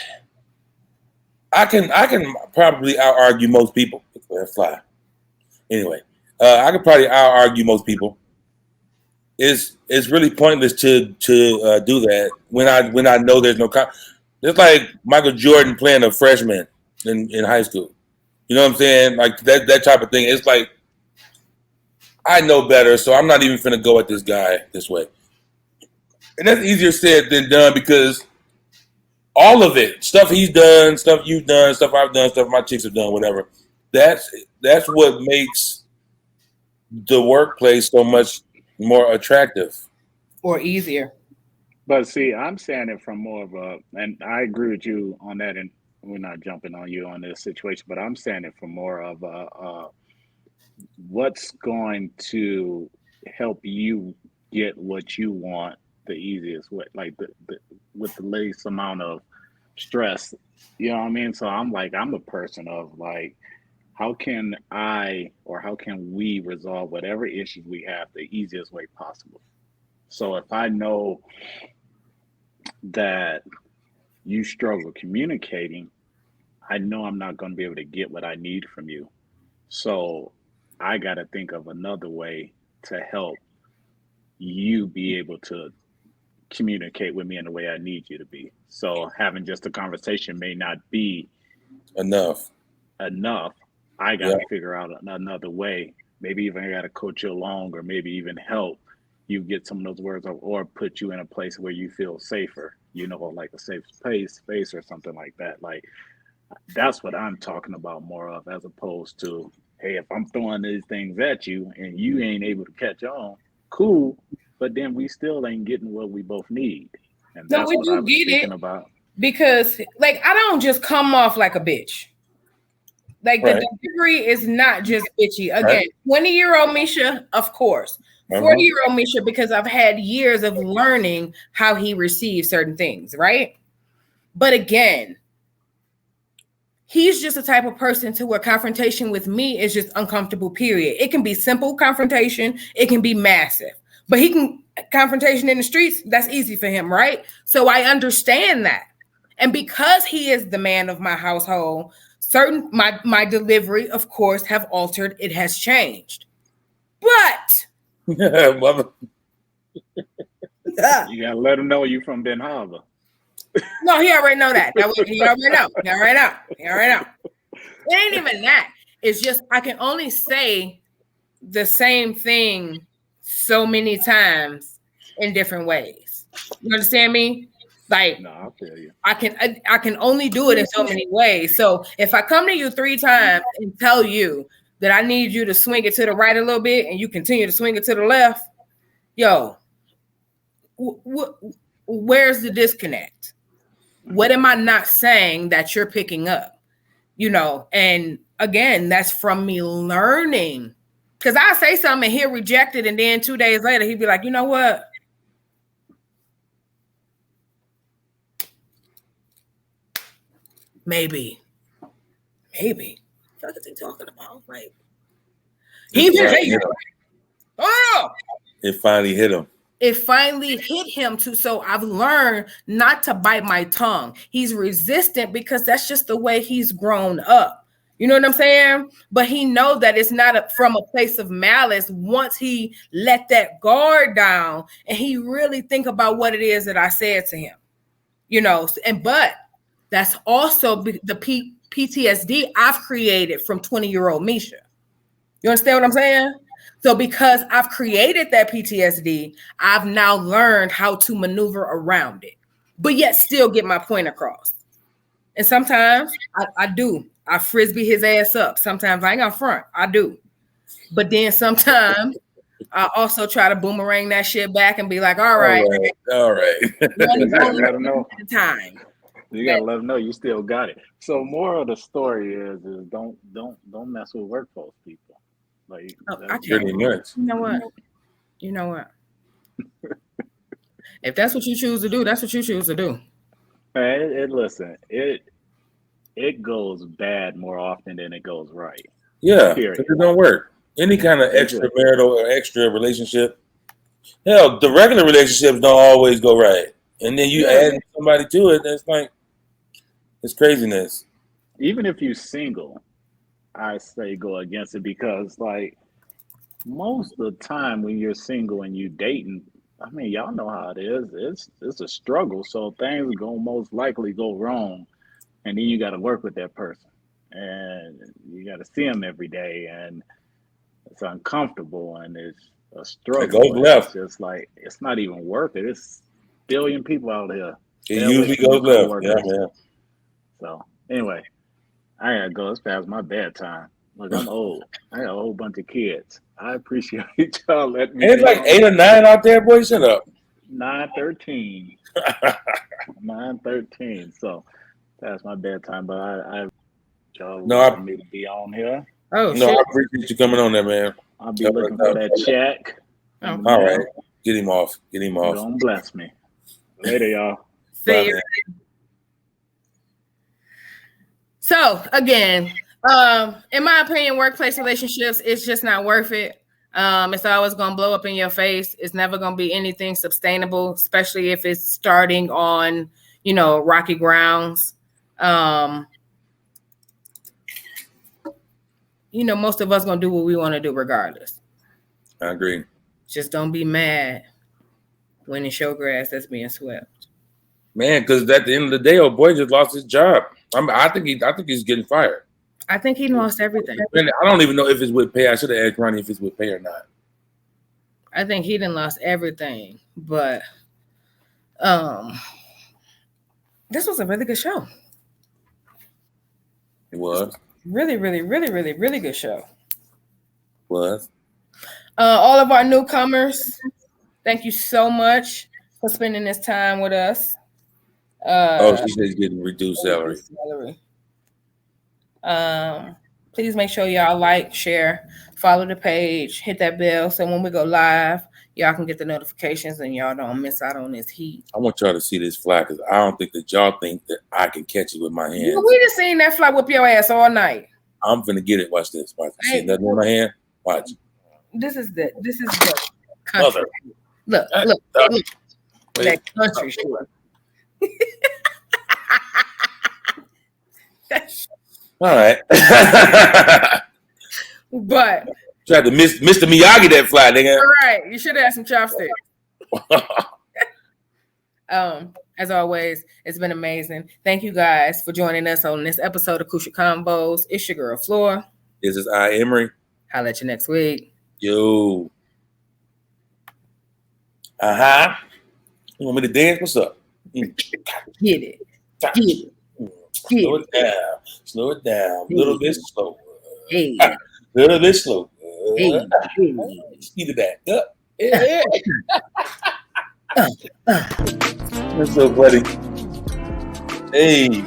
I can probably out argue most people. Fly. Anyway, I could probably out argue most people. It's really pointless to do that when I know there's no. It's like Michael Jordan playing a freshman in high school. You know what I'm saying? Like that type of thing. It's like, I know better, so I'm not even finna go at this guy this way. And that's easier said than done, because all of it, stuff he's done, stuff you've done, stuff I've done, stuff my chicks have done, whatever. That's what makes the workplace so much more attractive. Or easier. But see, I'm saying it from more of a, and I agree with you on that, and we're not jumping on you on this situation, but I'm saying it from more of a what's going to help you get what you want the easiest way, like with the least amount of stress. You know what I mean? So I'm a person of like, how can I or how can we resolve whatever issues we have the easiest way possible? So if I know that you struggle communicating, I know I'm not going to be able to get what I need from you. So I got to think of another way to help you be able to communicate with me in the way I need you to be. So having just a conversation may not be enough. I got to figure out another way. Maybe even I got to coach you along, or maybe even help you get some of those words, or put you in a place where you feel safer, like a safe space or something like that. Like, that's what I'm talking about more of, as opposed to, hey, if I'm throwing these things at you and you ain't able to catch on, cool, but then we still ain't getting what we both need. And that's what I was thinking about. Because, like, I don't just come off like a bitch. Like, the delivery is not just bitchy. Again, 20-year-old Misha, of course. 40-year-old Misha, because I've had years of learning how he receives certain things, right? But again, he's just the type of person to where confrontation with me is just uncomfortable, period. It can be simple confrontation. It can be massive. But confrontation in the streets, that's easy for him, right? So I understand that. And because he is the man of my household, my delivery, of course, have altered. It has changed. But you gotta let him know you from Ben Harbor. No, he already know that. He already know. It ain't even that. It's just I can only say the same thing so many times in different ways. You understand me? Like, no, I feel you. I can only do it in so many ways. So if I come to you 3 times and tell you that I need you to swing it to the right a little bit, and you continue to swing it to the left, yo, where's the disconnect? What am I not saying that you're picking up? And again, that's from me learning. Because I say something and he'll reject it, and then 2 days later, he'd be like, you know what? Maybe. What is he talking about? Like, it finally hit him. It finally hit him too. So I've learned not to bite my tongue. He's resistant because that's just the way he's grown up. You know what I'm saying? But he knows that it's not from a place of malice once he let that guard down and he really think about what it is that I said to him. You know, but that's also the PTSD I've created from 20-year-old Misha. You understand what I'm saying? So because I've created that PTSD, I've now learned how to maneuver around it, but yet still get my point across. And sometimes I do. I frisbee his ass up. Sometimes I ain't gonna front. I do. But then sometimes I also try to boomerang that shit back and be like, all right. You gotta let them know. You gotta let them know you still got it. So more of the story is don't mess with workforce people. Like pretty much. You know what? If that's what you choose to do, that's what you choose to do. Man, listen, it goes bad more often than it goes right. Yeah, it don't work. Any kind of extramarital or extra relationship, hell, the regular relationships don't always go right. And then you add somebody to it, that's like, it's craziness. Even if you're single, I say go against it because, like, most of the time when you're single and you dating, I mean, y'all know how it is. It's a struggle. So things gonna most likely go wrong, and then you got to work with that person, and you got to see them every day, and it's uncomfortable, and it's a struggle. It goes left. It's just like it's not even worth it. It's a billion people out there. It usually goes left. Yeah, man. So anyway. I gotta go. It's past my bedtime. Look, I'm old. I got a whole bunch of kids. I appreciate y'all letting me. It's like 8 or 9 out there, boy. Shut up. 9:13. 9:13. So past my bedtime, but I y'all want me to be on here. Oh, no, I appreciate you coming on there, man. I'll be looking for that check. All right, get him off. Don't bless me. Later, y'all. See you. So again, in my opinion, workplace relationships, it's just not worth it. It's always going to blow up in your face. It's never going to be anything sustainable, especially if it's starting on, rocky grounds. Most of us going to do what we want to do regardless. I agree. Just don't be mad when it's your grass that's being swept. Man, because at the end of the day, old boy just lost his job. I think he's getting fired. I think he lost everything. I don't even know if it's with pay. I should have asked Ronnie if it's with pay or not. I think he done lost everything. But this was a really good show. It was. Really, really, really, really, really good show. It was. All of our newcomers, thank you so much for spending this time with us. She says getting reduced salary. Please make sure y'all like, share, follow the page, hit that bell so when we go live, y'all can get the notifications and y'all don't miss out on this heat. I want y'all to see this fly because I don't think that y'all think that I can catch it with my hands. We just seen that fly whip your ass all night. I'm finna get it. Watch this. Watch. See nothing in my hand? Watch. This is the country. Look. That country shit. All right. But tried to Mr. Miyagi that fly, nigga. All right. You should have had some chopsticks. As always, it's been amazing. Thank you guys for joining us on this episode of Kusha Combos. It's your girl F.L.O.R. This is I, Emery. I'll let you next week. Yo. You want me to dance? What's up? Get it. Slow it down. A little bit slow. Hey. Little bit slow. Hey. Speed it back up. Yeah. That's so funny. Hey.